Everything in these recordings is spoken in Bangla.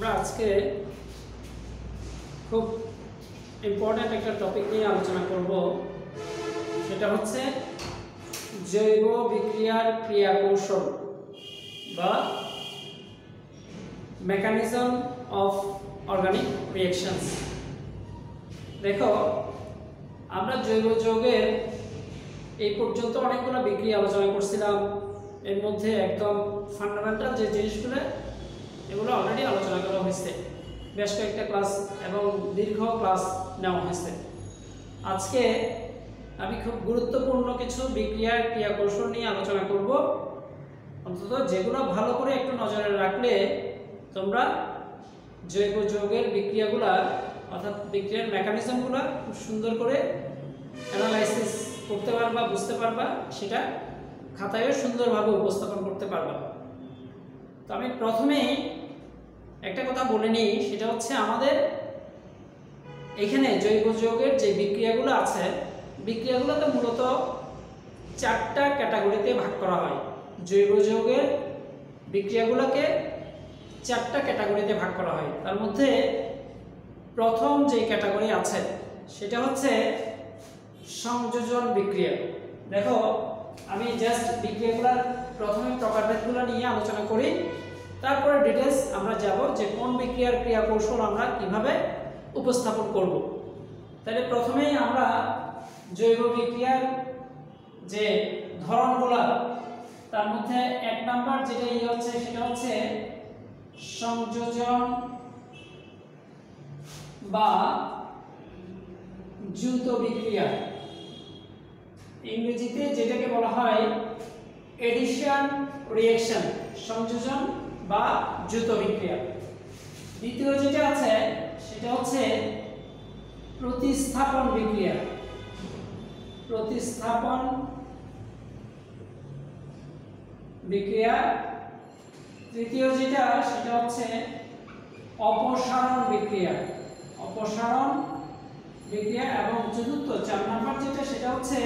আমরা আজকে খুব ইম্পর্টেন্ট একটা টপিক নিয়ে আলোচনা করব, সেটা হচ্ছে জৈব বিক্রিয়ার ক্রিয়া কৌশল বা মেকানিজম অফ অর্গানিক রিঅ্যাকশনস। দেখো, আমরা জৈব যৌগের এই পর্যন্ত অনেকগুলো বিক্রিয়া আলোচনা করছিলাম। এর মধ্যে একদম ফান্ডামেন্টাল যে জিনিসগুলো, এগুলো অলরেডি আলোচনা করা হয়েছে, বেশ কয়েকটা ক্লাস এবং দীর্ঘ ক্লাস নেওয়া হয়েছে। আজকে আমি খুব গুরুত্বপূর্ণ কিছু বিক্রিয়ার ক্রিয়া কৌশল নিয়ে আলোচনা করব, অন্তত যেগুলো ভালো করে একটু নজরে রাখলে তোমরা জৈব যৌগের বিক্রিয়াগুলো অর্থাৎ বিক্রিয়ার মেকানিজমগুলো খুব সুন্দর করে অ্যানালাইসিস করতে পারবা, বুঝতে পারবা, সেটা খাতায়ও সুন্দরভাবে উপস্থাপন করতে পারবা। তো আমি প্রথমেই একটা কথা বলে নিই, সেটা হচ্ছে আমাদের এখানে জৈব যৌগের যে বিক্রিয়াগুলো আছে, বিক্রিয়াগুলোতে মূলত চারটা ক্যাটাগরিতে ভাগ করা হয়। জৈব যৌগের বিক্রিয়াগুলোকে চারটা ক্যাটাগরিতে ভাগ করা হয়। তার মধ্যে প্রথম যে ক্যাটাগরি আছে সেটা হচ্ছে সংযোজন বিক্রিয়া। দেখো, আমি জাস্ট বিক্রিয়াগুলোর প্রথমে প্রকারভেদগুলো নিয়ে আলোচনা করি, তারপরে ডিটেলস আমরা যাব যে কোন বিক্রিয়ার ক্রিয়া কৌশল আমরা কিভাবে উপস্থাপন করব। তাহলে প্রথমেই আমরা জৈব বিক্রিয়ার যে ধরনগুলো, তার মধ্যে এক নাম্বার যেটা হচ্ছে সেটা হচ্ছে সংযোজন বা যৌথ বিক্রিয়া, ইংরেজিতে যেটাকে বলা হয় এডিশন রিঅ্যাকশন, সংযোজন বা যৌথ বিক্রিয়া। দ্বিতীয় যেটা আছে সেটা হচ্ছে প্রতিস্থাপন বিক্রিয়া, প্রতিস্থাপন বিক্রিয়া। তৃতীয় যেটা সেটা হচ্ছে অপসারণ বিক্রিয়া, অপসারণ বিক্রিয়া। এবং চতুর্থ 4 নম্বর যেটা সেটা হচ্ছে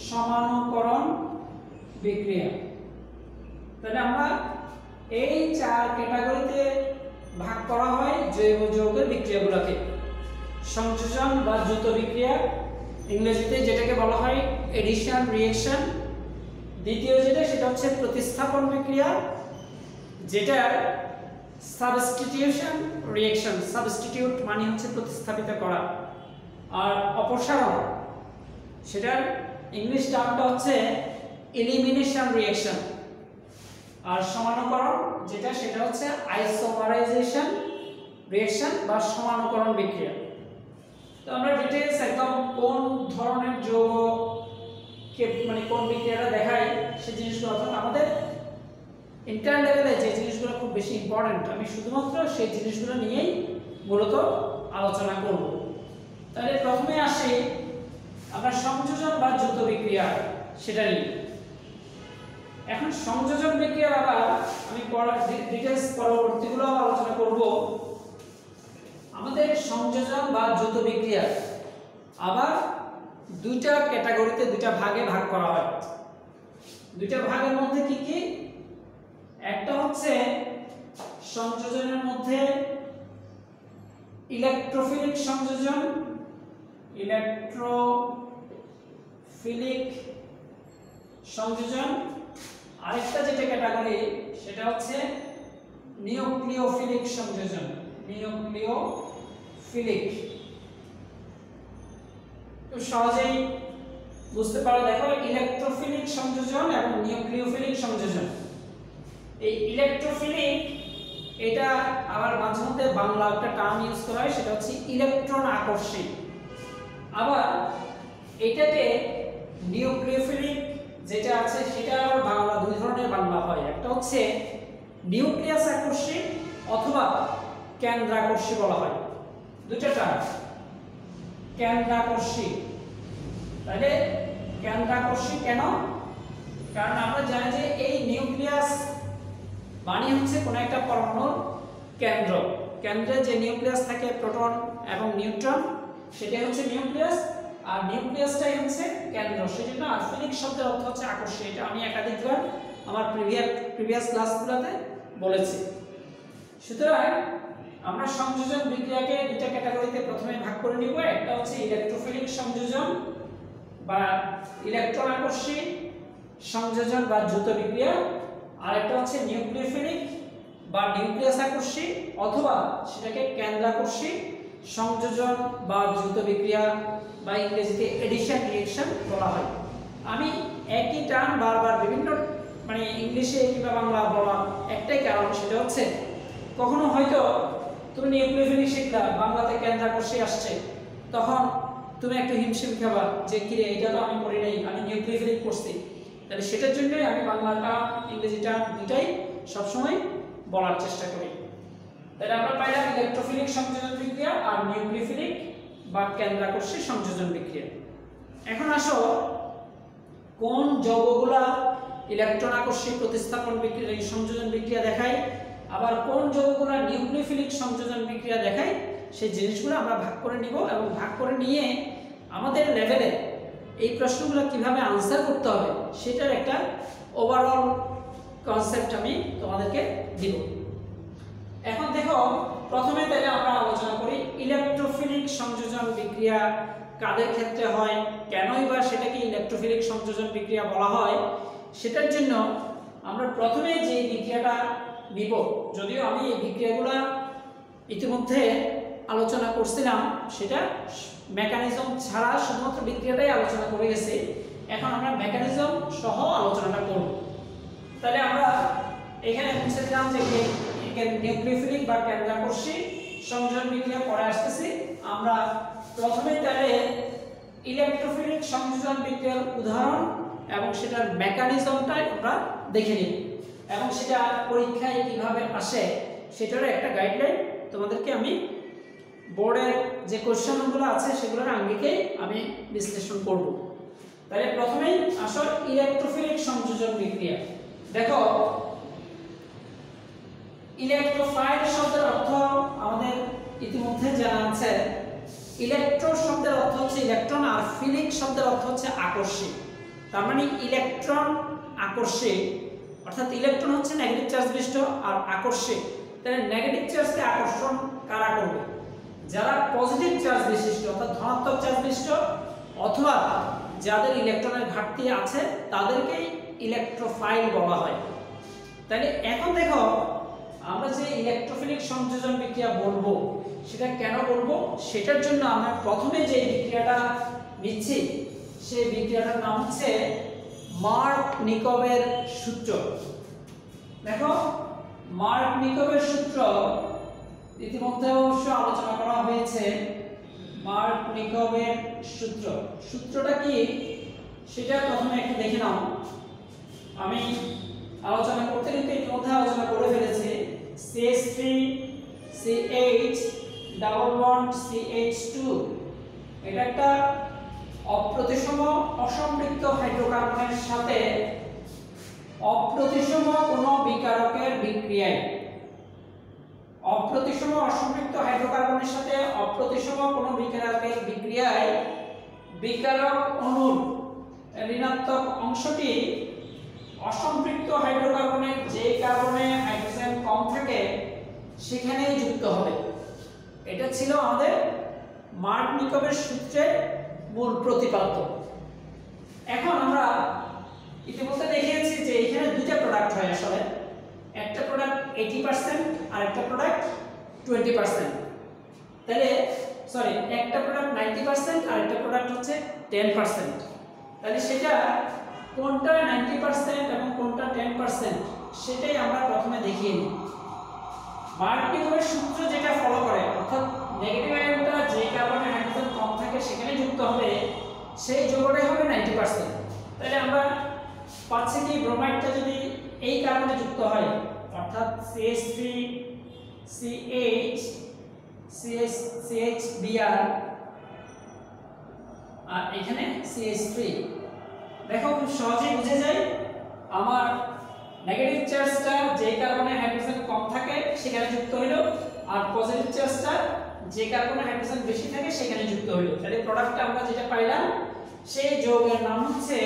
সমানুকরণ বিক্রিয়া। তাহলে আমরা এই 4 ক্যাটাগরিতে ভাগ করা হয় জৈব যৌগের বিক্রিয়াগুলোকে। সংযোজন বা যৌথ বিক্রিয়া, ইংরেজিতে যেটাকে বলা হয় এডিশন রিঅ্যাকশন। দ্বিতীয় যেটা সেটা হচ্ছে প্রতিস্থাপন বিক্রিয়া, যেটা সাবস্টিটিউশন রিঅ্যাকশন, সাবস্টিটিউট মানে হচ্ছে প্রতিস্থাপিত করা। আর অপসারণ, সেটার ইংলিশ টার্মটা হচ্ছে এলিমিনেশন রিঅ্যাকশন। আর সমানুকরণ যেটা সেটা হচ্ছে আইসোমারাইজেশন রিঅ্যাকশন বা সমানুকরণ বিক্রিয়া। তো আমরা ডিটেইলস একদম কোন ধরনের যৌগকে মানে কোন বিক্রিয়াটা দেখায় সেই জিনিসগুলো, অর্থাৎ আমাদের ইন্টার লেভেলে যে জিনিসগুলো খুব বেশি ইম্পর্টেন্ট, আমি শুধুমাত্র সেই জিনিসগুলো নিয়েই মূলত আলোচনা করব। তাহলে প্রথমে আসি আমরা সংযোজন বা যৌথ বিক্রিয়া, সেটা নিয়ে। এখন সংযোজন বিক্রিয়ার আবার আমি ডিটেইলস পরবর্তীগুলো আলোচনা করব। আমাদের সংযোজন বা যৌথ বিক্রিয়া আবার দুইটা ক্যাটাগরিতে, দুইটা ভাগে ভাগ করা হয়। দুইটা ভাগের মধ্যে কি কি? একটা হচ্ছে সংযোজনের মধ্যে ইলেকট্রোফিলিক সংযোজন, ইলেকট্রোফিলিক সংযোজন। আরেকটা যেটা ক্যাটাগরি সেটা হচ্ছে নিউক্লিওফিলিক সংযোজন, নিউক্লিওফিলিক। তো সহজেই বুঝতে পারো, দেখো ইলেকট্রোফিলিক সংযোজন এবং নিউক্লিওফিলিক সংযোজন। এই ইলেকট্রোফিলিক, এটা আবার মাঝে মধ্যে বাংলা একটা টার্ম ইউজ করা হয়, সেটা হচ্ছে ইলেকট্রন আকর্ষী। আবার এটাকে নিউক্লিওফিলিক যেটা আছে সেটা আবার বাংলা দুই ধরনের বাংলা হয়, একটা হচ্ছে নিউক্লিয়াস আকর্ষী অথবা কেন্দ্রাকর্ষী বলা হয়, দুইটা টার্ম। কেন্দ্রাকর্ষী, তাহলে কেন্দ্রাকর্ষী কেন? কারণ আমরা জানি যে এই নিউক্লিয়াস মানে হচ্ছে কোন একটা পরমাণুর কেন্দ্র, কেন্দ্রে যে নিউক্লিয়াস থাকে প্রোটন এবং নিউট্রন, সেটাই হচ্ছে নিউক্লিয়াস। আর নিউক্লিয়াসটাই হচ্ছে কেন্দ্র, সেজন্য ফিলিক শব্দের অর্থ হচ্ছে আকর্ষী। এটা আমি একাধিকবার আমার প্রিভিয়াস ক্লাসগুলোতে বলেছি। সুতরাং আমরা সংযোজন বিক্রিয়াকে দুটো ক্যাটাগরিতে প্রথমে ভাগ করে নিব। একটা হচ্ছে ইলেকট্রোফিলিক সংযোজন বা ইলেকট্রন আকর্ষী সংযোজন বা দ্রুত বিক্রিয়া, আর একটা হচ্ছে নিউক্লিওফিলিক বা নিউক্লিয়াস আকর্ষী অথবা সেটাকে কেন্দ্রাকর্ষী সংযোজন বা দ্রুত বিক্রিয়া বা ইংরেজিতে এডিশন রিঅ্যাকশন বলা হয়। আমি একই টার্ম বারবার বিভিন্ন মানে ইংলিশে কিংবা বাংলা বলা একটাই কারণ, সেটা হচ্ছে কখনো হয়তো তুমি নিউক্লিওফিলিক শিখলা, বাংলাতে কেন্দ্রাকর্ষী আসছে, তখন তুমি একটু হিমশিম খাবা যে কিরে এটা তো আমি পড়ি নাই, আমি নিউক্লিওফিলিক পড়ছি। তাহলে সেটার জন্যই আমি বাংলাটা ইংরেজিটা দুটাই সবসময় বলার চেষ্টা করি। তাহলে আমরা পাইলাম ইলেকট্রোফিলিক সংযোজন বিক্রিয়া আর নিউক্লিওফিলিক বা কেন্দ্রাকর্ষী সংযোজন বিক্রিয়া। এখন আসো কোন যৌগগুলা ইলেকট্রন আকর্ষী প্রতিস্থাপন বিক্রিয়া সংযোজন বিক্রিয়া দেখায়, আবার কোন যৌগগুলা নিউক্লিওফিলিক সংযোজন বিক্রিয়া দেখায়, সেই জিনিসগুলো আমরা ভাগ করে নিব এবং ভাগ করে নিয়ে আমাদের লেভেলে এই প্রশ্নগুলো কিভাবে আনসার করতে হবে সেটার একটা ওভারঅল কনসেপ্ট আমি তোমাদেরকে দিব। এখন দেখো প্রথমে তাহলে আমরা আলোচনা করি ইলেকট্রোফিলিক সংযোজন বিক্রিয়া কাদের ক্ষেত্রে হয়, কেনই বা সেটাকে ইলেকট্রোফিলিক সংযোজন বিক্রিয়া বলা হয়। সেটার জন্য আমরা প্রথমে যে বিক্রিয়াটা নিব, যদিও আমি এই বিক্রিয়াগুলো ইতিমধ্যে আলোচনা করছিলাম, সেটা মেকানিজম ছাড়া শুধুমাত্র বিক্রিয়াটাই আলোচনা করে গেছি, এখন আমরা মেকানিজম সহ আলোচনাটা করব। তাহলে আমরা এখানে বুঝতে দিলাম যে নিউক্লিওফিলিক বা কেন্দ্রাকর্ষী সংযোজন বিক্রিয়া পরে আসতেছি। আমরা প্রথমে তাহলে ইলেকট্রোফিলিক সংযোজন বিক্রিয়ার উদাহরণ এবং সেটার মেকানিজমটা আমরা দেখে নিব এবং সেটা পরীক্ষায় কিভাবে আসে সেটারও একটা গাইডলাইন তোমাদেরকে আমি বোর্ডের যে কোশ্চেনগুলো আছে সেগুলোর আঙ্গিকেই আমি বিশ্লেষণ করব। তাহলে প্রথমেই আসল ইলেকট্রোফিলিক সংযোজন বিক্রিয়া। দেখো ইলেকট্রোফাইল শব্দের অর্থ আমাদের ইতিমধ্যে জানা আছে। ইলেকট্রো শব্দের অর্থ হচ্ছে ইলেকট্রন আর ফিলিক শব্দের অর্থ হচ্ছে আকর্ষী। তার মানে ইলেকট্রন আকর্ষী, অর্থাৎ ইলেকট্রন হচ্ছে নেগেটিভ চার্জ বিশিষ্ট আর আকর্ষী। তাহলে নেগেটিভ চার্জকে আকর্ষণ কারা করবে? যারা পজিটিভ চার্জ বিশিষ্ট অর্থাৎ ধনাত্মক চার্জ বিশিষ্ট অথবা যাদের ইলেকট্রনের ঘাটতি আছে তাদেরকেই ইলেকট্রোফাইল বলা হয়। তাহলে এখন দেখো আমরা যে ইলেকট্রোফিলিক সংযোজন বিক্রিয়া বলবো সেটা কেন বলবো, সেটার জন্য আমরা প্রথমে যে বিক্রিয়াটা নিচ্ছি সেই বিক্রিয়াটার নাম হচ্ছে মার্ক-নিকোভের সূত্র। দেখো মার্ক-নিকোভের সূত্র ইতিমধ্যে অবশ্য আলোচনা করা হয়েছে। মার্ক-নিকোভের সূত্র, সূত্রটা কি সেটা প্রথমে একটু দেখে নাও। আমি আলোচনা করতে কিন্তু ইতিমধ্যে আলোচনা করে ফেলেছি। CH3 CH double bond CH2 এটা একটা অপ্রতিসম অসম্পৃক্ত হাইড্রোকার্বনের সাথে অপ্রতিসম কোনো বিকারকের বিক্রিয়ায়, অপ্রতিসম অসম্পৃক্ত হাইড্রোকার্বনের সাথে অপ্রতিসম কোনো বিকারকের বিক্রিয়ায় বিকারক অণুর ঋণাত্মক অংশটি অসম্পৃক্ত হাইড্রোকার্বনের যে কার্বনে হাইড্রোজেন কম থাকে সেখানেই যুক্ত হবে। এটা ছিল আমাদের মার্ক-নিকোভের সূত্রের মূল প্রতিপাদ্য। এখন আমরা ইতিমধ্যে দেখিয়েছি যে এখানে দুইটা প্রোডাক্ট হয় আসলে, একটা প্রোডাক্ট 80% আর একটা প্রোডাক্ট 20%। তাহলে সরি একটা প্রোডাক্ট 90% আর একটা প্রোডাক্ট হচ্ছে 10%। তাহলে সেটা কোনটা 90% এবং কোনটা 10% সেটাই আমরা প্রথমে দেখিয়ে নিই। মার্ক-নিকোভের সূত্র যেটা ফলো করে, অর্থাৎ নেগেটিভ আয়নটা যে কার্বনে হাইড্রোজেন কম থাকে সেখানে যুক্ত হবে, সেই যৌগটাই হবে 90%। তাহলে আমরা পাচ্ছি কি ব্রোমাইডটা যদি এই কার্বনে যুক্ত হয় অর্থাৎ CH3 CHBr আর এখানে CH3, দেখো খুব সহজেই বুঝে যায় আমার নেগেটিভ চার্জটা যে কার্বনে হাইড্রোজেন কম থাকে সেখানে যুক্ত হলো আর পজিটিভ চার্জটা যে কার্বনে হাইড্রোজেন বেশি থাকে সেখানে যুক্ত হলো। তাহলে প্রোডাক্টটা আমরা যেটা পাইলাম সেই যৌগের নাম হচ্ছে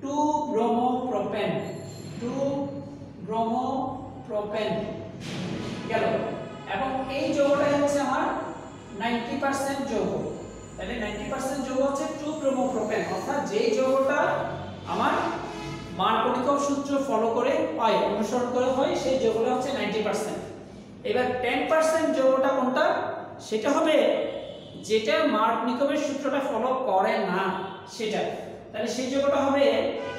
2-bromopropane। 2-bromopropane গেল। এবং এই যৌগটাই হচ্ছে আমার 90% যৌগ। তাহলে 90% যৌগ হচ্ছে 2-ব্রোমোপ্রোপেন, অর্থাৎ যেই যৌগটা আমার মার্কোনিকভ সূত্র ফলো করে হয়, অনুসরণ করে হয়, সেই যৌগটা হচ্ছে 90%। এবার 10% যৌগটা কোনটা? সেটা হবে যেটা মার্কোনিকভের সূত্রটা ফলো করে না সেটা। তাহলে সেই যৌগটা হবে,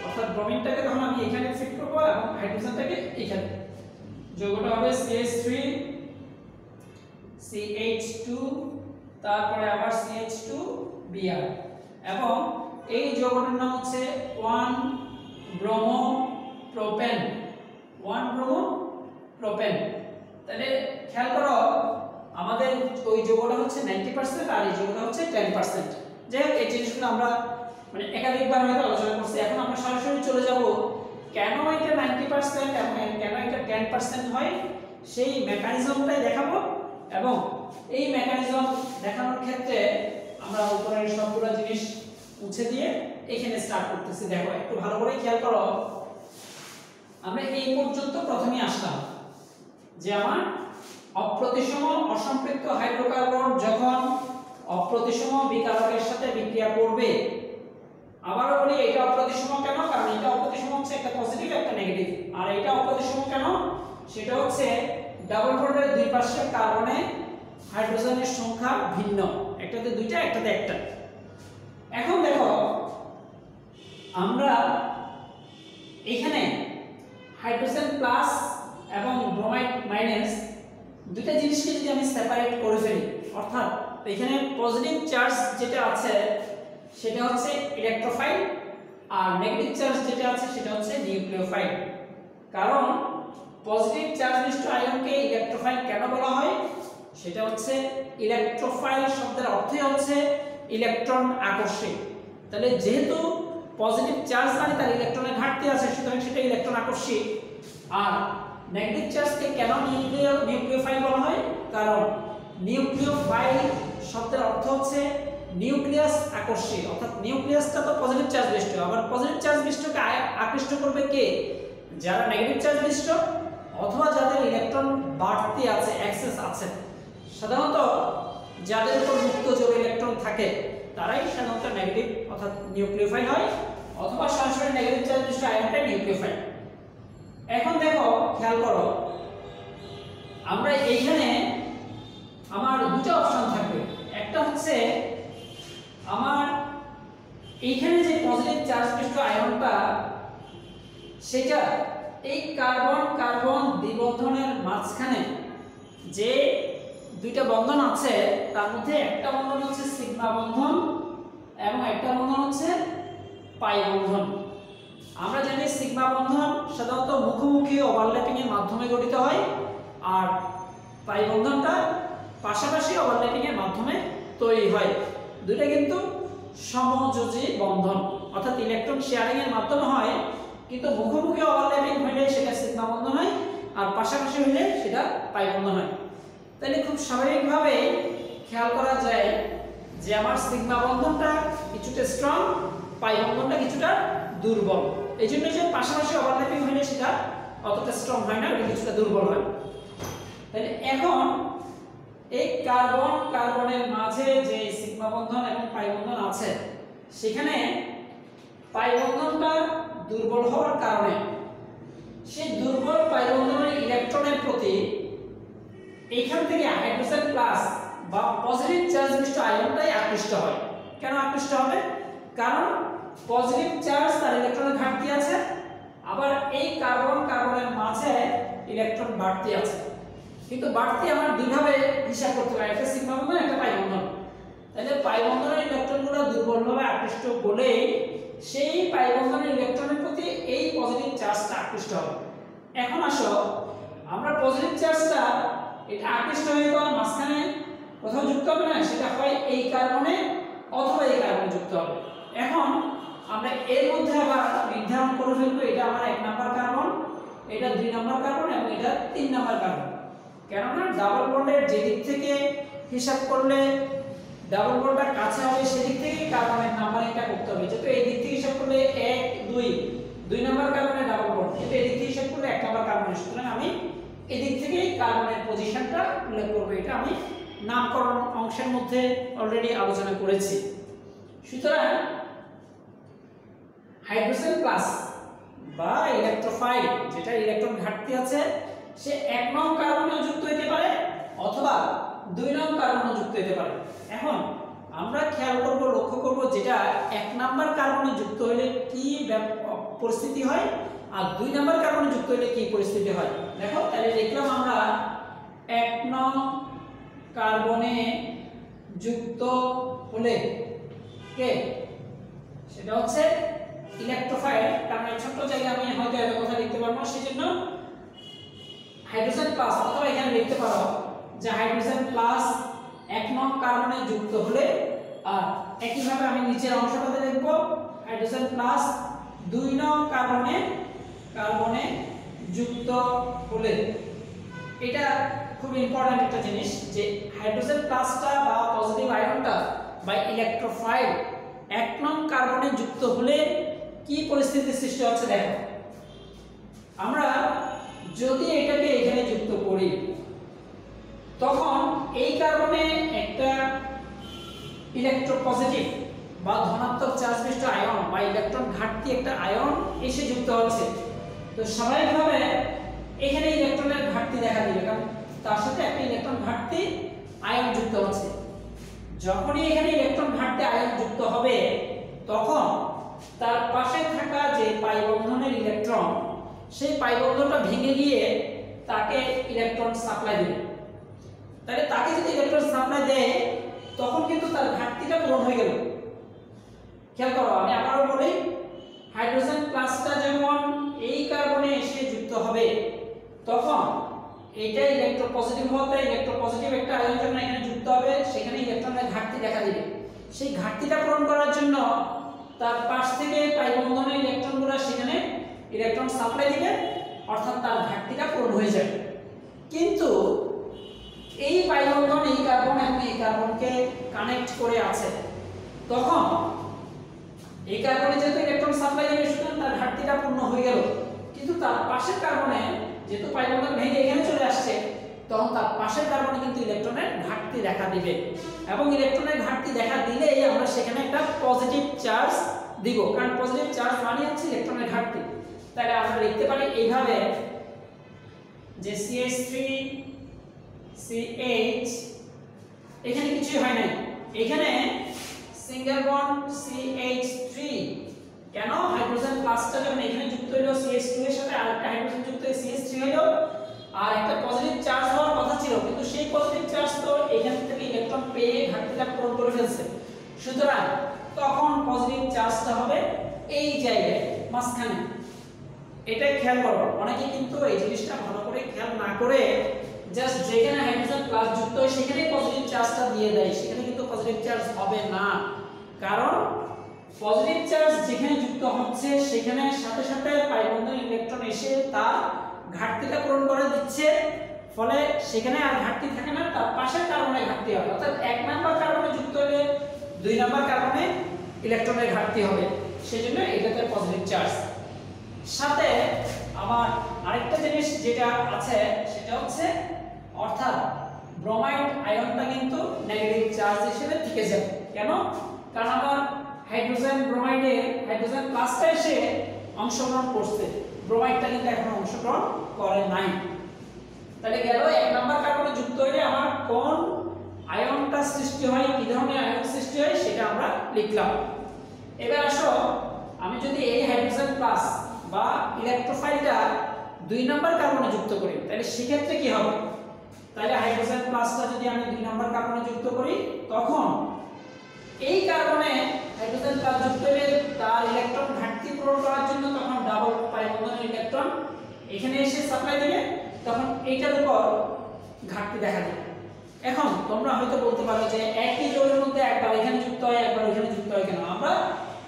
অর্থাৎ ব্রোমিনটাকে তখন আমি এখানে ফিট করব এবং হাইড্রোজেনটাকে এখানে। যৌগটা হবে CH3 CH2 তারপরে আবার CH2 Br এবং এই যৌগটার নাম হচ্ছে 1-ব্রোমোপ্রোপেন। 1-ব্রোমোপ্রোপেন। তাহলে খেয়াল করো আমাদের ওই যৌগটা হচ্ছে 90% আর এই যৌগটা হচ্ছে 10%। যাই হোক, এই জিনিসগুলো আমরা মানে একাধিকবার হয়তো আলোচনা করছি। এখন আমরা সরাসরি চলে যাব কেন এটা 90% এবং কেন এটা 10% হয় সেই মেকানিজমটাই দেখাবো। এবং এই মেকানিজম দেখানোর ক্ষেত্রে আমরা উপরের সবগুলো জিনিস মুছে দিয়ে এখানে স্টার্ট করতেছি। দেখো একটু ভালো করে খেয়াল করো, আমরা এই পর্যন্ত প্রথমে আসলাম যে আমার অপ্রতিসম অসম্পৃক্ত হাইড্রোকার্বন যখন অপ্রতিসম বিকারকের সাথে বিক্রিয়া করবে। আবারও বলি এটা অপ্রতিসম কেন? কারণ এটা অপ্রতিসম হচ্ছে একটা পজিটিভ একটা নেগেটিভ। আর এটা অপ্রতিসম কেন? সেটা হচ্ছে ডাবল বন্ডের দুই পাশের কার্বনে হাইড্রোজেনের সংখ্যা ভিন্ন, একটাতে দুইটা একটাতে একটা। এখন দেখো আমরা এখানে হাইড্রোজেন প্লাস এবং ব্রোমাইড মাইনাস দুটো জিনিসকে যদি আমি সেপারেট করে ফেলি, অর্থাৎ এখানে পজিটিভ চার্জ যেটা আছে সেটা হচ্ছে ইলেকট্রোফাইল আর নেগেটিভ চার্জ যেটা আছে সেটা হচ্ছে নিউক্লিওফাইল। কারণ পজিটিভ চার্জ বিশিষ্ট আয়নকে ইলেকট্রোফাইল কেন বলা হয়? সেটা হচ্ছে ইলেকট্রোফাইল শব্দের অর্থই হচ্ছে ইলেকট্রন আকর্ষী। তাহলে যেহেতু পজিটিভ চার্জ মানে তার ইলেকট্রনের ঘাটতি আছে, সুতরাং সেটা ইলেকট্রন আকর্ষী। আর নেগেটিভ চার্জকে কেন নিউক্লিওফাইল বলা হয়? কারণ নিউক্লিওফাইল শব্দের অর্থ হচ্ছে নিউক্লিয়াস আকর্ষী, অর্থাৎ নিউক্লিয়াসটা তো পজিটিভ চার্জ বিশিষ্ট, আবার পজিটিভ চার্জ বিশিষ্টকে আকৃষ্ট করবে কে? যারা নেগেটিভ চার্জ বিশিষ্ট অথবা যাদের ইলেকট্রন বাড়তি আছে, এক্সেস আছে। সাধারণত যাদের উপর মুক্ত জোড় ইলেকট্রন থাকে তারাই সাধারণত নেগেটিভ অর্থাৎ নিউক্লিওফাইল হয়, অথবা সরাসরি নেগেটিভ চার্জ বিশিষ্ট আয়নটা নিউক্লিওফাইল। এখন দেখো খেয়াল করো, আমরা এইখানে আমার দুটো অপশন থাকবে। একটা হচ্ছে আমার এইখানে যে পজিটিভ চার্জ বিশিষ্ট আয়নটা সেটা এই কার্বন কার্বন দ্বিবন্ধনের মাঝখানে যে দুইটা বন্ধন আছে তার মধ্যে একটা বন্ধন হচ্ছে সিগমা বন্ধন এবং একটা বন্ধন হচ্ছে পাই বন্ধন। আমরা জানি সিগমা বন্ধন সাধারণত মুখোমুখি ওভারল্যাপিং এর মাধ্যমে গঠিত হয়, আর পাই বন্ধনটা পাশাপাশি ওভারল্যাপিং এর মাধ্যমে তৈরি হয়। দুইটা কিন্তু সমযোজী বন্ধন, অর্থাৎ ইলেকট্রন শেয়ারিং এর মাধ্যমে হয়, কিন্তু মুখোমুখি ওভারল্যাপিং হলে সেটা সিগমা বন্ধন হয় আর পাশাপাশি হলে সেটা পাই বন্ধন হয়। তাহলে খুব স্বাভাবিকভাবে খেয়াল করা যায় যে আমার সিগমা বন্ধনটা কিছুটা স্ট্রং, পাই বন্ধনটা কিছুটা দুর্বল। এই জন্য যে পাশাপাশি ওভারল্যাপিং হলে সেটা অতটা স্ট্রং হয় না, ওটা কিছুটা দুর্বল হয়। তাহলে এখন এই কার্বন কার্বনের মাঝে যে সিগমা বন্ধন এবং পাই বন্ধন আছে, সেখানে পাই বন্ধনটা দুর্বল হওয়ার কারণে সেই দুর্বল পাই বন্ধনের ইলেকট্রনের প্রতি এইখান থেকে হাইড্রোজেন প্লাস বা পজিটিভ চার্জ বিশিষ্ট আয়নটাই আকৃষ্ট হয়। কেন আকৃষ্ট হবে? কারণ পজিটিভ চার্জ তার ইলেকট্রনের ঘাটতি আছে, আবার এই কার্বন কার্বনের মাঝে ইলেকট্রন বাড়তি আছে। কিন্তু বাড়তি আমার দুইভাবে হিসাব করতে হয়, একটা সিগমা বন্ধন একটা পাই বন্ধন। তাহলে পাই বন্ধনের ইলেকট্রনগুলো দুর্বলভাবে আকৃষ্ট বলেই সেই পাই বন্ধনের ইলেকট্রনের প্রতি এই পজিটিভ চার্জটা আকৃষ্ট হবে। এখন আসো আমরা পজিটিভ চার্জটা এটা আকৃষ্ট হয়ে তো মাঝখানে কোথাও যুক্ত হবে না, সেটা হয় এই কার্বনে অথবা এই কার্বনে যুক্ত হবে। এখন আমরা এর মধ্যে আবার নির্ধারণ করে ফেলবো এটা আমার 1 নাম্বার কার্বন, এটা 2 নাম্বার কার্বন এবং এটা 3 নাম্বার কার্বন। কেননা ডাবল বন্ডের যেদিক থেকে হিসাব করলে ডাবল বন্ডটা কাছে হবে সেদিক থেকে কার্বনের নাম্বারিংটা করতে হবে। যেহেতু এই দিক থেকে হিসাব করলে 1 2 2 নাম্বার কার্বনের ডাবল বন্ড, কিন্তু এই দিক থেকে হিসাব করলে 1 নাম্বার কার্বনের, সুতরাং আমি এদিক থেকে কার্বনের পজিশনটা উল্লেখ করবে। এটা আমি নামকরণ অংশের মধ্যে অলরেডি আলোচনা করেছি। সুতরাং হাইড্রোজেন প্লাস বা ইলেকট্রোফাইল, যেটা ইলেকট্রন ঘাটতি আছে, সে 1 নং কার্বনে যুক্ত হতে পারে অথবা 2 নং কার্বনে যুক্ত হতে পারে। এখন আমরা খেয়াল করব, লক্ষ্য করব, যেটা 1 নাম্বার কার্বনে যুক্ত হলে কি পরিস্থিতি হয় আর 2 নাম্বার কার্বনে যুক্ত হলে কি পরিস্থিতি হয়। দেখো, তাহলে দেখলাম আমরা 1 নং কার্বনে যুক্ত হলে কে, সেটা হচ্ছে ইলেকট্রোফাইল। কারণ এই ছোট জায়গায় আমি হয়তো এত কথা লিখতে পারবো না, সেজন্য হাইড্রোজেন প্লাস, অথবা এখানে লিখতে পারো যে হাইড্রোজেন প্লাস 1 নং কার্বনে যুক্ত হলে, আর একইভাবে আমি নিচের অংশটাতে লিখব হাইড্রোজেন প্লাস 2 নং কার্বনে যুক্ত হলে। এটা খুব ইম্পর্টেন্ট একটা জিনিস যে হাইড্রোজেন প্লাসটা বা পজিটিভ আয়নটা বা ইলেকট্রোফাইল 1 নং কার্বনে যুক্ত হলে কি পরিস্থিতির সৃষ্টি হচ্ছে। দেখো, আমরা যদি এটাকে এখানে যুক্ত করি, তখন এই কার্বনে একটা ইলেকট্রোপজিটিভ বা ধনাত্মক চার্জযুক্ত আয়ন বা ইলেকট্রন ঘাটতি একটা আয়ন এসে যুক্ত হচ্ছে। তো স্বাভাবিকভাবে এখানে ইলেকট্রনের ঘাটতি দেখা দিবে, কারণ তার সাথে একটা ইলেকট্রন ঘাটতি আয়ন যুক্ত হচ্ছে। যখনই এখানে ইলেকট্রন ঘাটতি আয়ন যুক্ত হবে, তখন তার পাশে থাকা যে পাই বন্ধনের ইলেকট্রন, সেই পাই বন্ধনটা ভেঙে গিয়ে তাকে ইলেকট্রন সাপ্লাই দিবে। তাহলে তাকে যদি ইলেকট্রন সাপ্লাই দেয়, তখন কিন্তু তার ঘাটতিটা পূরণ হয়ে গেল। খেয়াল করো, আমি আবারও বলি, হাইড্রোজেন প্লাসটা যখন এই কার্বনে এসে যুক্ত হবে, তখন এটা ইলেকট্রোপজিটিভ হতে ইলেকট্রোপজিটিভ একটা আয়ন যখন এখানে যুক্ত হবে, সেখানে ইলেকট্রনের ঘাটতি দেখা দিবে। সেই ঘাটতিটা পূরণ করার জন্য তার পাশ থেকে পাই বন্ধনের ইলেকট্রনগুলো সেখানে ইলেকট্রন সাপ্লাই দিবে, অর্থাৎ তার ঘাটতিটা পূরণ হয়ে যাবে। কিন্তু এই পাই বন্ধন এই কার্বন এবং এই কার্বনকে কানেক্ট করে আছে, তখন এই কার্বনে যেহেতু ইলেকট্রন সাপ্লাই দিবে, সুতরাং তার ঘাটতিটা পূর্ণ হয়ে গেল। কিন্তু তার পাশের কার্বনে যেহেতু পাই বন্ধন ভেঙে এখানে চলে আসছে, তখন তার পাশের কার্বনে কিন্তু ইলেকট্রনের ঘাটতি দেখা দিবে, এবং ইলেকট্রনের ঘাটতি দেখা দিলেই আমরা সেখানে একটা পজিটিভ চার্জ দিব, কারণ পজিটিভ চার্জ মানে হচ্ছে ইলেকট্রনের ঘাটতি। তাহলে আমরা লিখতে পারি এইভাবে যে CH3 CH, এখানে কিছুই হয় নাই, এখানে সিঙ্গেল বন্ড CH3। কেন? হাইড্রোজেন প্লাসটা যখন এখানে যুক্ত হলো CH2 এর সাথে আরেকটা হাইড্রোজেন যুক্ত হয়ে CH3 হলো, আর একটা পজিটিভ চার্জ হওয়ার কথা ছিল, কিন্তু সেই পজিটিভ চার্জ তো এখান থেকে ইলেকট্রন পেয়ে ঘাটতিটা পূরণ করে ফেলছে। সুতরাং তখন পজিটিভ চার্জটা হবে এই জায়গায় মাঝখানে। এটাই খেয়াল করো, অনেকে কিন্তু এই জিনিসটা ভালো করে খেয়াল না করে জাস্ট যেখানে হাইড্রোজেন প্লাস যুক্ত হয় সেখানেই পজিটিভ চার্জটা দিয়ে দেয়, সেখানে কিন্তু পজিটিভ চার্জ হবে না। কারণ পজিটিভ চার্জ যেখানে যুক্ত হচ্ছে সেখানে সাথে সাথে পাই বন্ধন ইলেকট্রন এসে তার ঘাটতিটা পূরণ করে দিচ্ছে, ফলে সেখানে আর ঘাটতি থাকে না, তার পাশের কার্বনে ঘাটতি হবে। অর্থাৎ 1 নাম্বার কার্বনে যুক্ত হলে 2 নাম্বার কার্বনে ইলেকট্রনের ঘাটতি হবে, সেজন্য এটাতে পজিটিভ চার্জ। সাথে আবার আরেকটা জিনিস যেটা আছে সেটা হচ্ছে, অর্থাৎ ব্রোমাইড আয়নটা কিন্তু নেগেটিভ চার্জ হিসেবে থেকে যাবে। কেন? কারণ আমার হাইড্রোজেন ব্রোমাইডে হাইড্রোজেন প্লাসটা এসে অংশগ্রহণ করছে, ব্রোমাইডটা কিন্তু এখনো অংশগ্রহণ করে নাই। তাহলে গেল 1 নাম্বার কার্বনে যুক্ত হলে আমার কোন আয়নটা সৃষ্টি হয়, কি ধরনের আয়ন সৃষ্টি হয় সেটা আমরা লিখলাম। এবার আসো, আমি যদি এই হাইড্রোজেন প্লাস বা ইলেকট্রোফাইলটা 2 নাম্বার কার্বনে যুক্ত করি, তাহলে সেক্ষেত্রে কি হবে? তাহলে হাইড্রোজেন প্লাসটা যদি আমি 2 নাম্বার কার্বনে যুক্ত করি, তখন এই কার্বনে হাইড্রোজেন প্লাস যুক্ত হলে তার ইলেকট্রন ঘাটতি পূরণ করার জন্য তখন ডাবল পাই বন্ধনের ইলেকট্রন এখানে এসে সাপ্লাই দেবে, তখন এইটার উপর ঘাটতি দেখা দেবে। এখন তোমরা হয়তো বলতে পারো যে একই যৌগের মধ্যে একবার এখানে যুক্ত হয় একবার এখানে যুক্ত হয় কেন? আমরা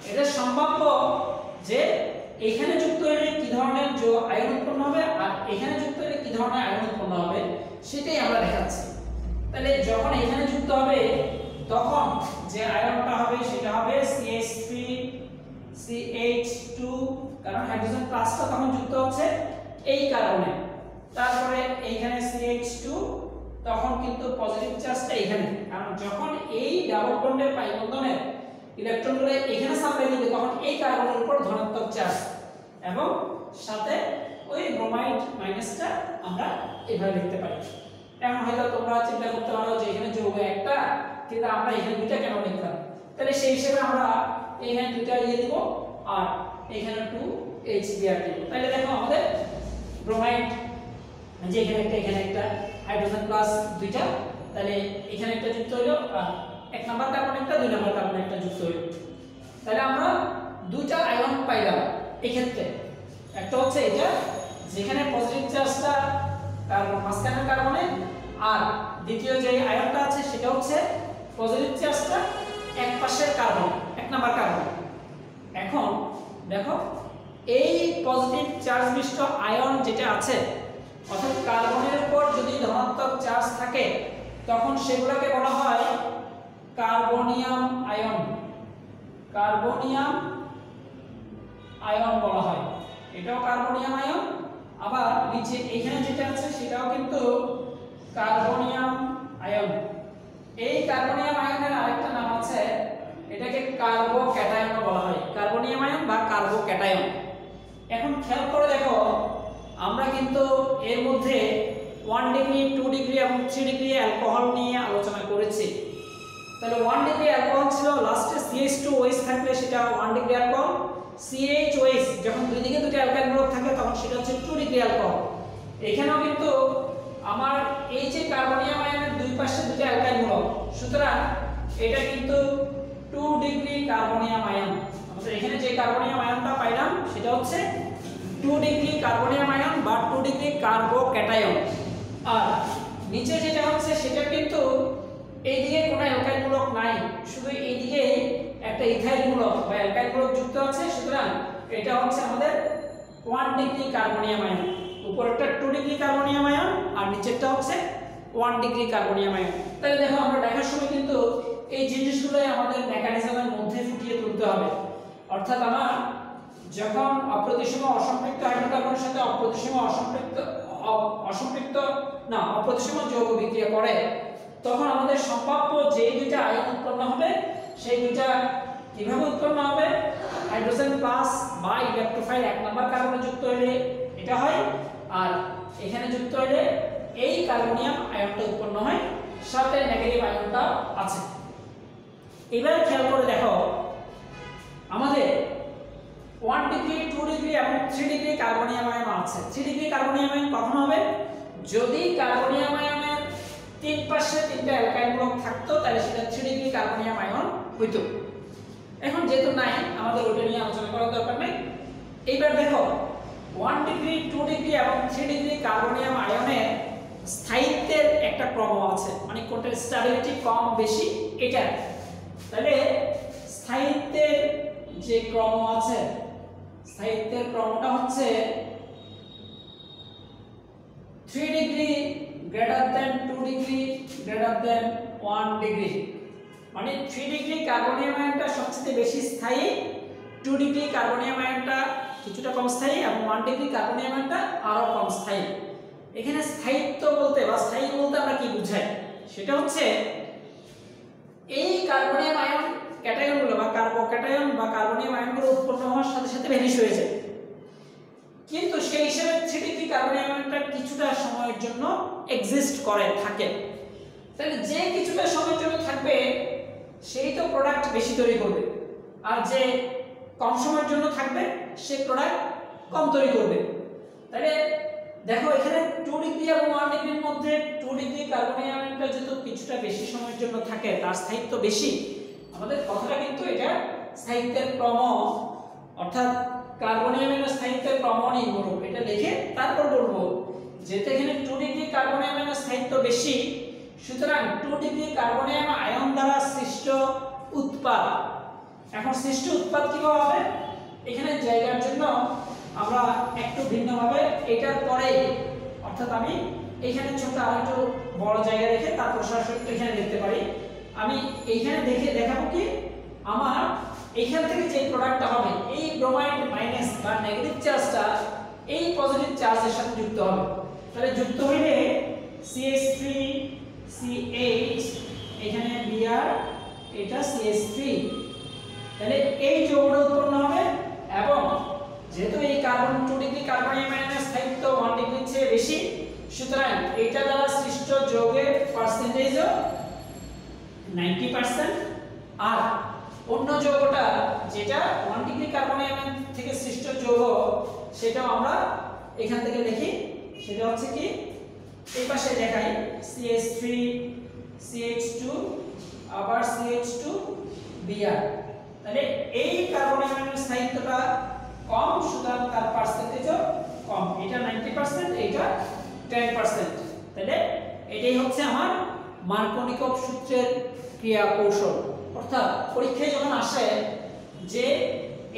এটা সম্ভাব্য যে এখানে যুক্ত হলে কি ধরনের আয়ন উৎপন্ন হবে আর এখানে যুক্ত হলে কি ধরনের আয়ন উৎপন্ন হবে সেটাই আমরা দেখাচ্ছি। তাহলে যখন এখানে যুক্ত হবে তখন যে আয়নটা হবে সেটা হবে CH3 CH2, কারণ হাইড্রোজেন প্লাসটা তখন যুক্ত হচ্ছে এই কার্বনে। তারপরে এইখানে CH2, তখন কিন্তু পজিটিভ চার্জটা এখানে, কারণ যখন এই ডাবল বন্ডের পাই বন্ধনের ইলেকট্রনগুলো এখানে সাপ্লাই দিবে তখন এই কার্বনের উপর ধনাত্মক চার্জ এবং সাথে ওই ব্রোমাইড মাইনাসটা আমরা এভাবে লিখতে পারি। এখন হয়তো তোমরা চিন্তা করতে পারো যে এখানে যৌগ একটা কিন্তু আমরা এখানে দুইটা কেন লিখলাম, তাহলে সেই হিসেবে আমরা এখানে দুইটা দিব আর এখানে 2H দিয়ে দিব। তাহলে দেখো আমাদের ব্রোমাইড যে এখানে একটা হাইড্রোজেন প্লাস দুইটা, তাহলে এখানে একটা যুক্ত হলো আর এক নাম্বার কার্বন একটা, দুই নাম্বার কার্বন একটা যুক্ত হলো। তাহলে আমরা দুইটা আয়ন পাইলাম এই ক্ষেত্রে। একটা হচ্ছে এটা যেখানে পজিটিভ চার্জটা কার্বন মাঝখানের কার্বনে, আর দ্বিতীয় যে আয়নটা আছে সেটা হচ্ছে পজিটিভ চার্জটা এক পাশের কার্বন, এক নাম্বার কার্বন। এখন দেখো এই পজিটিভ চার্জ মিশ্রিত আয়ন যেটা আছে, অর্থাৎ কার্বনের উপর যদি ধনাত্মক চার্জ থাকে তখন সেগুলোকে বলা হয় কার্বনিয়াম আয়ন। কার্বনিয়াম আয়ন বলা হয়, এটাও কার্বনিয়াম আয়ন। আবার নিচে এখানে যেটা আছে সেটাও কিন্তু কার্বনিয়াম আয়ন। এই কার্বনিয়াম আয়নের আরেকটা নাম আছে, এটাকে কার্বোক্যাটায়ন বলা হয়, কার্বনিয়াম আয়ন বা কার্বোক্যাটায়ন। এখন খেয়াল করে দেখো আমরা কিন্তু এর মধ্যে 1 ডিগ্রি 2 ডিগ্রি এবং 3 ডিগ্রি অ্যালকোহল নিয়ে আলোচনা করেছি। তাহলে 1 ডিগ্রি অ্যালকোহল ছিল, লাস্টে CH2OH থাকলে সেটা 1 ডিগ্রি অ্যালকোহল। CHOH যখন দুই দিকে দুটো অ্যালকাইল গ্রুপ থাকে তখন সেটা হচ্ছে 2 ডিগ্রি অ্যালকোহল। এখানেও কিন্তু আমার এই যে কার্বনিয়াম আয়নের দুই পাশে দুটো অ্যালকাইল গ্রুপ, সুতরাং এটা কিন্তু 2 ডিগ্রি কার্বনিয়াম আয়ন। আমরা এখানে যে কার্বনিয়াম আয়নটা পাইলাম সেটা হচ্ছে 2 ডিগ্রি কার্বনিয়াম আয়ন বা 2 ডিগ্রি কার্বোক্যাটায়ন। আর নিচে যেটা হচ্ছে সেটা কিন্তু এইদিকে কোনো অ্যালকাইল মূলক নাই, শুধু এইদিকে একটা ইথাইল মূলক বা অ্যালকাইল মূলক যুক্ত আছে, সুতরাং এটা হচ্ছে আমাদের 1 ডিগ্রি কার্বনিয়াম আয়ন। উপরেরটা 2 ডিগ্রি কার্বনিয়াম আয়ন আর নিচেরটা হচ্ছে 1 ডিগ্রি কার্বনিয়াম আয়ন। তাহলে দেখো আমরা দেখার সময় কিন্তু এই জিনিসগুলোই আমাদের মেকানিজমের মধ্যে ফুটিয়ে তুলতে হবে। অর্থাৎ আমার যখন অপ্রতিসম অসম্পৃক্ত হাইড্রোকার্বনের সাথে অপ্রতিসম যৌগ বিক্রিয়া করে তখন আমাদের সম্ভাব্য যে দুইটা আয়ন উৎপন্ন হবে সেই দুইটা কিভাবে উৎপন্ন হবে, হাইড্রোজেন প্লাস বা ইলেকট্রোফাইল এক নাম্বার কার্বনে যুক্ত হলে এটা হয়, আর এখানে যুক্ত হলে এই কার্বনিয়াম আয়নটা উৎপন্ন হয়, সাথে নেগেটিভ আয়নটা আছে। এবারে খেয়াল করে দেখো আমাদের 1 ডিগ্রি 2 ডিগ্রি এবং 3 ডিগ্রি কার্বনিয়াম আয়ন আছে। 3 ডিগ্রি কার্বনিয়াম আয়ন কখন হবে, যদি কার্বনিয়াম আয়নের তিন পাশে তিনটা অ্যালকাইল গ্রুপ থাকতো তাহলে সেটা 3 ডিগ্রি কার্বনিয়াম আয়ন হইতো। এখন যেহেতু নাই আমাদের ওটা নিয়ে আলোচনা করার দরকার নেই। এইবার দেখো 1 ডিগ্রি 2 ডিগ্রি এবং 3 ডিগ্রি কার্বনিয়াম আয়নের স্থায়িত্বের একটা ক্রম আছে, মানে কোনটার স্টেবিলিটি কম বেশি এটা। তাহলে স্থায়িত্বের যে ক্রম আছে, স্থায়িত্বের ক্রমটা হচ্ছে 3 degree greater than 2 degree greater than 1 degree, মানে 3 ডিগ্রি কার্বনিয়াম আয়নটা সবচেয়ে বেশি স্থায়ী, 2 ডিগ্রি কার্বনিয়াম আয়নটা কিছুটা কম স্থায়ী এবং 1 ডিগ্রি কার্বনিয়াম আয়নটা আরো কম স্থায়ী। এখানে স্থায়িত্ব বলতে বা স্থায়ী বলতে আমরা কি বুঝাই, সেটা হচ্ছে এই কার্বনিয়াম আয়ন ক্যাটায়নগুলো বা কার্বোক্যাটায়ন বা কার্বনিয়াম আয়নগুলো উৎপন্ন হওয়ার সাথে সাথে ভ্যানিশ হয়ে যায়, কিন্তু সেই হিসেবে 3 ডিগ্রি কার্বনিয়াম আয়নটা কিছুটা সময়ের জন্য এক্সিস্ট করে থাকে। তাহলে যে কিছুটা সময়ের জন্য থাকবে সেই তো প্রোডাক্ট বেশি তৈরি করবে, আর যে কম সময়ের জন্য থাকবে সে প্রোডাক্ট কম তৈরি করবে। তাহলে দেখো এখানে 2 ডিগ্রি এবং 1 ডিগ্রির মধ্যে 2 ডিগ্রি কার্বনিয়াম আয়নটা যেহেতু কিছুটা বেশি সময়ের জন্য থাকে, তার স্থায়িত্ব বেশি। আমাদের কথাটা কিন্তু এটা স্থায়িত্বের ক্রম, অর্থাৎ কার্বনিয়ামের স্থায়িত্বের ক্রম নির্ভরক, এটা লিখে তারপর বলবো যেহেতু এখানে 2 ডিগ্রি কার্বনিয়ামের স্থায়িত্ব বেশি, সুতরাং 2 ডিগ্রি কার্বনিয়াম আয়ন দ্বারা সৃষ্ট উৎপাদ। এখন সৃষ্ট উৎপাদ কিভাবে হবে, এখানে জায়গার জন্য আমরা একটু ভিন্নভাবে এটার পরে, অর্থাৎ আমি এখানে ছোট আরেকটু বড় জায়গা রেখে তারপর সরাসরি এখানে দেখতে পারি। আমি এইখানে দেখাবো কি আমার এইখান থেকে যে প্রোডাক্টটা হবে এই ব্রোমাইড মাইনাস বা নেগেটিভ চার্জটা এই পজিটিভ চার্জের সাথে যুক্ত হবে। তাহলে যুক্ত হইলে CH3 CH এখানে Br এটা CH3, তাহলে এই যৌগটা উৎপন্ন হবে এবং যেহেতু এই কার্বন 2 ডিগ্রি কার্বনিক আয়নের স্থায়িত্ব 1 ডিগ্রির চেয়ে বেশি, সুতরাং এটা দ্বারা সৃষ্ট যৌগের পার্সেন্টেজও 90%। আর অন্য যৌগটা যেটা 1 ডিগ্রি কার্বনিক আয়ন থেকে সৃষ্ট যৌগ সেটাও আমরা এখান থেকে লিখি, সেটা হচ্ছে কি এই পাশে দেখাই CH3 CH2 আবার CH2 Br। তাহলে এই কার্বনিক আয়নের স্থায়িত্বটা কম, সুতরাং তার পার্সেন্টেজও কম, এটা 90% এটা 10%। তাহলে এটাই হচ্ছে আমার মার্কোনিকভ সূত্রের ক্রিয়া কৌশল। অর্থাৎ পরীক্ষায় যখন আসে যে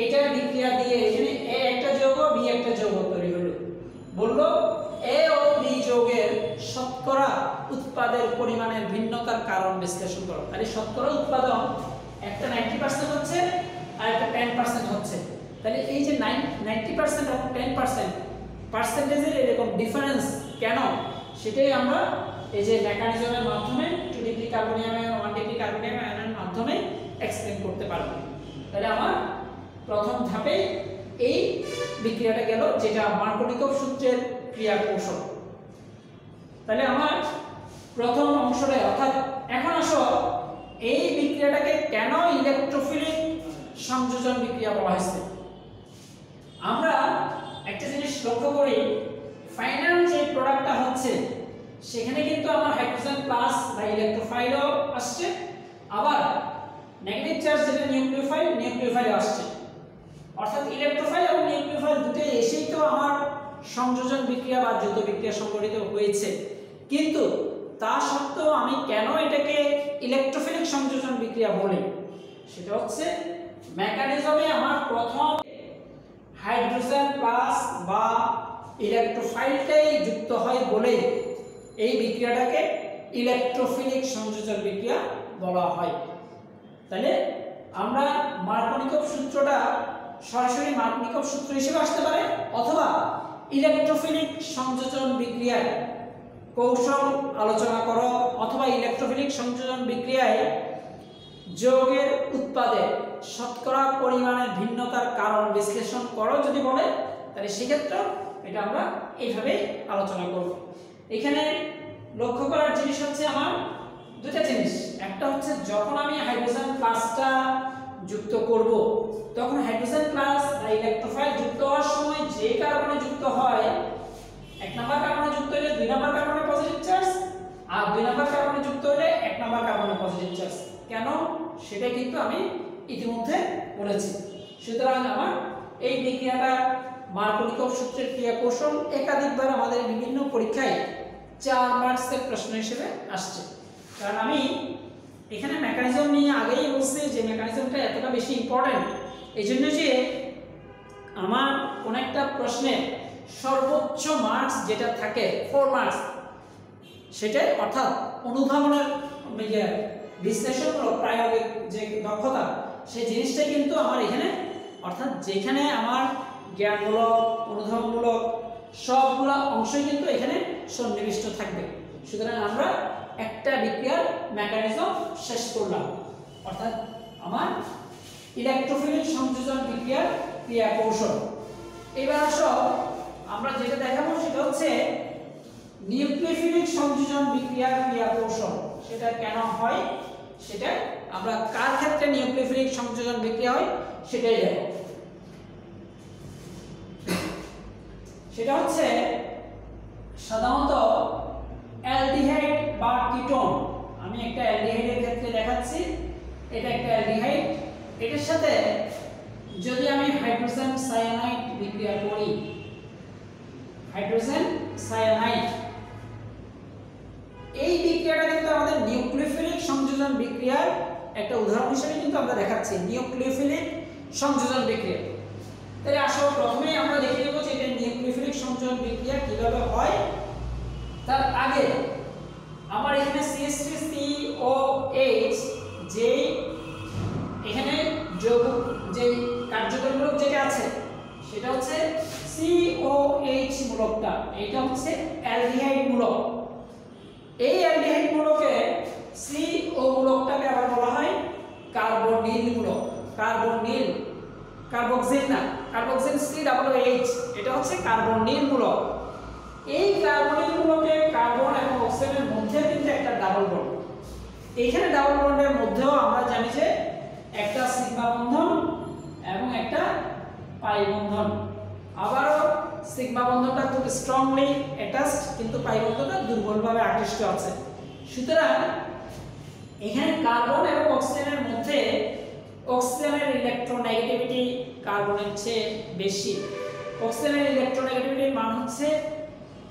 এটার বিক্রিয়া দিয়ে এখানে A একটা যৌগ B একটা যৌগ তৈরি হলো, বললো A ও B যৌগের শতকরা উৎপাদের পরিমাণের ভিন্নতার কারণ বিশ্লেষণ করো। তাহলে শতকরা উৎপাদন একটা 90% হচ্ছে আর একটা 10% হচ্ছে। তাহলে এই যে 90% আর 10% পার্সেন্টেজের এরকম ডিফারেন্স কেন, সেটাই আমরা এই যে মেকানিজমের মাধ্যমে 2 degree carbonic ion 1 degree carbonic আয়নের মাধ্যমে এক্সপ্লেইন করতে পারব। তাহলে আমার প্রথম ধাপে এই বিক্রিয়াটা গেল, যেটা মার্কোনিকভ সূত্রের ক্রিয়া কৌশল। তাহলে আমার প্রথম অংশটা, অর্থাৎ এখন আসো এই বিক্রিয়াটাকে কেন ইলেকট্রোফিলিক সংযোজন বিক্রিয়া বলা হয়েছে। আমরা একটা জিনিস লক্ষ্য করি, ফাইনাল যে প্রোডাক্টটা হচ্ছে সেখানে কিন্তু আমার হাইড্রোজেন প্লাস বা ইলেকট্রোফাইলও আসছে, আবার নেগেটিভ চার্জ যেটা নিউক্লিওফাইল আসছে। অর্থাৎ ইলেকট্রোফাইল এবং নিউক্লিওফাইল দুটোই এসেই তো আমার সংযোজন বিক্রিয়া বা যৌথ বিক্রিয়া সংঘটিত হয়েছে। কিন্তু তা সত্ত্বেও আমি কেন এটাকে ইলেকট্রোফিলিক সংযোজন বিক্রিয়া বলি, সেটা হচ্ছে মেকানিজমে আমার প্রথম হাইড্রোজেন প্লাস বা ইলেকট্রোফাইলটাই যুক্ত হয় বলে এই বিক্রিয়াটাকে ইলেকট্রোফিলিক সংযোজন বিক্রিয়া বলা হয়। তাহলে আমরা মার্কোনিকভ সূত্রটা সরাসরি মার্কোনিকভ সূত্র হিসেবে আসতে পারে, অথবা ইলেকট্রোফিলিক সংযোজন বিক্রিয়ায় কৌশল আলোচনা করো, অথবা ইলেকট্রোফিলিক সংযোজন বিক্রিয়ায় যৌগের উৎপাদে শতকরা পরিমাণের ভিন্নতার কারণ বিশ্লেষণ করো যদি বলে, তাহলে সেক্ষেত্রে এটা আমরা এইভাবে আলোচনা করব। এখানে লক্ষ্য করার জিনিস হচ্ছে আমার দুটো জিনিস। একটা হচ্ছে যখন আমি হাইড্রোজেন প্লাসটা যুক্ত করব, তখন হাইড্রোজেন প্লাস বা ইলেকট্রোফাইল যুক্ত হওয়ার সময় যে কার্বনে যুক্ত হয়, 1 নম্বর কার্বনে যুক্ত হলে 2 নম্বর কার্বনে পজিটিভ চার্জ, আর 2 নম্বর কার্বনে যুক্ত হলে 1 নম্বর কার্বনে পজিটিভ চার্জ। কেন সেটা কিন্তু আমি ইতিমধ্যে বলেছি। সুতরাং আমার এই বিক্রিয়াটা মার্কোনিকভ সূত্রের ক্রিয়া কৌশল একাধিকবার আমাদের বিভিন্ন পরীক্ষায় 4 মার্কসের প্রশ্ন হিসেবে আসছে। কারণ আমি এখানে মেকানিজম নিয়ে আগেই বলছি যে মেকানিজমটা এতটা বেশি ইম্পর্টেন্ট, এই জন্য যে আমার কোন একটা প্রশ্নের সর্বোচ্চ মার্কস যেটা থাকে 4 মার্কস, সেটা অর্থাৎ অনুধাবনের বিশ্লেষণমূলক প্রায়োগিক যে দক্ষতা, সেই জিনিসটাই কিন্তু আমার এখানে, অর্থাৎ যেখানে আমার জ্ঞানমূলক অনুধাবনমূলক সবগুলো অংশই কিন্তু এখানে সন্নিবিষ্ট থাকবে। সুতরাং আমরা একটা বিক্রিয়ার মেকানিজম শেষ করলাম, অর্থাৎ আমার ইলেকট্রোফিলিক সংযোজন বিক্রিয়ার ক্রিয়া কৌশল। এবার আসো আমরা যেটা দেখাবো সেটা হচ্ছে নিউক্লিওফিলিক সংযোজন বিক্রিয়ার ক্রিয়া কৌশল। সেটা কেন হয়, সেটা আমরা কার ক্ষেত্রে নিউক্লিওফিলিক সংযোজন বিক্রিয়া হয় সেটাই দেখো। সেটা হচ্ছে সাধারণত অ্যালডিহাইড বা কিটোন। আমি একটা অ্যালডিহাইডের ক্ষেত্রে দেখাচ্ছি, এটা একটা অ্যালডিহাইড, এটার সাথে যদি আমি হাইড্রোজেন সায়ানাইড বিক্রিয়া করি, হাইড্রোজেন সায়ানাইড, এই বিক্রিয়াটা কিন্তু আমাদের নিউক্লিওফিলিক সংযোজন বিক্রিয়ার একটা উদাহরণ হিসেবে কিন্তু আমরা দেখাচ্ছি নিউক্লিওফিলিক সংযোজন বিক্রিয়া। তাহলে আসলে প্রথমেই আমরা দেখে নেব যে এটা নিউক্লিওফিলিক সংযোজন বিক্রিয়া কিভাবে হয়। তার আগে আমার এখানে CH3COH যে এখানে যৌগ যে কার্যকরী মূলক যেটা আছে সেটা হচ্ছে COH মূলকটা, এটা হচ্ছে অ্যালডিহাইড মূলক। এই অ্যালডিহাইড মূলকে CO মূলকটাকে আবার বলা হয় কার্বনিল মূলক। কার্বনিল, কার্বক্সিল না, কার্বক্সিল COOH, এটা হচ্ছে কার্বনিল মূলক। এই কার্বনিল মূলকে কার্বন এবং অক্সিজেনের মধ্যে কিন্তু একটা ডাবল বন্ড। এইখানে ডাবল বন্ডের মধ্যেও আমরা জানি যে একটা সিগমা বন্ধন এবং একটা পাই বন্ধন। আবারও সিগমা বন্ধনটা খুব স্ট্রংলি অ্যাটাচড, কিন্তু পাই বন্ধনটা দুর্বলভাবে আকৃষ্ট আছে। সুতরাং এখানে কার্বন এবং অক্সিজেনের মধ্যে অক্সিজেনের ইলেকট্রোনেগেটিভিটি কার্বনের চেয়ে বেশি। অক্সিজেনের ইলেকট্রোনেগেটিভিটির মান হচ্ছে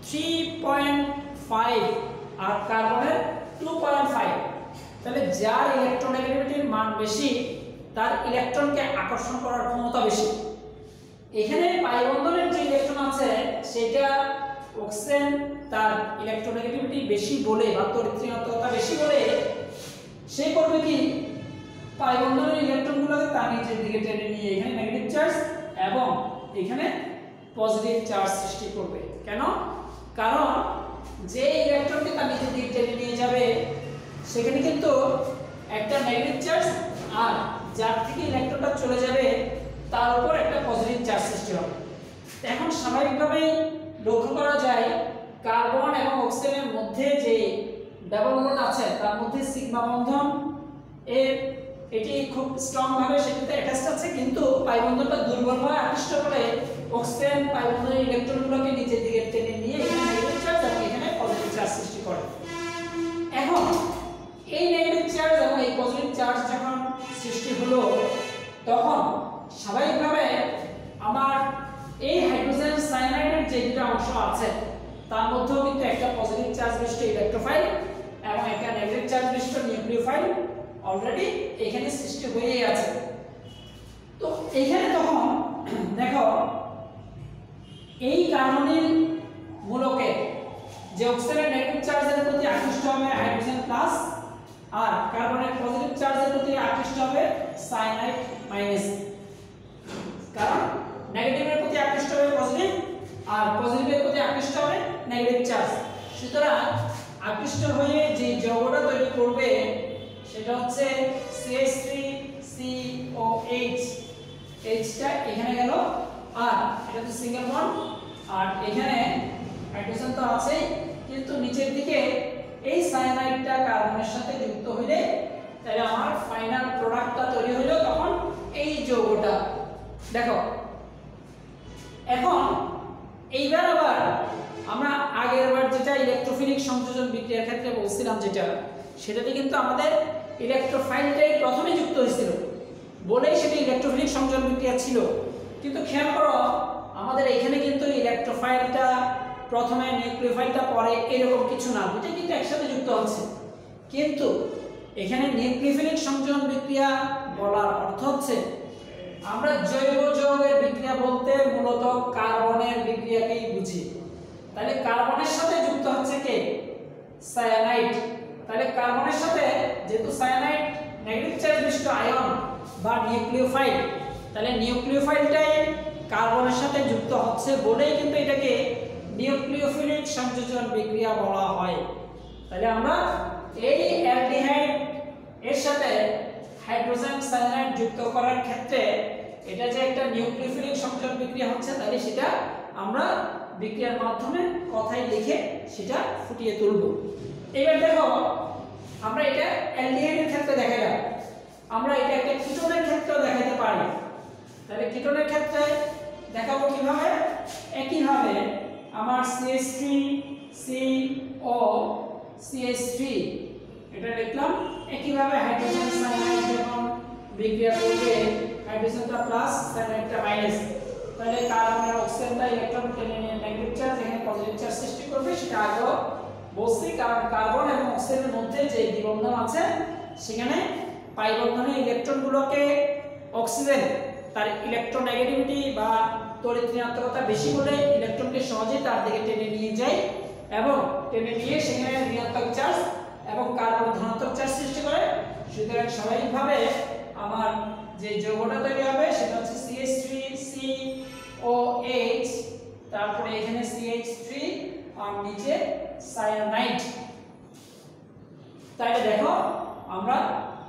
3.5 আর কার্বনের 2.5। তাহলে যার ইলেকট্রোনেগেটিভিটির মান বেশি তার ইলেকট্রনকে আকর্ষণ করার ক্ষমতা বেশি। এখানে পাই বন্ধনের যে ইলেকট্রন আছে সেটা অক্সিজেন তার ইলেকট্রোনেগেটিভিটি বেশি বলে বা তড়িৎ-ঋণাত্মকতা বেশি বলে সে করবে কি, পাই বন্ধনের ইলেকট্রনগুলোকে তার নিচের দিকে টেনে নিয়ে এখানে নেগেটিভ চার্জ এবং এখানে পজিটিভ চার্জ সৃষ্টি করবে। কেন? কারণ যে ইলেকট্রনকে তার নিচের দিকে টেনে নিয়ে যাবে সেখানে কিন্তু একটা নেগেটিভ চার্জ আর যার থেকে ইলেকট্রনটা চলে যাবে তার উপর একটা পজিটিভ চার্জ সৃষ্টি হবে। এখন স্বাভাবিকভাবেই লক্ষ্য করা যায় কার্বন এবং অক্সিজেনের মধ্যে যে ডাবল বন্ড আছে তার মধ্যে সিগমা বন্ধন এটি খুব স্ট্রং ভাবে সেটাতে অ্যাটাচড আছে, কিন্তু পাই বন্ধনটা দুর্বলভাবে আকৃষ্ট করে অক্সিজেন পাই বন্ধনের ইলেকট্রনগুলোকে নিচের দিকে টেনে নিয়ে এখানে নেগেটিভ চার্জ এবং এখানে পজিটিভ চার্জ সৃষ্টি করে। এখন এই নেগেটিভ চার্জ এবং এই পজিটিভ চার্জ যখন সৃষ্টি হলো তখন স্বাভাবিকভাবে আমার এই হাইড্রোজেন সায়ানাইডের যে দুটো অংশ আছে তার মধ্যেও কিন্তু একটা পজিটিভ চার্জ বিশিষ্ট ইলেকট্রোফাইল এবং একটা নেগেটিভ চার্জ বিশিষ্ট নিউক্লিওফাইল অলরেডি এখানে সৃষ্টি হয়েই আছে। তো এখানে তখন দেখো এই কার্বনিল মূলকে যে অক্সিজেনের নেগেটিভ চার্জের প্রতি আকৃষ্ট হবে হাইড্রোজেন প্লাস আর কার্বনের পজিটিভ চার্জের প্রতি আকৃষ্ট হবে সায়ানাইড মাইনাস। কারণ নেগেটিভের প্রতি আকৃষ্ট হবে পজিটিভ আর পজিটিভের প্রতি আকৃষ্ট হবে নেগেটিভ চার্জ। সুতরাং আকৃষ্ট হয়ে যে যৌগটা তৈরি করবে সেটা হচ্ছে CH3COH। Hটা এখানে গেল আর এটা তো সিঙ্গেল বন্ড আর এখানে হাইড্রোজেন তো আছে, কিন্তু নিচের দিকে এই সায়ানাইডটা কার্বনের সাথে যুক্ত হইলে তাহলে আমার ফাইনাল প্রোডাক্টটা তৈরি হলো তখন এই যৌগটা। দেখো এখন এইবার আবার আমরা আগেরবার যেটা ইলেকট্রোফিলিক সংযোজন বিক্রিয়ার ক্ষেত্রে বলছিলাম যেটা সেটাতে কিন্তু আমাদের ইলেকট্রোফাইলটাই প্রথমে যুক্ত হয়েছিল বলেই সেটা ইলেকট্রোফিলিক সংযোজন বিক্রিয়া ছিল। কিন্তু খেয়াল করো আমাদের এখানে কিন্তু ইলেকট্রোফাইলটা প্রথমে নিউক্লিওফাইলটা পরে এরকম কিছু না, দুটোই কিন্তু একসাথে যুক্ত হচ্ছে। কিন্তু এখানে নিউক্লিওফিলিক সংযোজন বিক্রিয়া বলার অর্থ হচ্ছে আমরা জৈব যৌগের বিক্রিয়া বলতে মূলত কার্বনের বিক্রিয়াকেই বুঝি। তাহলে কার্বনের সাথে যুক্ত হচ্ছে কে? সায়ানাইড। তাহলে কার্বনের সাথে যেহেতু সায়ানাইড নেগেটিভ চার্জ বিশিষ্ট আয়ন বা নিউক্লিওফাইল, তাহলে নিউক্লিওফাইলটাই কার্বনের সাথে যুক্ত হচ্ছে বলেই কিন্তু এটাকে নিউক্লিওফিলিক সংযোজন বিক্রিয়া বলা হয়। তাহলে আমরা এই অ্যালডিহাইড এর সাথে হাইড্রোজেন সায়ানাইড যুক্ত করার ক্ষেত্রে এটা যে একটা নিউক্লিওফিলিক সংযোজন বিক্রিয়া হচ্ছে তাহলে সেটা আমরা বিক্রিয়ার মাধ্যমে কথায় লিখে সেটা ফুটিয়ে তুলব। এবার দেখো আমরা এটা অ্যালডিহাইডের ক্ষেত্রে দেখালাম, আমরা এটা একটা কিটোনের ক্ষেত্রেও দেখাতে পারি। তাহলে কিটোনের ক্ষেত্রে দেখাবো কিভাবে? একইভাবে আমার CH3COCH3 এটা লিখলাম। একইভাবে হাইড্রোজেন সায়ানাইড যখন বিক্রিয়া করবে হাইড্রোজেনটা প্লাস সায়ানাইডটা মাইনাস, তাহলে কার্বনের অক্সিজেনটা ইলেকট্রন টেনে নিয়ে নেগেটিভ চার্জ এখানে পজিটিভ চার্জ সৃষ্টি করবে। সেটা আগেও বলছি, কারণ কার্বন এবং অক্সিজেনের মধ্যে যে দ্বিবন্ধন আছে সেখানে পাই বন্ধনের ইলেকট্রনগুলোকে অক্সিজেন তার ইলেকট্রোনেগেটিভিটি বা তড়িৎ ঋণাত্মকতা বেশি বলে ইলেকট্রনকে সহজেই তার দিকে টেনে নিয়ে যায় এবং টেনে নিয়ে সেখানে ঋণাত্মক চার্জ এবং কার্বন ধনাত্মক চার্জ সৃষ্টি করে। সুতরাং স্বাভাবিকভাবে আমার যে যৌগটা তৈরি হবে সেটা হচ্ছে CH3COH তারপরে এখানে CH3 আর নিচে সায়ানাইড। তাহলে দেখো আমরা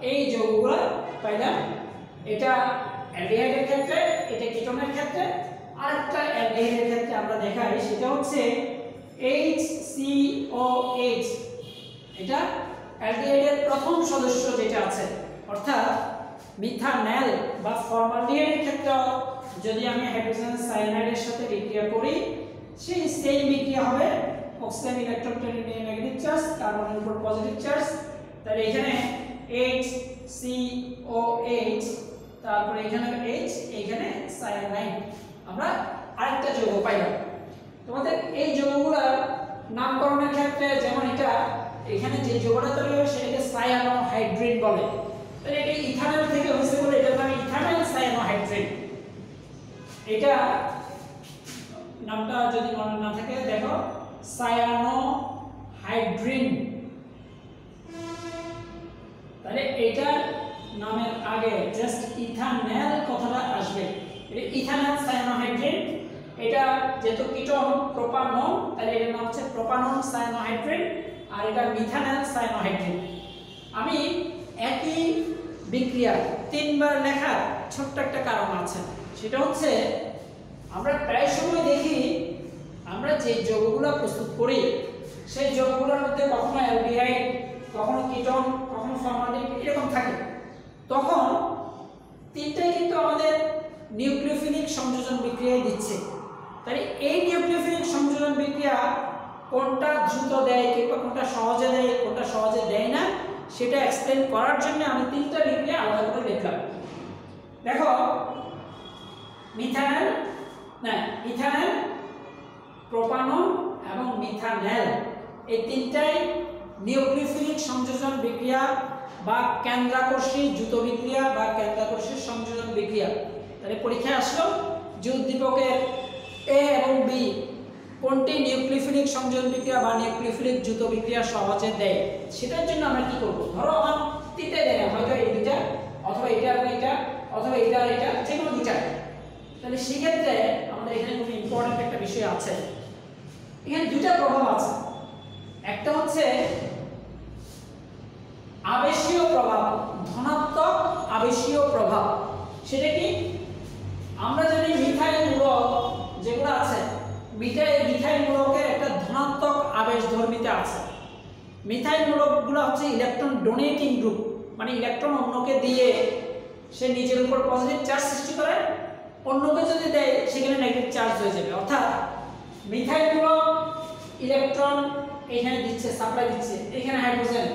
এই যৌগগুলো পাইলাম। এটা অ্যালডিহাইডের ক্ষেত্রে, এটা কিটোনের ক্ষেত্রে। আরেকটা অ্যালডিহাইডের ক্ষেত্রে আমরা দেখাই, সেটা হচ্ছে HCOH। এটা অ্যালডিহাইডের প্রথম সদস্য যেটা আছে, অর্থাৎ মিথানল বা ফর্মালডিহাইডের ক্ষেত্রে যদি আমি হাইড্রোজেন সায়ানাইডের সাথে বিক্রিয়া করি, সেই সেম বিক্রিয়া হবে। অক্সিজেন ইলেকট্রন টেনে নিয়ে নেগেটিভ চার্জ, কার্বনের উপর পজিটিভ চার্জ। তাহলে এখানে HCOH, তারপরে এখানে H, এখানে সায়ানাইড। আমরা আরেকটা যৌগ পাইলাম। তোমাদের এই যৌগগুলোর নামকরণের ক্ষেত্রে, যেমন এটা এখানে যে যৌগটা তৈরি হয় সেটাকে সায়ানোহাইড্রিন বলে। তাহলে এটা ইথানল থেকে হয়েছে বলে এটার নাম ইথানল সায়ানোহাইড্রিন। এটা নামটা যদি মনে না থাকে, দেখো সায়ানোহাইড্রিন। তাহলে এটার নামের আগে জাস্ট ইথানল কথাটা আসবে। এটা ইথানল সায়ানোহাইড্রিন। এটা যেহেতু কিটোন প্রোপানন, তাহলে এটার নাম হচ্ছে প্রোপানন সায়ানোহাইড্রিন। আর এটা মিথানল সায়ানোহাইড্রিন। আমি একই বিক্রিয়া তিনবার লেখার ছোট্ট একটা কারণ আছে, সেটা হচ্ছে আমরা প্রায় সময় দেখি আমরা যে যৌগগুলো প্রস্তুত করি সেই যৌগগুলোর মধ্যে কখনো অ্যালডিহাইড, কখনো কিটোন, কখনো ফর্মালডিহাইড এরকম থাকে। তখন তিনটাই কিন্তু আমাদের নিউক্লিওফিলিক সংযোজন বিক্রিয়ায় দিচ্ছে। তাই এই নিউক্লিওফিলিক সংযোজন বিক্রিয়া কোনটা দ্রুত দেয় কিংবা কোনটা সহজে দেয়, কোনটা সহজে দেয় না, সেটা এক্সপ্লেন করার জন্য আমি তিনটা বিক্রিয়া আলাদা করে লিখলাম। দেখো মিথানল, ইথানল, প্রোপানন এবং মিথানল, এই তিনটাই নিউক্লিওফিলিক সংযোজন বিক্রিয়া বা কেন্দ্রাকর্ষী দ্রুত বিক্রিয়া বা কেন্দ্রাকর্ষী সংযোজন বিক্রিয়া। তাহলে পরীক্ষায় আসলো যে উদ্দীপকের A এবং B কোনটি নিউক্লিওফিলিক সংযোজন বিক্রিয়া বা নিউক্লিওফিলিক দ্রুত বিক্রিয়া সহজে দেয়, সেটার জন্য আমরা কি করব? ধরো আমার তিনটাই দেয়, হয়তো এই দুইটা, অথবা এটা এবং এটা, অথবা এটা আর এটা, যে কোনো দুইটা। তাহলে সেক্ষেত্রে আমাদের এখানে খুব ইম্পর্টেন্ট একটা বিষয় আছে। এখানে দুইটা প্রভাব আছে। একটা হচ্ছে আবেশীয় প্রভাব, ধনাত্মক আবেশীয় প্রভাব। সেটা কি? আমরা জানি মিথাইল মূলক যেগুলো আছে, মিথাইল মূলকের একটা ধনাত্মক আবেশ ধর্মিতা আছে। মিথাইল মূলকগুলো হচ্ছে ইলেকট্রন ডোনেটিং গ্রুপ, মানে ইলেকট্রন অন্যকে দিয়ে সে নিজের উপর পজিটিভ চার্জ সৃষ্টি করে, অন্যকে যদি দেয় সেখানে নেগেটিভ চার্জ হয়ে যাবে। অর্থাৎ মিথাইল মূলক ইলেকট্রন এখানে দিচ্ছে, সাপ্লাই দিচ্ছে, এখানে হাইড্রোজেন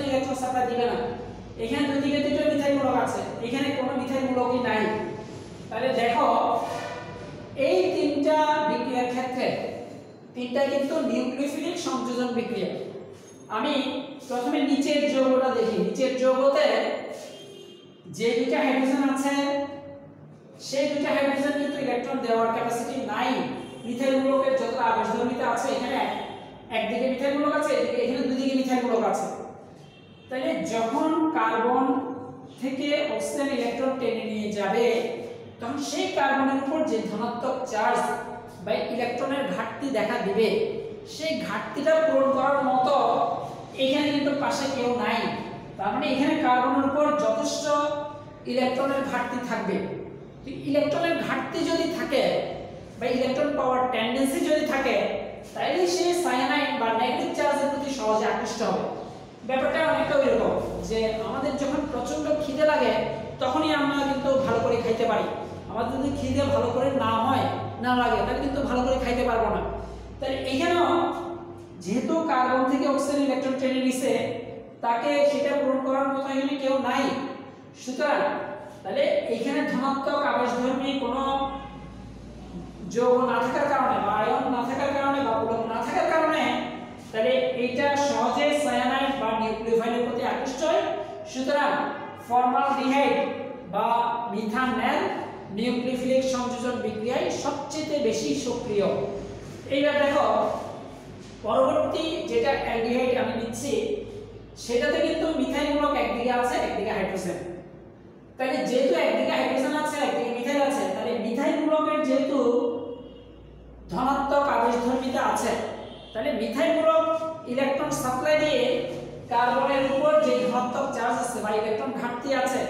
ইলেকট্রন সাপ্লাই দিবে না। এখানে দুই দিকে দুটো মিথাইল মূলক আছে, এখানে কোনো মিথাইল মূলকই নাই। তাহলে দেখো এই তিনটা বিক্রিয়ার ক্ষেত্রে তিনটা কিন্তু নিউক্লিওফিলিক সংযোজন বিক্রিয়া। আমি প্রথমে নিচের যৌগটা দেখি। নিচের যৌগতে যে দুটো হাইড্রোজেন আছে সেই দুটো হাইড্রোজেন কিন্তু ইলেকট্রন দেওয়ার ক্যাপাসিটি নাই। মিথাইল মূলকের যত আবেশধর্মিতা আছে, এখানে একদিকে মিথাইল মূলক আছে, এখানে দুদিকে মিথাইল মূলক আছে। তাহলে যখন কার্বন থেকে অক্সিজেন ইলেকট্রন টেনে নিয়ে যাবে, তখন সেই কার্বনের উপর যে ধনাত্মক চার্জ বা ইলেকট্রনের ঘাটতি দেখা দিবে, সেই ঘাটতিটা পূরণ করার মতো এখানে কিন্তু পাশে কেউ নাই। তার মানে এখানে কার্বনের উপর যথেষ্ট ইলেকট্রনের ঘাটতি থাকবে। ইলেকট্রনের ঘাটতি যদি থাকে বা ইলেকট্রন পাওয়ার টেন্ডেন্সি যদি থাকে, তাহলে সে সায়ানাইড বা নেগেটিভ চার্জের প্রতি সহজে আকৃষ্ট হবে। ব্যাপারটা অনেকটা ওইরকম যে আমাদের যখন প্রচন্ড খিদে লাগে তখনই আমরা কিন্তু ভালো করে খাইতে পারি। আমাদের যদি খিদে ভালো করে না লাগে তাহলে কিন্তু ভালো করে খাইতে পারবো না। তাহলে এখানেও যেহেতু কার্বন থেকে অক্সিজেন ইলেকট্রন টেনে নিছে, তাকে সেটা পূরণ করার মতো এখানে কেউ নাই। সুতরাং তাহলে এখানে ধনাত্মক আবেশধর্মী কোনো যৌগ না থাকার কারণে বা আয়ন না থাকার কারণে বা মূলক না থাকার কারণে তাহলে এইটা সহজে সায়ানাইড বা নিউক্লিওফাইলের প্রতি আকৃষ্ট হয়। সুতরাং ফর্মালডিহাইড বা মিথানল নিউক্লিওফিলিক সংযোজন বিক্রিয়ায় সবচেয়ে বেশি সক্রিয়। এইবার দেখো পরবর্তী যেটা অ্যালডিহাইড আমি নিচ্ছি, সেটাতে কিন্তু মিথাইল মূলক একদিকে আছে, একদিকে হাইড্রোজেন। তাহলে যেহেতু একদিকে হাইড্রোজেন আছে, একদিকে মিথাইল আছে, তাহলে মিথাইল মূলকের যেহেতু ধনাত্মক আবেশধর্মিতা আছে, তাহলে মিথাইলমূলক ইলেকট্রন সাপ্লাই দিয়ে কার্বনের উপর যে ধনাত্মক চার্জ আছে বা ইলেকট্রন ঘাটতি আছে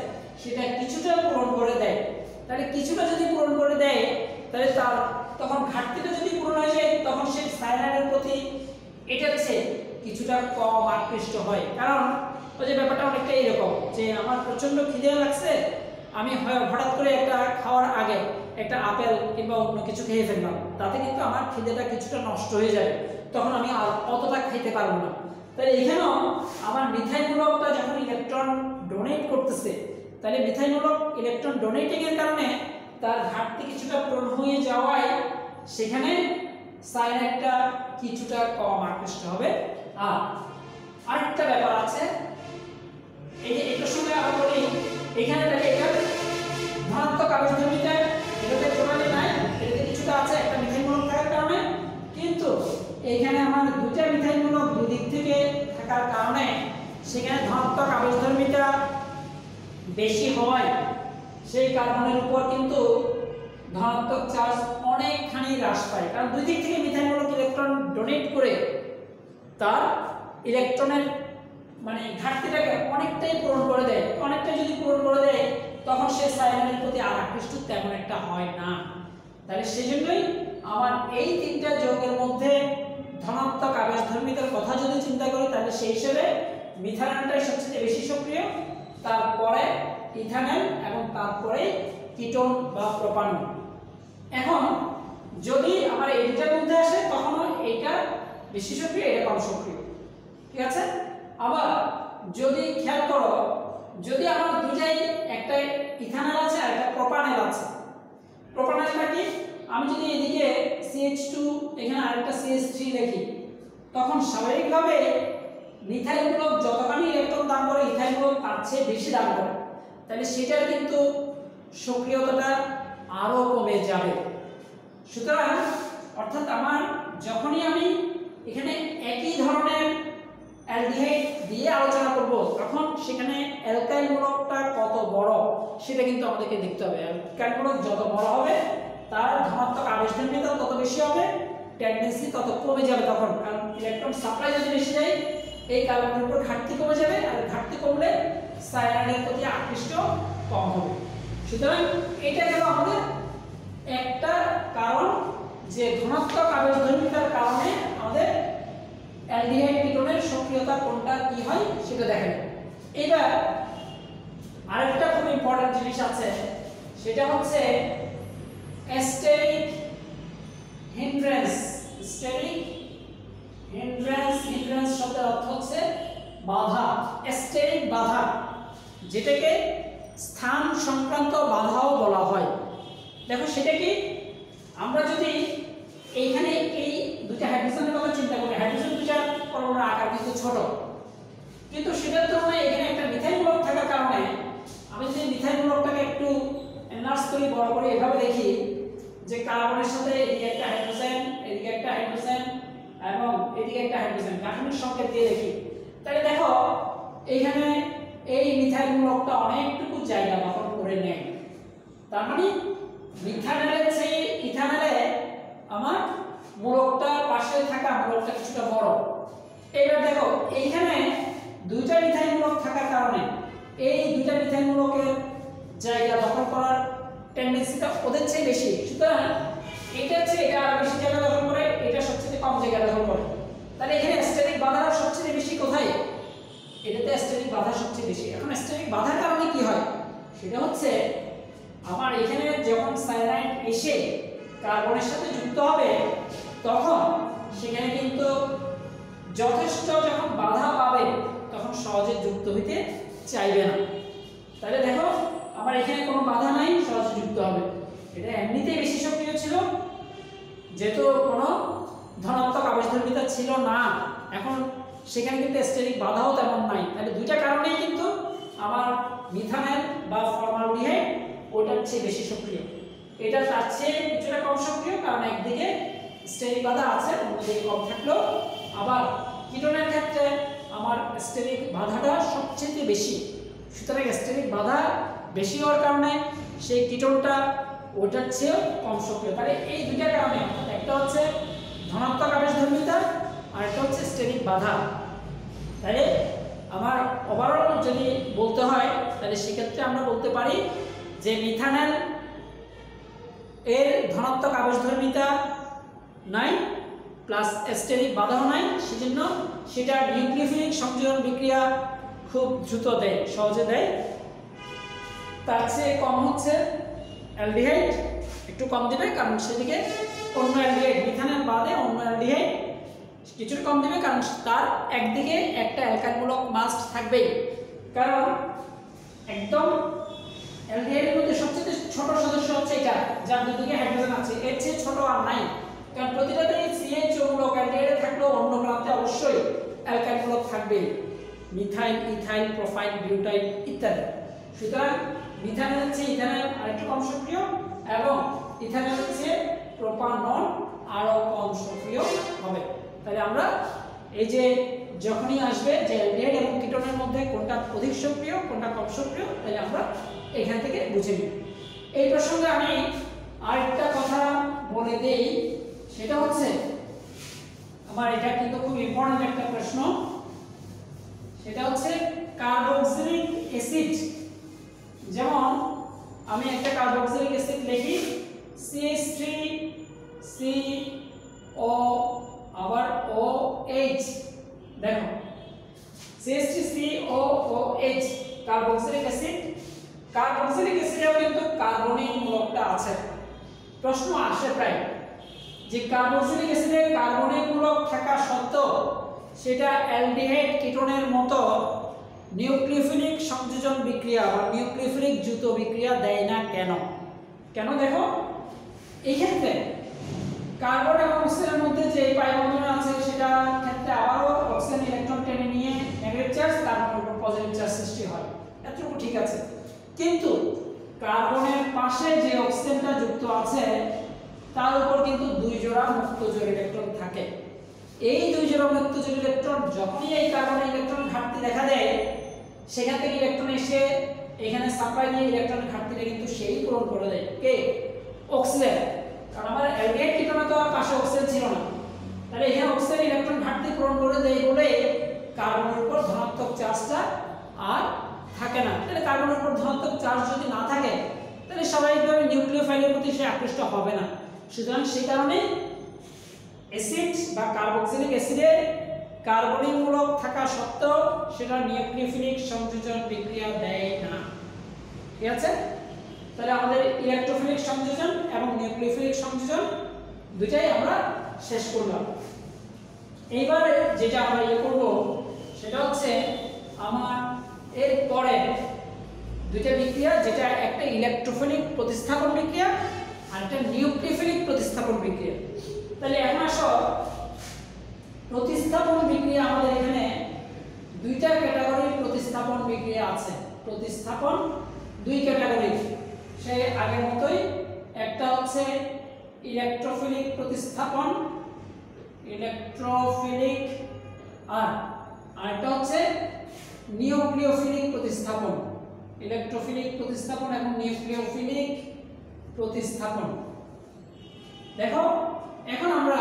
সেটা কিছুটা পূরণ করে দেয়। তাহলে কিছুটা যদি পূরণ করে দেয় তাহলে তার তখন ঘাটতিটা যদি পূরণ হয়ে যায় তখন সেই সায়ানাইডের প্রতি এটা হচ্ছে কিছুটা কম আকৃষ্ট হয়। কারণ ওই যে ব্যাপারটা অনেকটা এরকম যে আমার প্রচন্ড খিদে লাগছে, আমি হঠাৎ করে একটা খাওয়ার আগে একটা আপেল কিংবা অন্য কিছু খেয়ে ফেললাম, তাতে কিন্তু আমার খিদেটা কিছুটা নষ্ট হয়ে যাবে, তখন আমি আর অতটা খেতে পারবো না। তাহলে এখানেও আমার মিথাইলমূলকটা যখন ইলেকট্রন ডোনেট করতেছে, তাহলে মিথাইলমূলক ইলেকট্রন ডোনেটিং এর কারণে তার ঘাটতি কিছুটা পূরণ হয়ে যাওয়ায় সেখানে সায়ানাইডটা কিছুটা কম আকৃষ্ট হবে। আর আরেকটা ব্যাপার আছে, এই যে এটার সঙ্গে আমরা বলি এখানে তাহলে এটা ধনাত্মক আবেশধর্মিতা এটাতে টোটালি নাই, এটাতে কিছুটা আছে একটা মিথাইলমূলক থাকার কারণে, কিন্তু এইখানে আমার দুইটা মিথাইলমূলক দুই দিক থেকে থাকার কারণে সেখানে ধনাত্মক আবেশধর্মিতা বেশি হয়, সেই কার্বনের উপর কিন্তু ধনাত্মক চার্জ অনেকখানি হ্রাস পায়। কারণ দুই দিক থেকে মিথাইলমূলক ইলেকট্রন ডোনেট করে তার ইলেকট্রনের মানে ঘাটতিটাকে অনেকটাই পূরণ করে দেয়। অনেকটাই যদি পূরণ করে দেয় তখন সে সায়ানাইডের প্রতি আর আকৃষ্ট তেমন একটা হয় না। তাহলে সেজন্যই আমার এই তিনটা যৌগের মধ্যে ধনাত্মক আবেশধর্মিতার কথা যদি চিন্তা করি তাহলে সেই হিসেবে মিথানলটাই সবচেয়ে বেশি সক্রিয়, তারপরে ইথানল এবং তারপরে কিটোন বা প্রোপানল। এখন যদি আমার এই দুটার মধ্যে আসে তখন এটা বেশি সক্রিয়, এটা কম সক্রিয়, ঠিক আছে। আবার যদি খেয়াল করো, যদি আমার দুটাই একটা ইথানল আছে আর একটা প্রোপানল আছে, প্রোপানলটা কি, আমি যদি এদিকে CH2 এখানে আরেকটা CH3 লিখি তখন স্বাভাবিকভাবে মিথাইলমূলক যতখানি ইলেকট্রন দান করে ইথাইলমূলক তার চেয়ে বেশি দান করে, তাহলে সেটার কিন্তু সক্রিয়তাটা আরো কমে যাবে। সুতরাং অর্থাৎ আমার যখনই আমি এখানে একই ধরনের অ্যালডিহাইড দিয়ে আলোচনা করব তখন সেখানে অ্যালকাইল মূলকটা কত বড় সেটা কিন্তু আমাদেরকে দেখতে হবে। অ্যালকাইল মূলক যত বড় হবে তার ধনাত্মক আবেশধর্মিতা তত বেশি হবে, টেন্ডেন্সি তত কমে যাবে তখন, কারণ ইলেকট্রন সাপ্লাই যদি বেশি যায় এই কার্বনের উপর ঘাটতি কমে যাবে, আর ঘাটতি কমলে সায়ানাইডের প্রতি আকৃষ্ট কম হবে। সুতরাং এটা গেল আমাদের একটা কারণ যে ধনাত্মক আবেশধর্মিতার কারণে আমাদের অ্যালডিহাইড কিটোনের সক্রিয়তা কোনটা কি হয় সেটা দেখেন। এবার আরেকটা খুব ইম্পর্টেন্ট জিনিস আছে, সেটা হচ্ছে steric hindrance. Steric hindrance, hindrance শব্দের অর্থ হচ্ছে বাধা, স্টেরিক বাধা, যেটাকে স্থান সংক্রান্ত বাধাও বলা হয়। দেখো সেটা কি, আমরা যদি এইখানে এই দুটো হাইড্রোজেনের কথা চিন্তা করি, হাইড্রোজেন দুটার পরমাণুর আকার কিন্তু ছোট, কিন্তু সেটার তুলনায় এখানে একটা মিথাইল মূলক থাকার কারণে আমি যদি মিথাইল মূলকটাকে একটু এনলার্জ করি, বড় করে এভাবে দেখি যে কার্বনের সাথে এদিকে একটা হাইড্রোজেন, এদিকে একটা হাইড্রোজেন এবং এদিকে একটা হাইড্রোজেন গাঠনিক সংকেত দিয়ে দেখি, তাহলে দেখো এইখানে এই মিথাইল মূলকটা অনেকটুকু জায়গা দখল করে নেয়। তার মানে মিথানলের চেয়ে ইথানলে আমার মূলকটা পাশে থাকা মূলকটা কিছুটা বড়। এবার দেখো এইখানে দুইটা মিথাইল মূলক থাকার কারণে এই দুইটা মিথাইল মূলকের জায়গা দখল করার টেন্ডেন্সিটা ওদের চেয়ে বেশি, সুতরাং এটা হচ্ছে এটা আরো বেশি জায়গা দখল করে, এটা সবচেয়ে কম জায়গা দখল করে। তাহলে এখানে স্টেরিক বাধা সবচেয়ে বেশি কোথায়, এটাতে স্টেরিক বাধা সবচেয়ে বেশি। এখন স্টেরিক বাধার কারণে কি হয় সেটা হচ্ছে আমার এখানে যখন সায়ানাইড এসে কার্বনের সাথে যুক্ত হবে তখন সেখানে কিন্তু যথেষ্ট যখন বাধা পাবে তখন সহজে যুক্ত হইতে চাইবে না। তাহলে দেখো আমার এখানে কোনো বাধা নাই, সহজে যুক্ত হবে। এটা এমনিতেই বেশি সক্রিয় ছিল যেহেতু কোনো ধনাত্মক আবেশধর্মিতা ছিল না, এখন সেখানে কিন্তু স্টেরিক বাধাও তেমন নাই। তাহলে দুইটা কারণেই কিন্তু আমার মিথানল বা ফর্মালডিহাইড ওটার চেয়ে বেশি সক্রিয়, এটা তার চেয়ে কিছুটা কম সক্রিয়, কারণ একদিকে স্টেরিক বাধা আছে অন্যদিকে কম থাকলেও। আবার কিটোনের ক্ষেত্রে আমার স্টেরিক বাধাটা সবচেয়ে বেশি, সুতরাং স্টেরিক বাধা বেশি হওয়ার কারণে সেই কিটোনটা ওটার চেয়েও কম সক্রিয়। তাহলে এই দুইটা কারণে একটা হচ্ছে ধনাত্মক আবেশধর্মিতা আর একটা হচ্ছে স্টেরিক বাধা। তাহলে আমার ওভারঅল যদি বলতে হয় তাহলে সেক্ষেত্রে আমরা বলতে পারি যে মিথানল এর ধনাত্মক আবেশধর্মিতা নাই প্লাস স্টেরিক বাধাও নাই, সেজন্য সেটা নিউক্লিওফিলিক সংযোজন বিক্রিয়া খুব দ্রুত দেয়, সহজে দেয়। তার চেয়ে কম হচ্ছে অ্যালডিহাইড, একটু কম দিবে কারণ সেদিকে অন্য অ্যালডিহাইড মিথানল বাদে অন্য অ্যালডিহাইড কিছুটা কম দিবে, কারণ তার একদিকে একটা অ্যালকাইলমূলক মাস্ট থাকবেই। কারণ একদম অ্যালডিহাইডের মধ্যে সবচেয়ে ছোট সদস্য হচ্ছে এটা, যার দুদিকে হাইড্রোজেন আছে, এর চেয়ে ছোট আর নাই। কারণ প্রতিটাতেই CH মূলক অ্যালডিহাইডে থাকলেও অন্য প্রান্তে অবশ্যই অ্যালকাইলমূলক থাকবে, মিথাইল, ইথাইল, প্রোপাইল, বিউটাইল ইত্যাদি। সুতরাং মিথানলের চেয়ে ইথানল আরেকটু কম সক্রিয় এবং ইথানলের চেয়ে প্রোপানল আরো কম সক্রিয় হবে। তাহলে আমরা এই যে যখনই আসবে যে অ্যালডিহাইড এবং কিটোনের মধ্যে কোনটা অধিক সক্রিয় কোনটা কম সক্রিয়, তাহলে আমরা এখান থেকে বুঝে নিব। এই প্রসঙ্গে আমি আরেকটা কথা বলে দেই, সেটা হচ্ছে আমার এটা কিন্তু খুব ইম্পর্টেন্ট একটা প্রশ্ন, সেটা হচ্ছে কার্বক্সিলিক অ্যাসিড। যেমন আমি একটা কার্বক্সিলিক অ্যাসিড লিখি CH3CO আবার OH, দেখো CH3COOH কার্বক্সিলিক অ্যাসিড। কার্বক্সিলিক অ্যাসিডেও কিন্তু কার্বনিক মূলকটা আছে। প্রশ্ন আসে প্রায় যে কার্বক্সিলিক অ্যাসিডে কার্বনিক মূলক থাকা সত্ত্বেও সেটা অ্যালডিহাইড কিটোনের মতো নিউক্লিওফিলিক সংযোজন বিক্রিয়া বা নিউক্লিওফিলিক দ্রুত বিক্রিয়া দেয় না কেন? কেন দেখো, এই ক্ষেত্রে কার্বন এবং অক্সিজেনের মধ্যে যে পাই বন্ধন আছে সেটা ক্ষেত্রে আবারও অক্সিজেন ইলেকট্রন টেনে নিয়ে নেগেটিভ চার্জ, কার্বনের উপর পজিটিভ চার্জ সৃষ্টি হয়, এতটুকু ঠিক আছে। কিন্তু কার্বনের পাশে যে অক্সিজেনটা যুক্ত আছে তার উপর কিন্তু দুই জোড়া মুক্ত জোড় ইলেকট্রন থাকে। এই দুই জোড়া মুক্ত জোড় ইলেকট্রন যখনই এই কার্বনের ইলেকট্রন ঘাটতি দেখা দেয়, সেখান থেকে ইলেকট্রন এসে এখানে সাপ্লাই দিয়ে ইলেকট্রনের ঘাটতিটা কিন্তু সেই পূরণ করে দেয়। কে? অক্সিজেন। কারণ আমার অ্যালডিহাইড কিটোনে তো আর পাশে অক্সিজেন ছিল না, তাহলে এখানে অক্সিজেন ইলেকট্রন ঘাটতি পূরণ করে দেয় বলে কার্বনের উপর ধনাত্মক চার্জটা আর থাকে না। তাহলে কার্বনের উপর ধনাত্মক চার্জ যদি না থাকে তাহলে স্বাভাবিকভাবে নিউক্লিওফাইলের প্রতি সে আকৃষ্ট হবে না। সুতরাং সেই কারণে অ্যাসিড বা কার্বক্সিলিক অ্যাসিডে কার্বনিক মূলক থাকা সত্ত্বেও সেটা নিউক্লিওফিলিক সংযোজন বিক্রিয়া দেয় না। ঠিক আছে? তাহলে আমাদের ইলেকট্রোফিলিক সংযোজন এবং নিউক্লিওফিলিক সংযোজন দুটাই আমরা শেষ করলাম। এইবার যেটা আমরা করব সেটা হচ্ছে আমার এর পরে দুইটা বিক্রিয়া, যেটা একটা ইলেকট্রোফিলিক প্রতিস্থাপন বিক্রিয়া আর একটা নিউক্লিওফিলিক প্রতিস্থাপন বিক্রিয়া। তাহলে এখন আসো প্রতিস্থাপন বিক্রিয়া, আমাদের এখানে দুইটা ক্যাটাগরির প্রতিস্থাপন বিক্রিয়া আছে। প্রতিস্থাপন দুই ক্যাটাগরির, সেই আগের মতোই। একটা হচ্ছে ইলেকট্রোফিলিক প্রতিস্থাপন, ইলেকট্রোফিলিক, আর আরেকটা হচ্ছে নিউক্লিওফিলিক প্রতিস্থাপন। ইলেকট্রোফিলিক প্রতিস্থাপন এবং নিউক্লিওফিলিক প্রতিস্থাপন। দেখো এখন আমরা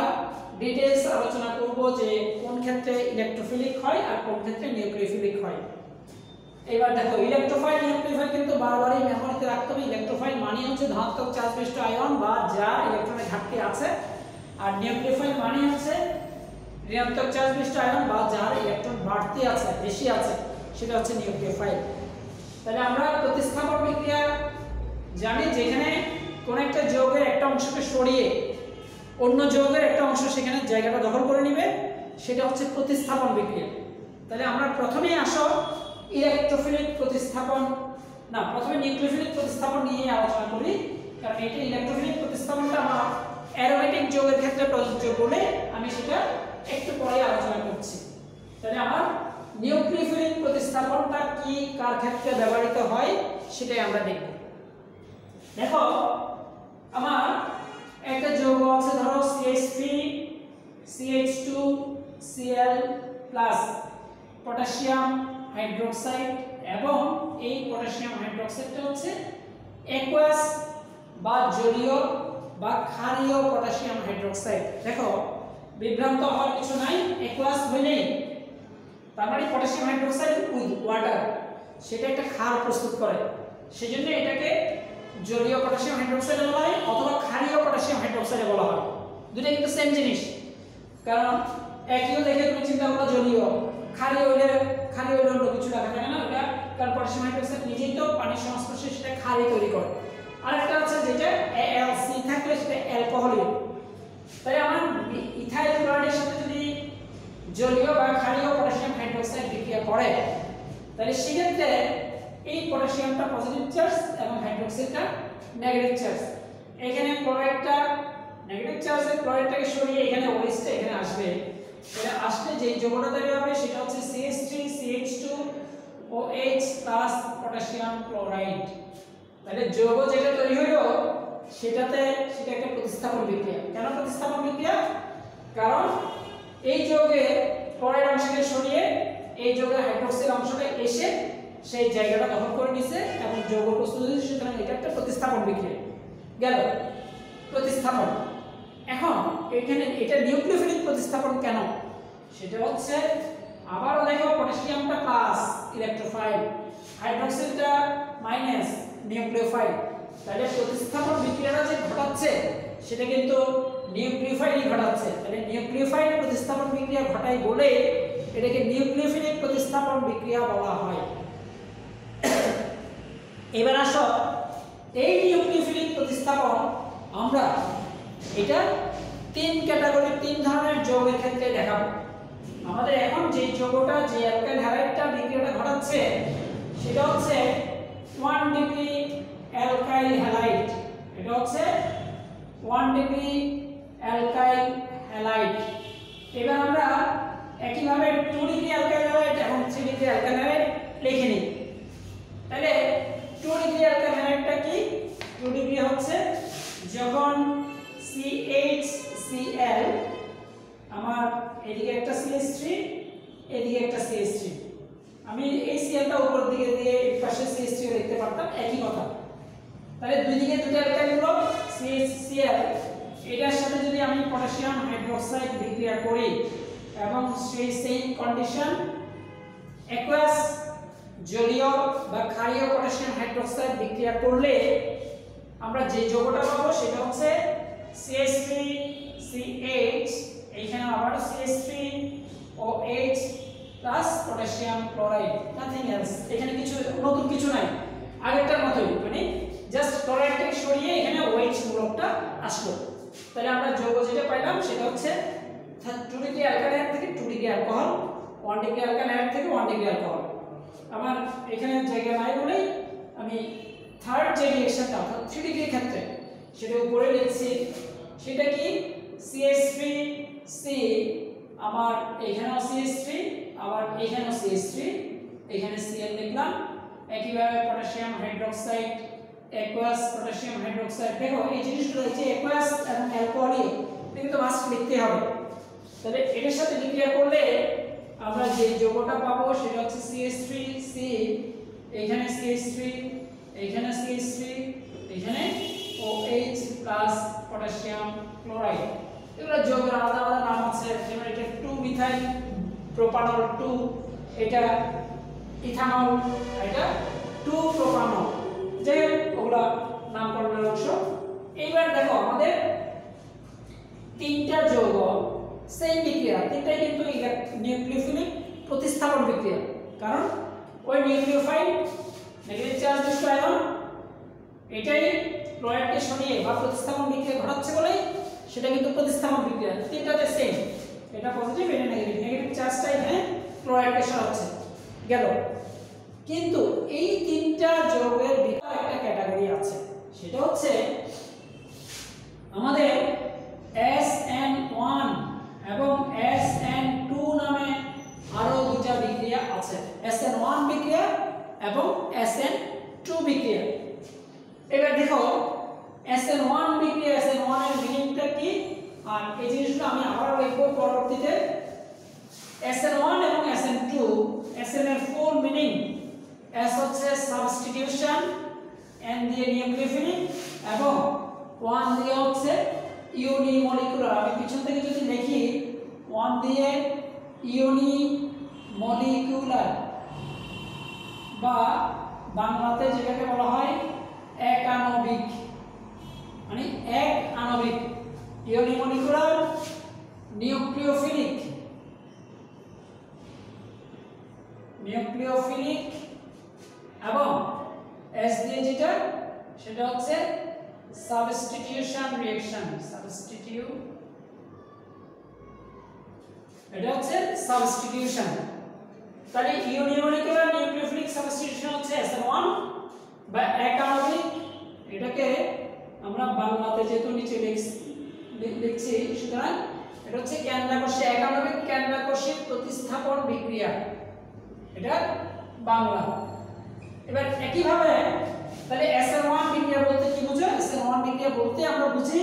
ডিটেইলস আলোচনা করব যে কোন ক্ষেত্রে ইলেকট্রোফিলিক হয় আর কোন ক্ষেত্রে নিউক্লিওফিলিক হয়। এবার দেখো ইলেকট্রোফাইল নিউক্লিওফাইল কিন্তু বারবারই মেমোরিতে রাখতে হবে। ইলেকট্রোফাইল মানে হচ্ছে ধনাত্মক চার্জ বিশিষ্ট আয়ন বা যার ইলেকট্রনের ঘাটতি আছে, আর নিউক্লিওফাইল মানে হচ্ছে ঋণাত্মক চার্জ বিশিষ্ট আয়ন বা যার ইলেকট্রন বাড়তি আছে, বেশি আছে, সেটা হচ্ছে নিউক্লিওফাইল। তাহলে আমরা প্রতিস্থাপন বিক্রিয়া জানি যেখানে কোন একটা যৌগের একটা অংশকে সরিয়ে অন্য যৌগের একটা অংশ সেখানে জায়গাটা দখল করে নেবে, সেটা হচ্ছে প্রতিস্থাপন বিক্রিয়া। তাহলে আমরা প্রথমেই আসো ইলেকট্রোফিলিক প্রতিস্থাপন, না প্রথমে নিউক্লিওফিলিক প্রতিস্থাপন নিয়ে আলোচনা করি, কারণ এটা ইলেকট্রোফিলিক প্রতিস্থাপনটা আমার অ্যারোমেটিক যৌগের ক্ষেত্রে প্রযোজ্য বলে আমি সেটা একটু পরে আলোচনা করছি। তাহলে আমার নিউক্লিওফিলিক প্রতিস্থাপনটা কি কার ক্ষেত্রে ব্যবহৃত হয় সেটাই আমরা দেখব। দেখো আমার একটা যৌগ আছে, ধরো CH3 CH2 Cl+, potassium hydroxide, এবং এই পটাশিয়াম হাইড্রোক্সাইডটা হচ্ছে অ্যাকুয়াস বা জলীয় বা ক্ষারীয় পটাশিয়াম হাইড্রোক্সাইড। দেখো বিভ্রান্ত হওয়ার কিছু নাই, একোয়াস হইলেই তার মানে পটাশিয়াম হাইড্রোক্সাইড উইথ ওয়াটার সেটা একটা ক্ষার প্রস্তুত করে, সেজন্য এটাকে জলীয় পটাশিয়াম হাইড্রোক্সাইড বলা হয় অথবা ক্ষারীয় পটাশিয়াম হাইড্রোক্সাইড বলা হয়। দুটো কিন্তু সেম জিনিস, কারণ একইও দেখে তুমি চিন্তা করো জলীয়, ক্ষারীয় হইলে অন্য কিছু রাখা যায় না ওটা, কারণ পটাশিয়াম হাইড্রোক্সাইড নিজেই তো পানির সংস্পর্শে সেটা ক্ষারই তৈরি করে। আরেকটা আছে যেটা AlC থাকলে সেটা অ্যালকোহলিক। তাই আমার ইথাইল ক্লোরাইডের সাথে যদি জলীয় বা ক্ষারীয় পটাশিয়াম হাইড্রোক্সাইড বিক্রিয়া করে তাহলে সেক্ষেত্রে এই পটাশিয়ামটা পজিটিভ চার্জ এবং হাইড্রোক্সাইডটা নেগেটিভ চার্জ। এখানে ক্লোরাইডটা নেগেটিভ চার্জের ক্লোরাইডটাকে সরিয়ে এখানে OH টা এখানে আসবে, এটা আসলে যে যৌগটা তৈরি হবে সেটা হচ্ছে CH3 CH2 OH plus potassium chloride. তাহলে যৌগ যেটা তৈরি হলো সেটা একটা প্রতিস্থাপন বিক্রিয়া। কেন প্রতিস্থাপন বিক্রিয়া? কারণ এই যৌগে ক্লোরাইড অংশকে সরিয়ে এই যৌগের হাইড্রোক্সিল অংশটা এসে সেই জায়গাটা দখল করে নিছে এবং যৌগ প্রস্তুত হয়েছে, সুতরাং এটা একটা প্রতিস্থাপন বিক্রিয়া গেল প্রতিস্থাপন। এখন এখানে এটা নিউক্লিওফিলিক প্রতিস্থাপন কেন সেটা হচ্ছে আবারও দেখো পটাশিয়ামটা প্লাস ইলেকট্রোফাইল, হাইড্রোক্সিলটা মাইনাস নিউক্লিওফাইল। তাহলে প্রতিস্থাপন বিক্রিয়াটা যে ঘটাচ্ছে সেটা কিন্তু নিউক্লিওফাইলই ঘটাচ্ছে। তাহলে নিউক্লিওফাইল প্রতিস্থাপন বিক্রিয়া ঘটায় বলে এটাকে নিউক্লিওফিলিক প্রতিস্থাপন বিক্রিয়া বলা হয়। এবার আসো এই নিউক্লিওফিলিক প্রতিস্থাপন আমরা এটা তিন ধরনের যৌগের ক্ষেত্রে দেখাবো। আমাদের এখন যে যৌগটা যে অ্যালকাইল হ্যালাইডটা বিক্রিয়াটা ঘটাচ্ছে সেটা হচ্ছে 1 ডিগ্রি অ্যালকাইল হ্যালাইড। এটা হচ্ছে 1 ডিগ্রি অ্যালকাইল হ্যালাইড। এবার আমরা একইভাবে 2 ডিগ্রি অ্যালকাইল হ্যালাইড এবং 3 ডিগ্রি অ্যালকাইল হ্যালাইড লিখে নিই। তাহলে 2 ডিগ্রি অ্যালকাইল হ্যালাইডটা কি? 2 ডিগ্রি হচ্ছে যখন CHCl, আমার এদিকে একটা CH3 এদিকে একটা CH3, আমি এই Clটা উপর দিকে দিয়ে এই পাশে CH3 লিখতে পারতাম, একই কথা। তাহলে দুই দিকে দুটো অ্যালকাইল গ্রুপ CHCl, এটার সাথে যদি আমি পটাশিয়াম হাইড্রোক্সাইড বিক্রিয়া করি এবং সেই সেম কন্ডিশন অ্যাকুয়াস জলীয় বা ক্ষারীয় পটাশিয়াম হাইড্রোক্সাইড বিক্রিয়া করলে আমরা যে যৌগটা পাবো সেটা হচ্ছে CH3CH, এইখানে আবার CH3OH plus potassium chloride, nothing else. এখানে কিছু নতুন কিছু নাই, আগেরটার মতোই, মানে জাস্ট ক্লোরাইডটাকে সরিয়ে এখানে OH মূলকটা আসলো। তাহলে আমরা যৌগ যেটা পাইলাম সেটা হচ্ছে 2 ডিগ্রি অ্যালকাইল থেকে 2 ডিগ্রি অ্যালকোহল, 1 ডিগ্রি অ্যালকাইল থেকে 1 ডিগ্রি অ্যালকোহল। আমার এখানে জায়গা নাই বলে আমি থার্ড যে রিঅ্যাকশনটা অর্থাৎ 3 ডিগ্রির ক্ষেত্রে সেটা উপরে লিখছি। সেটা কি? CH3C, আমার এখানেও CH3, আবার এখানেও CH3, এখানে Cl লিখলাম। একইভাবে potassium hydroxide, aqueous potassium hydroxide. দেখো এই জিনিসগুলো হচ্ছে অ্যাকুয়াস এবং অ্যালকোহলিক, এটা কিন্তু মাস্ট লিখতে হবে। তাহলে এটার সাথে বিক্রিয়া করলে আমরা যে যৌগটা পাবো সেটা হচ্ছে CH3C, এখানে CH3, এখানে CH3, এখানে OH প্লাস পটাশিয়াম ক্লোরাইড। এগুলো যৌগের আলাদা আলাদা নাম আছে, যেমন এটা 2 মিথাইল প্রোপানল 2, এটা ইথানল, এটা 2 প্রোপানল, যে ওগুলা নামকরণের অংশ। এইবার দেখো আমাদের তিনটা যৌগ সেম বিক্রিয়া, তিনটাই কিন্তু নিউক্লিওফিলিক প্রতিস্থাপন বিক্রিয়া, কারণ ওই নিউক্লিওফাইল নেগেটিভ চার্জ যুক্ত আয়ন এটাই ক্লোরাইডকে সরিয়ে বা প্রতিস্থাপন বিক্রিয়া ঘটাচ্ছে বলে সেটা কিন্তু প্রতিস্থাপন বিক্রিয়া। তিনটাতে সেম, এটা পজিটিভ এটা নেগেটিভ, নেগেটিভ চার্জটা এখানে ক্লোরাইডকে সরাচ্ছে গেল। কিন্তু এই তিনটা যৌগের ভিতরে একটা ক্যাটাগরি আছে, সেটা হচ্ছে আমাদের SN1 এবং SN2 নামে আরো দুটা বিক্রিয়া আছে, SN1 বিক্রিয়া এবং SN2 বিক্রিয়া। এবার দেখো SN1 বিক্রিয়া, SN1 এর মিনিংটা কি, আর এই জিনিসটা আমি আবার লিখব পরবর্তীতে। SN1 এবং SN2, SN এর ফুল মিনিং S হচ্ছে সাবস্টিটিউশন, N দিয়ে নিউক্লিওফিলিক এবং 1 দিয়ে হচ্ছে ইউনিমলিকুলার, আমি পিছন থেকে যদি লিখি 1 দিয়ে ইউনিমলিকুলার বা বাংলাতে যেটাকে বলা হয় একাণবিক, মানে এক আণবিক, ইউনিমলিকুলার, নিউক্লিওফিলিক, নিউক্লিওফিলিক এবং এস দিয়ে যেটা সেটা হচ্ছে সাবস্টিটিউশন রিঅ্যাকশন, এটা হচ্ছে সাবস্টিটিউশন। তাহলে ইউনিমলিকুলার নিউক্লিওফিলিক সাবস্টিটিউশন হচ্ছে SN1 বা একাণবিক, এটাকে আমরা বাংলাতে যেহেতু নিচে লিখছি সুতরাং এটা হচ্ছে কেন্দ্রাকর্ষী, একাণবিক কেন্দ্রাকর্ষী প্রতিস্থাপন বিক্রিয়া, এটা বাংলা। এবার একইভাবে তাহলে SN1 বিক্রিয়া বলতে কি বুঝো? SN1 বিক্রিয়া বলতে আমরা বুঝি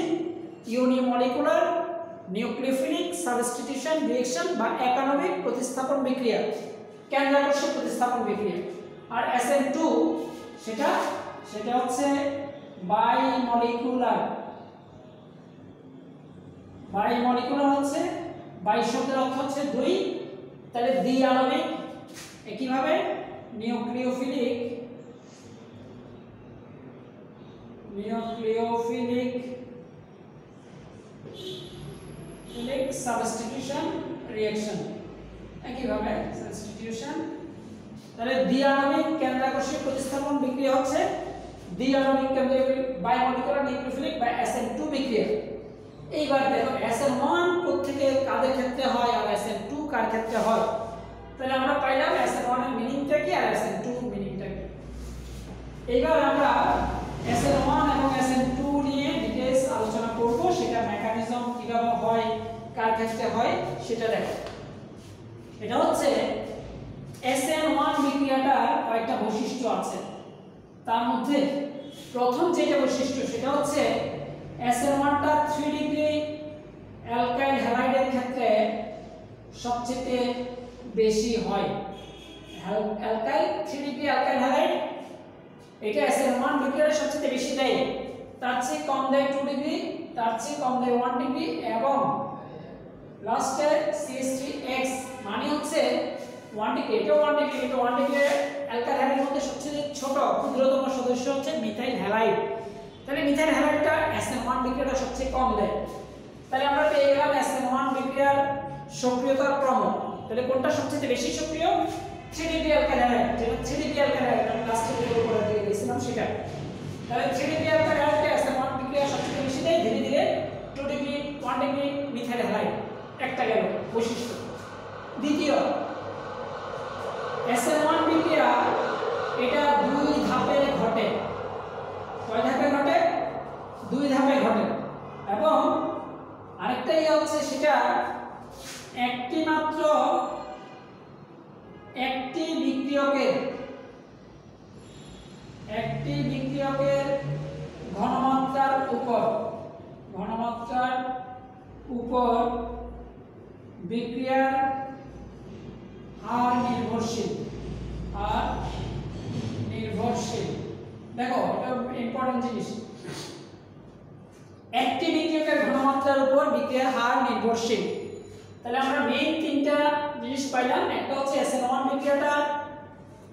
ইউনিমলিকুলার নিউক্লিওফিলিক সাবস্টিটিউশন রিঅ্যাকশন বা একাণবিক প্রতিস্থাপন বিক্রিয়া, কেন্দ্রাকর্ষী প্রতিস্থাপন বিক্রিয়া। আর SN2 সেটা হচ্ছে বাইমলিকুলার, বাইমলিকুলার হচ্ছে বাই শব্দের অর্থ হচ্ছে দুই, তাহলে দ্বিআণবিক। একইভাবে নিউক্লিওফিলিক সাবস্টিটিউশন রিঅ্যাকশন, একইভাবে সাবস্টিটিউশন, তাহলে দ্বিআণবিক কেন্দ্রাকর্ষী প্রতিস্থাপন বিক্রিয়া হচ্ছে দ্বিআণবিক বাইমলিকুলার নিউক্লিওফিলিক বা SN2 বিক্রিয়া। এইবার দেখো SN1 কোত্থেকে কাদের ক্ষেত্রে হয় আর SN2 কার ক্ষেত্রে হয়। তাহলে আমরা পাইলাম SN1 এর মিনিংটা কি আর SN2 মিনিংটা কি। এইবার আমরা SN1 এবং SN2 নিয়ে ডিটেইলস আলোচনা করব, সেটা মেকানিজম কিভাবে হয়, কার ক্ষেত্রে হয় সেটা দেখো। এটা হচ্ছে SN1 বিক্রিয়াটার কয়েকটা বৈশিষ্ট্য আছে, তার মধ্যে প্রথম যেটা বৈশিষ্ট্য সেটা হচ্ছে SN1টা 3 ডিগ্রি অ্যালকাইল হ্যালাইডের ক্ষেত্রে সবচেয়ে বেশি হয়। অ্যালকাইল 3 ডিগ্রি অ্যালকাইল হ্যালাইড এটা SN1 বিক্রিয়ার সবচেয়ে বেশি দেয়, তার চেয়ে কম দেয় 2 ডিগ্রি, তার চেয়ে কম দেয় 1 ডিগ্রি এবং লাস্টে CH3X মানে হচ্ছে 1 ডিগ্রি, এটা 1 ডিগ্রি, এটা 1 ডিগ্রি অ্যালকাইল হ্যালাইডের মধ্যে সবচেয়ে ছোট ক্ষুদ্রতম সদস্য হচ্ছে মিথাইল হ্যালাইড। তাহলে মিথাইল হ্যালাইডটা SN1 বিক্রিয়াটা সবচেয়ে কম দেয়। তাহলে আমরা পেয়ে গেলাম SN1 বিক্রিয়ার সক্রিয়তার ক্রম। তাহলে কোনটা সবচেয়ে বেশি সক্রিয়? 3 ডিগ্রি অ্যালকাইল হ্যালাইড, যেটা 3 ডিগ্রি অ্যালকাইল হ্যালাইড আমরা লাস্টে ভিডিও করে দিয়ে দিয়েছিলাম সেটা। তাহলে 3 ডিগ্রি অ্যালকাইল হ্যালাইডটা SN1 বিক্রিয়া সবচেয়ে বেশি দেয়, ধীরে ধীরে 2 ডিগ্রি 1 ডিগ্রি মিথাইল হ্যালাইড। একটা গেল বৈশিষ্ট্য। দ্বিতীয়, SN1 বিক্রিয়া এটা 2 ধাপে ঘটে। কয় ধাপে ঘটে? 2 ধাপে ঘটে। এবং আরেকটা হচ্ছে সেটা একটি মাত্র একটি বিক্রিয়কের ঘনমাত্রার উপর বিক্রিয়ার হার নির্ভরশীল। দেখো এটা ইম্পর্টেন্ট জিনিস, একটি বিক্রিয়কের ঘনমাত্রার উপর বিক্রিয়ার হার নির্ভরশীল। তাহলে আমরা মেইন তিনটা জিনিস পাইলাম। একটা হচ্ছে SN1 বিক্রিয়াটা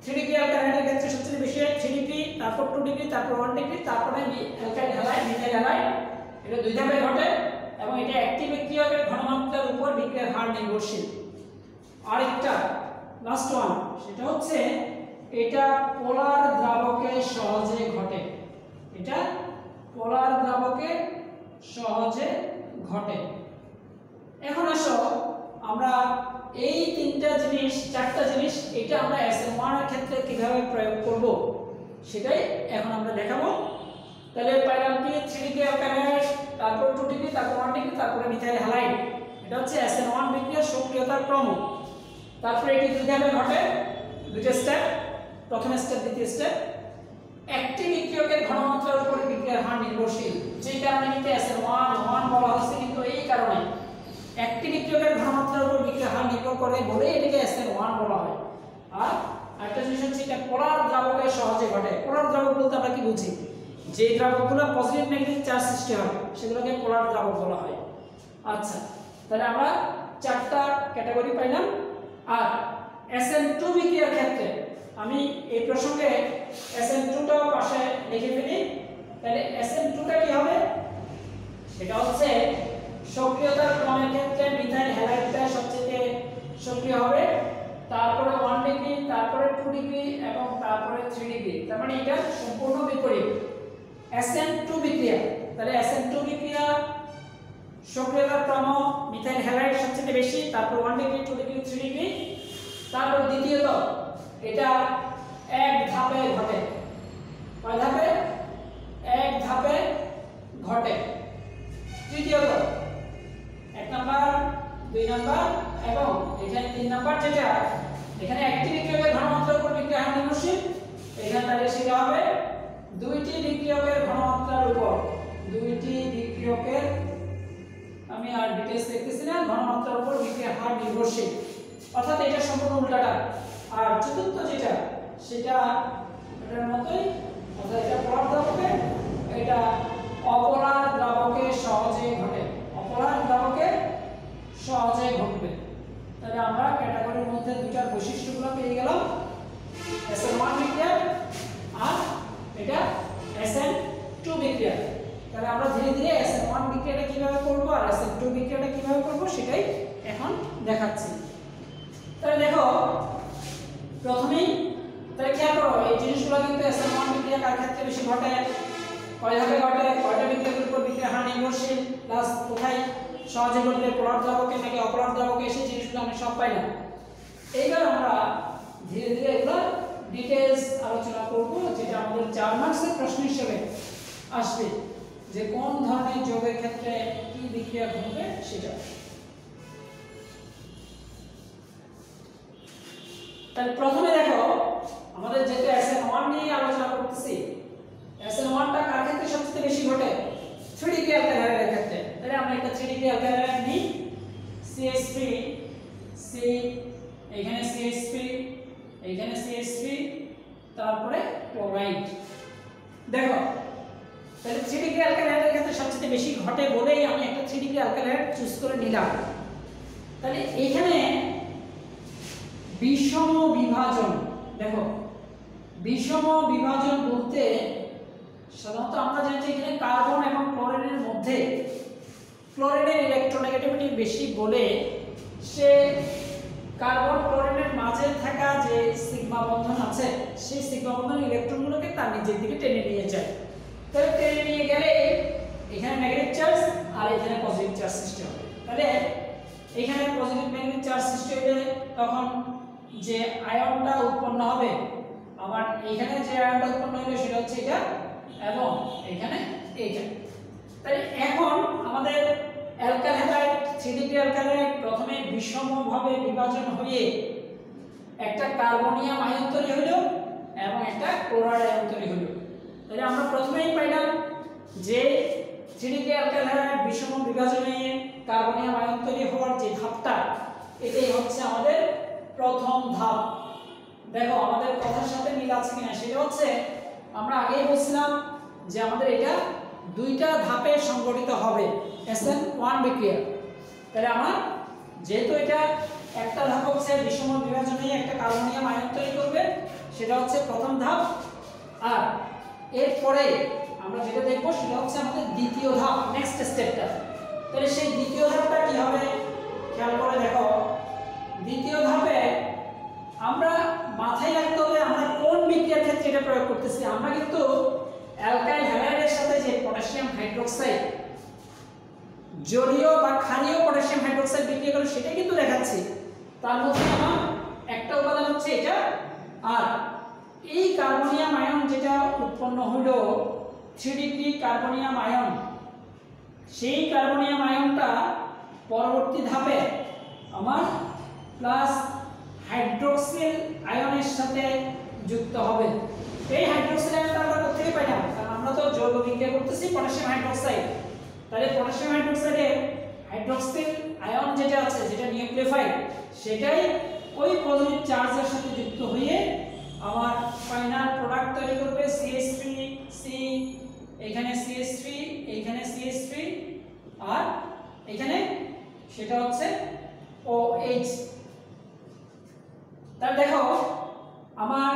3 ডিগ্রি অ্যালকাইল হ্যালাইডের ক্ষেত্রে সবচেয়ে বেশি হয়, 3 ডিগ্রি, তারপর 2 ডিগ্রি, তারপর 1 ডিগ্রি, তারপরে অ্যালকাইল হ্যালাইড মিথাইল হ্যালাইড, এটা 2 ধাপে ঘটে এবং এটা একটি বিক্রিয়কের ঘনমাত্রার উপর বিক্রিয়ার হার নির্ভরশীল। আরেকটা লাস্ট ওয়ান, সেটা হচ্ছে এটা পোলার দ্রাবকে সহজে ঘটে। এটা পোলার দ্রাবকে সহজে ঘটে। এখন আসো আমরা এই চারটা জিনিস এটা আমরা SN1 এর ক্ষেত্রে কিভাবে প্রয়োগ করব সেটাই এখন আমরা দেখাবো। তাহলে পাইলাম কি 3 ডিগ্রি অ্যালকাইল হ্যালাইড, তারপর 2 ডিগ্রি, তারপর 1 ডিগ্রি, তারপরে মিথাইল হ্যালাইড। এটা হচ্ছে SN1 বিক্রিয়ার সক্রিয়তার ক্রম। তারপরে এটি 2 ধাপে ঘটে, দুটো স্টেপ, প্রথম স্টেপ, দ্বিতীয় স্টেপ। একটি বিক্রিয়কের ঘনমাত্রার উপর বিক্রিয়ার হার নির্ভরশীল, যে কারণে কিন্তু SN1 বলা হয়েছে, কিন্তু এই কারণে একটি বিক্রিয়কের ঘনমাত্রার উপর বিক্রিয়ার হার নির্ভর করে বলে এটাকে SN1 বলা হয়। আর আরেকটা জিনিস হচ্ছে এটা পোলার দ্রাবকে সহজে ঘটে। পোলার দ্রাবক বলতে আমরা কি বুঝি? যে দ্রাবকগুলো পজিটিভ নেগেটিভ চার্জ সৃষ্টি হয় সেগুলোকে পোলার দ্রাবক বলা হয়। আচ্ছা, তাহলে আমরা চারটা ক্যাটাগরি পাইলাম। আর SN2 বিক্রিয়ার ক্ষেত্রে আমি এই প্রসঙ্গে SN2টাও পাশে লিখে ফেলি। তাহলে SN2টা কি হবে? সেটা হচ্ছে সক্রিয়তার ক্রমের ক্ষেত্রে মিথাইল হ্যালাইডটা সবচেয়ে সক্রিয় হবে, তারপরে 1 ডিগ্রি, তারপরে 2 ডিগ্রি এবং তারপরে 3 ডিগ্রি। তার মানে এটা সম্পূর্ণ বিপরীত SN2 বিক্রিয়া। তাহলে SN2 বিক্রিয়া সক্রিয়তার ক্রম মিথাইল হ্যালাইড সবচেয়ে বেশি, তারপর 1 ডিগ্রি, 2 ডিগ্রি, 3 ডিগ্রি। তারপর দ্বিতীয়ত এটা এক ধাপে ঘটে। কয় ধাপে? এক ধাপে ঘটে। তৃতীয়ত 1 নাম্বার, 2 নাম্বার এবং এখানে 3 নাম্বার, যেটা এখানে একটি বিক্রিয়কের ঘনমাত্রার উপর বিক্রিয়া হার নির্ভরশীল, এখানে তাহলে সেটা হবে দুইটি বিক্রিয়কের ঘনমাত্রার উপর। দুইটি বিক্রিয়কের, আমি আর ডিটেইলস লিখতেছি না, ঘনমাত্রার উপর বিক্রিয়া হার নির্ভরশীল, অর্থাৎ এটা সম্পূর্ণ উল্টাটা। আর চতুর্থ যেটা সেটা এটার মতোই, অর্থাৎ এটা পোলার দ্রাবকে, এটা অপোলার দ্রাবকে সহজে ঘটে। অপোলার দ্রাবকে সহজে ঘটবে। তাহলে আমরা ক্যাটাগরির মধ্যে দুইটার বৈশিষ্ট্যগুলো পেয়ে গেলাম, SN1 বিক্রিয়া আর এটা SN2 বিক্রিয়া। তাহলে আমরা ধীরে ধীরে SN1 বিক্রিয়াটা কিভাবে করব আর SN2 বিক্রিয়াটা কিভাবে করব সেটাই এখন দেখাচ্ছি। তাহলে দেখো প্রথমেই তাহলে খেয়াল করো এই জিনিসগুলো কিন্তু SN1 বিক্রিয়া কার ক্ষেত্রে বেশি ঘটে, কয় ধাপে ঘটে, কয়টা বিক্রিয়ার উপর বিক্রিয়া হার নির্ভরশীল, প্লাস কোথায় সহজে ঘটবে, পোলার দ্রাবকে নাকি অপোলার দ্রাবকে, সেই জিনিসগুলো আমি সব পাইলাম। এইবার আমরা ধীরে ধীরে এগুলো ডিটেইলস আলোচনা করব, যেটা আমাদের 4 মার্কসের প্রশ্ন হিসেবে আসবে, যে কোন ধরনের যৌগের ক্ষেত্রে কি বিক্রিয়া ঘটবে সেটা। তাহলে প্রথমে দেখো আমাদের যেটা SN1 নিয়ে আলোচনা করতেছি, SN1টা কার ক্ষেত্রে সবচেয়ে বেশি ঘটে? 3 ডিগ্রি অ্যালকাইল হ্যালাইডের ক্ষেত্রে। তাহলে আমরা একটা 3 ডিগ্রি অ্যালকাইল হ্যালাইড নিই, CH3, C, এখানে CH3, এখানে CH3, তারপরে ক্লোরাইড। দেখো তাহলে 3 ডিগ্রি অ্যালকাইল হ্যালাইডের ক্ষেত্রে সবচেয়ে বেশি ঘটে বলেই আমি একটা 3 ডিগ্রি অ্যালকাইল হ্যালাইড চুজ করে নিলাম। তাহলে এখানে বিষম বিভাজন, দেখো বিষম বিভাজন বলতে সাধারণত আমরা জানি যে এখানে কার্বন এবং ক্লোরিনের মধ্যে ক্লোরিনের ইলেকট্রোনেগেটিভিটি বেশি বলে সে কার্বন ক্লোরিনের মাঝে থাকা যে সিগমা বন্ধন আছে সেই সিগমা বন্ধন ইলেকট্রনগুলোকে তার নিজের দিকে টেনে নিয়ে যায়। তাহলে টেনে নিয়ে গেলে এখানে নেগেটিভ চার্জ আর এখানে পজিটিভ চার্জ সৃষ্টি হবে। তাহলে এখানে পজিটিভ নেগেটিভ চার্জ সৃষ্টি হলে তখন যে আয়নটা উৎপন্ন হবে, আবার এখানে যে আয়নটা উৎপন্ন হলো সেটা হচ্ছে এটা এবং এখানে এইটা। তাহলে এখন আমাদের alkyl halide 3 degree alkyl halide প্রথমে বিষমভাবে বিভাজন হয়ে একটা কার্বনিয়াম আয়ন তৈরি হলো এবং একটা ক্লোরাইড আয়ন তৈরি হলো। তাহলে আমরা প্রথমেই পাইলাম যে 3 ডিগ্রি অ্যালকাইল হ্যালাইড বিষম বিভাজনে কার্বনিয়াম আয়ন তৈরি হওয়ার যে ধাপটা, এটাই হচ্ছে আমাদের প্রথম ধাপ। দেখো আমাদের কথার সাথে মিল আছে কিনা সেটা হচ্ছে আমরা আগেই বলছিলাম যে আমাদের এটা দুইটা ধাপে সংগঠিত হবে SN1 বিক্রিয়া। তাহলে আমরা যেহেতু এটা একটা ধাপ হচ্ছে বিষম বিভাজনে একটা কার্বনিয়াম আয়ন তৈরি করবে, সেটা হচ্ছে প্রথম ধাপ। আর এরপরে আমরা যেটা দেখব সেটা হচ্ছে আমাদের দ্বিতীয় ধাপ, নেক্সট স্টেপটা। তাহলে সেই দ্বিতীয় ধাপটা কি হবে খেয়াল করে দেখো। দ্বিতীয় ধাপে আমরা মাথায় রাখতে হবে আমরা কোন বিক্রিয়ার ক্ষেত্রে এটা প্রয়োগ করতেছি। আমরা কিন্তু অ্যালকাইল হ্যালাইডের সাথে যে পটাশিয়াম হাইড্রোক্সাইড, জলীয় বা ক্ষারীয় পটাশিয়াম হাইড্রোক্সাইড বিক্রিয়া করে সেটা কিন্তু দেখাচ্ছি। তার মধ্যে আমার একটা উপাদান হচ্ছে এটা, আর এই কার্বনিয়াম আয়ন যেটা উৎপন্ন হলো 3 ডিগ্রি কার্বনিয়াম আয়ন, সেই কার্বনিয়াম আয়নটা পরবর্তী ধাপে আমার প্লাস হাইড্রোক্সিল আয়নের সাথে যুক্ত হবে। এই হাইড্রোক্সিল আয়নটা আমরা কোথা থেকে পাইলাম? কারণ আমরা তো যৌগ বিক্রিয়া করতেছি পটাশিয়াম হাইড্রোক্সাইড। তাহলে পটাশিয়াম হাইড্রোক্সাইডে হাইড্রোক্সিল আয়ন যেটা আছে, যেটা নিউক্লিওফাইড, সেটাই ওই পজিটিভ চার্জের সাথে যুক্ত হয়ে আমার ফাইনাল প্রোডাক্ট তৈরি করবে CH3, C, এখানে CH3, এখানে CH3 আর এখানে সেটা হচ্ছে OH। তাহলে দেখো আমার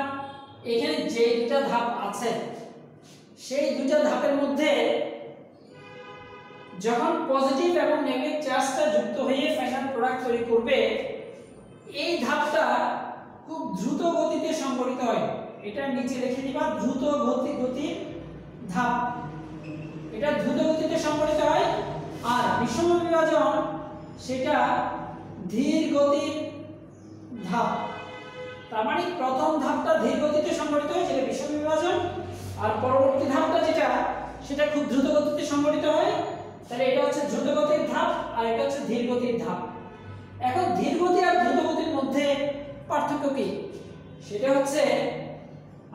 এখানে যে দুটো ধাপ আছে সেই দুটো ধাপের মধ্যে যখন পজিটিভ এবং নেগেটিভ চার্জটা যুক্ত হয়ে ফাইনাল প্রোডাক্ট তৈরি করবে, এই ধাপটা খুব দ্রুত গতিতে সংঘটিত হয়। এটা নিচে লিখে দিবা, দ্রুত গতির ধাপ। এটা দ্রুত গতিতে সংঘটিত হয়। আর বিষম বিভাজন সেটা ধীর গতির ধাপ। তার মানে প্রথম ধাপটা ধীর গতিতে সংঘটিত হয়, যেটা বিষম বিভাজন, আর পরবর্তী ধাপটা যেটা সেটা খুব দ্রুত গতিতে সংঘটিত হয়। তাহলে এটা হচ্ছে দ্রুত গতির ধাপ আর এটা হচ্ছে ধীর গতির ধাপ। এখন ধীর গতি আর দ্রুত গতির মধ্যে পার্থক্য কি? সেটা হচ্ছে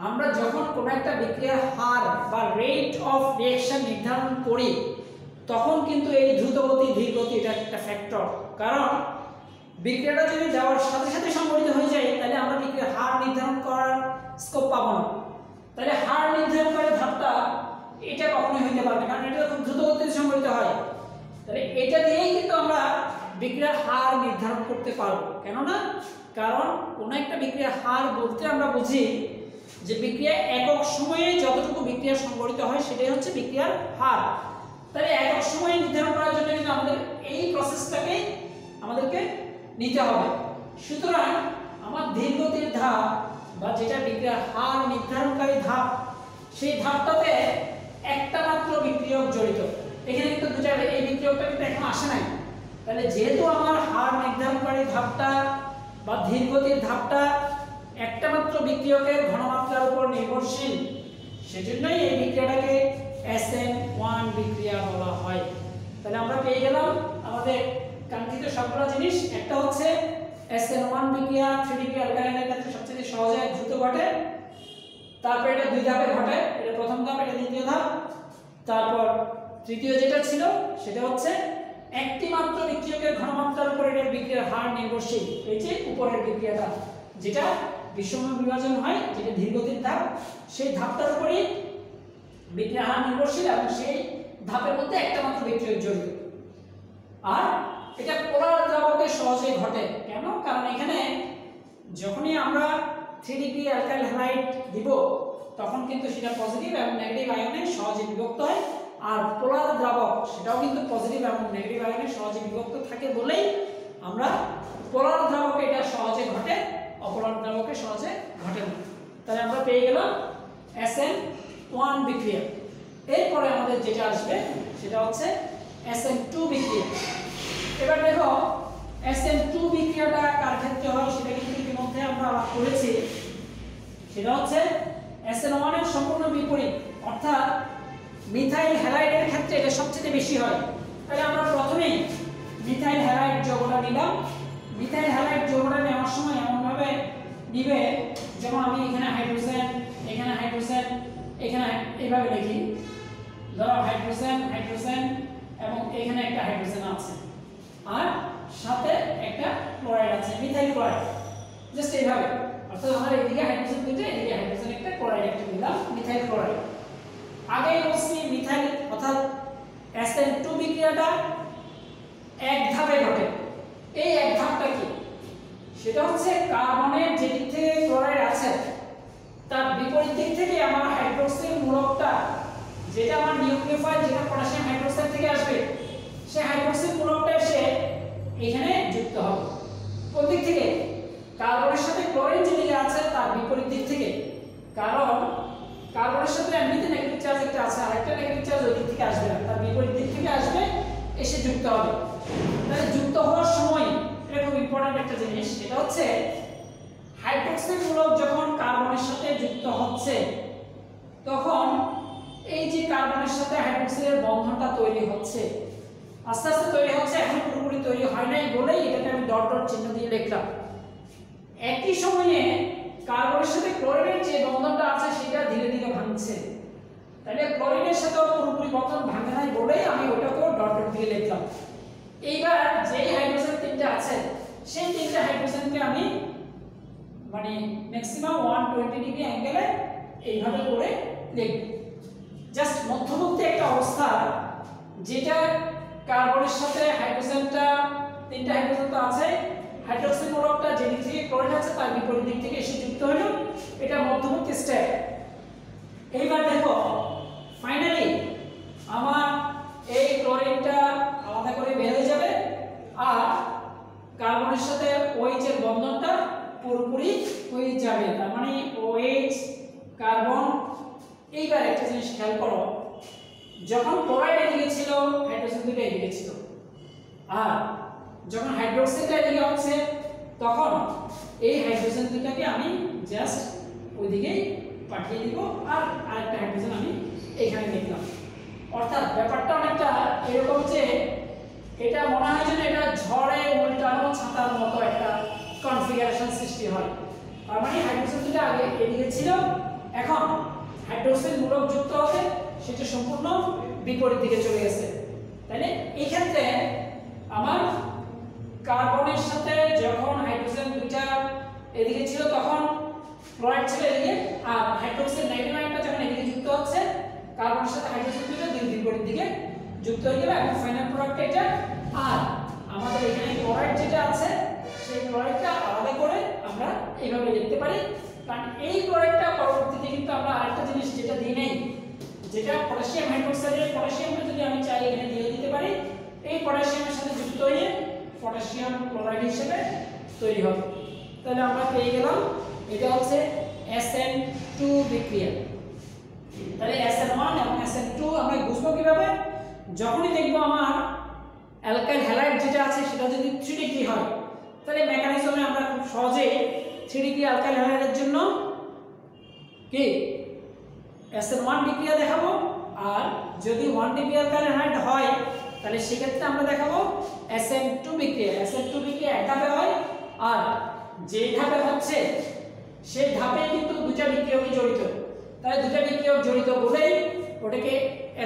আমরা যখন কোনো একটা বিক্রিয়ার হার বা রেট অফ রিঅ্যাকশন নির্ধারণ করি তখন কিন্তু এই দ্রুত গতি ধীর গতি এটা একটা ফ্যাক্টর। কারণ বিক্রিয়াটা যদি যাওয়ার সাথে সাথে সংঘটিত হয়ে যায় তাহলে আমরা বিক্রিয়ার হার নির্ধারণ করার স্কোপ পাবো না। তাহলে হার নির্ধারণ করার ধাপটা এটা কখনোই হইতে পারবে না, কারণ এটা খুব দ্রুত গতিতে সংঘটিত হয়। তাহলে এটা দিয়েই কিন্তু আমরা বিক্রিয়ার হার নির্ধারণ করতে পারবো। কেননা কারণ কোন একটা বিক্রিয়ার হার বলতে আমরা বুঝি যে বিক্রিয়া একক সময়ে যতটুকু বিক্রিয়া সংঘটিত হয় সেটাই হচ্ছে বিক্রিয়ার হার। তাহলে একক সময়ে নির্ধারণ করার জন্য কিন্তু আমাদের এই প্রসেসটাকে আমাদেরকে নিতে হবে। সুতরাং আমার ধীর গতির ধাপ বা যেটা বিক্রিয়ার হার নির্ধারণকারী ধাপ, সেই ধাপটাতে একটা মাত্র বিক্রিয়ক জড়িত। এখানে কিন্তু দুটো, এই বিক্রিয়কটা কিন্তু এখন আসে নাই। তাহলে যেহেতু আমার হার নির্ধারণকারী ধাপটা বা ধীর গতির ধাপটা একটা মাত্র বিক্রিয়কের ঘনমাত্রার উপর নির্ভরশীল, সেজন্যই এই বিক্রিয়াটাকে SN1 বিক্রিয়া বলা হয়। তাহলে আমরা পেয়ে গেলাম আমাদের কাঙ্ক্ষিত সবগুলো জিনিস। একটা হচ্ছে SN1 বিক্রিয়া 3D অ্যালকালাইনের ক্ষেত্রে সবচেয়ে সহজে দ্রুত ঘটে। তারপর এটা দুই ধাপে ঘটে, এটা প্রথম ধাপ, এটা দ্বিতীয় ধাপ। তারপর তৃতীয় যেটা ছিল সেটা হচ্ছে একটি মাত্র বিক্রিয়কের ঘনমাত্রার উপর এর বিক্রিয়ার হার নির্ভরশীল। এই যে উপরের বিক্রিয়াটা যেটা বিষম বিভাজন হয়, যেটা ধীর গতির ধাপ, সেই ধাপটার উপরে বিক্রিয়ার হার নির্ভরশীল এবং সেই ধাপের মধ্যে একটা মাত্র বিক্রিয়ক জড়িত। আর এটা পোলার দ্রাবকে সহজে ঘটে। কেন? কারণ এখানে যখনই আমরা 3D অ্যালকাইল হ্যালাইড দিব তখন কিন্তু সেটা পজিটিভ এবং নেগেটিভ আয়নে সহজে বিভক্ত হয়। আর পোলার দ্রাবক সেটাও কিন্তু পজিটিভ এবং নেগেটিভ আয়নে সহজে বিভক্ত থাকে বলেই আমরা পোলার দ্রাবকে এটা সহজে ঘটে, অপোলার দ্রাবকে সহজে ঘটে না। তাহলে আমরা পেয়ে গেলাম SN1 বিক্রিয়া। এরপরে আমাদের যেটা আসবে সেটা হচ্ছে SN2 বিক্রিয়া। এবার দেখো SN2 বিক্রিয়াটা কার ক্ষেত্রে হয় সেটা কিন্তু ইতিমধ্যে আমরা আলাপ করেছি। সেটা হচ্ছে SN1 এর সম্পূর্ণ বিপরীত, অর্থাৎ মিথাইল হ্যালাইডের ক্ষেত্রে এটা সবচেয়ে বেশি হয়। তাহলে আমরা প্রথমেই মিথাইল হ্যালাইড যৌগটা নিলাম। মিথাইল হ্যালাইড যৌগটা নেওয়ার সময় এমন ভাবে নিবে যেমন আমি এখানে হাইড্রোজেন, এখানে হাইড্রোজেন, এখানে এইভাবে লিখি। ধরো হাইড্রোজেন, হাইড্রোজেন এবং এখানে একটা হাইড্রোজেন আছে আর সাথে একটা ক্লোরাইড আছে, মিথাইল ক্লোরাইড। জাস্ট এইভাবে, অর্থাৎ আমরা এদিকে হাইড্রোজেন দুটো, এদিকে হাইড্রোজেন একটা, ক্লোরাইড একটা দিলাম, মিথাইল ক্লোরাইড। আগে বলছি মিথাইল অর্থাৎ SN2 বিক্রিয়াটা এক ধাপে ঘটে। এই এক ধাপটা কি? সেটা হচ্ছে কার্বনের যে দিক থেকে ক্লোরাইড আছে তার বিপরীত দিক থেকে আমার হাইড্রোক্সিল মূলকটা, যেটা আমার নিউক্লিওফাইল, যেটা পটাশিয়াম হাইড্রোক্সাইড থেকে আসবে, সেই হাইড্রোক্সিল মূলকটা এসে এখানে যুক্ত হবে। কোন দিক থেকে? কার্বনের সাথে ক্লোরিন যেদিকে আছে তার বিপরীত দিক থেকে। কারণ কার্বনের সাথে এমনিতে নেগেটিভ চার্জ একটা আছে, আরেকটা নেগেটিভ চার্জ ওই দিক থেকে আসবে না, তার বিপরীত দিক থেকে আসবে, এসে যুক্ত হবে। তাহলে যুক্ত হওয়ার সময় এটা খুব ইম্পর্টেন্ট একটা জিনিস, সেটা হচ্ছে হাইড্রোক্সিল মূলক যখন কার্বনের সাথে যুক্ত হচ্ছে তখন এই যে কার্বনের সাথে হাইড্রোক্সিলের বন্ধনটা তৈরি হচ্ছে, আস্তে আস্তে তৈরি হচ্ছে, এখন পুরোপুরি তৈরি হয় নাই বলেই এটাকে আমি ডট ডট চিহ্ন দিয়ে লিখলাম। একই সময়ে কার্বনের সাথে ক্লোরিনের যে বন্ধনটা আছে সেটা ধীরে ধীরে ভাঙছে। তাহলে ক্লোরিনের সাথে পুরোপুরি বন্ধন ভাঙে নাই বলেই আমি ওটাকেও ডট ডট দিয়ে লিখলাম। এইবার যে হাইড্রোজেন তিনটা আছে সেই তিনটা হাইড্রোজেনকে আমি মানে ম্যাক্সিমাম 120 ডিগ্রি অ্যাঙ্গেলে এইভাবে করে লিখব। জাস্ট মধ্যবর্তী একটা অবস্থা, যেটা কার্বনের সাথে হাইড্রোজেনটা, তিনটা হাইড্রোজেন তো আছে, হাইড্রোক্সিল মূলকটা যে দিক থেকে ক্লোরিন আছে তার বিপরীত দিক থেকে এসে যুক্ত হলো, এটা মধ্যবর্তী স্টেপ। এইবার দেখো ফাইনালি আমার এই ক্লোরিনটা আলাদা করে বের হয়ে যাবে, আর কার্বনের সাথে OH এর বন্ধনটা পুরোপুরি হয়ে যাবে। তার মানে OH কার্বন। এইবার একটা জিনিস খেয়াল করো, যখন ক্লোরাইড এদিকে ছিল হাইড্রোজেন দুটো এদিকে ছিল, আর যখন হাইড্রোক্সাইডটা এদিকে হচ্ছে তখন এই হাইড্রোজেন দুটাকে আমি জাস্ট ওইদিকে পাঠিয়ে দিব, আর আরেকটা হাইড্রোজেন আমি এখানে লিখলাম। অর্থাৎ ব্যাপারটা অনেকটা এরকম যে এটা মনে হয় যেন এটা ঝড়ে উল্টানো ছাতার মতো একটা কনফিগারেশন সৃষ্টি হয়। তার মানে হাইড্রোজেন দুটো আগে এদিকে ছিল, এখন হাইড্রোক্সাইড মূলক যুক্ত হবে, সেটা সম্পূর্ণ বিপরীত দিকে চলে গেছে। তাইলে এই ক্ষেত্রে আমার কার্বনের সাথে যখন হাইড্রোজেন দুইটা এদিকে ছিল তখন ক্লোরাইড ছিল এদিকে, আর হাইড্রোক্সাইড নেগেটিভ আয়নটা যখন এদিকে যুক্ত হচ্ছে কার্বনের সাথে হাইড্রোজেন দুইটা দুই বিপরীত দিকে যুক্ত হয়ে যাবে, এবং ফাইনাল প্রোডাক্ট এটা। আর আমাদের এখানে ক্লোরাইড যেটা আছে সেই ক্লোরাইডটা আলাদা করে আমরা এইভাবে লিখতে পারি, কারণ এই ক্লোরাইডটা পরবর্তীতে কিন্তু আমরা আরেকটা জিনিস যেটা দিই নেই, যেটা পটাশিয়াম হাইড্রোক্সাইডের পটাশিয়ামটা যদি আমি চাই এখানে দিয়ে দিতে পারি, এই পটাশিয়ামের সাথে যুক্ত হয়ে পটাশিয়াম ক্লোরাইড হিসেবে তৈরি হবে। তাহলে আমরা পেয়ে গেলাম এটা হচ্ছে SN2 বিক্রিয়া। তাহলে SN1 এবং SN2 আমরা বুঝবো কিভাবে? যখনই দেখবো আমার অ্যালকাইল হ্যালাইড যেটা আছে সেটা যদি 3 ডিগ্রি হয়, তাহলে মেকানিজমে আমরা খুব সহজেই 3 ডিগ্রি অ্যালকাইল হ্যালাইডের জন্য কি SN1 বিক্রিয়া দেখাবো, আর যদি 1 ডিগ্রি অ্যালকাইল হ্যালাইড হয় তাহলে সেক্ষেত্রে আমরা দেখাবো SN2 বিক্রিয়া। SN2 বিক্রিয়া এক ধাপে হয়, আর যে ধাপে হচ্ছে সেই ধাপে কিন্তু দুটা বিক্রিয়কই জড়িত, তাই দুটা বিক্রিয়ক জড়িত বলেই ওটাকে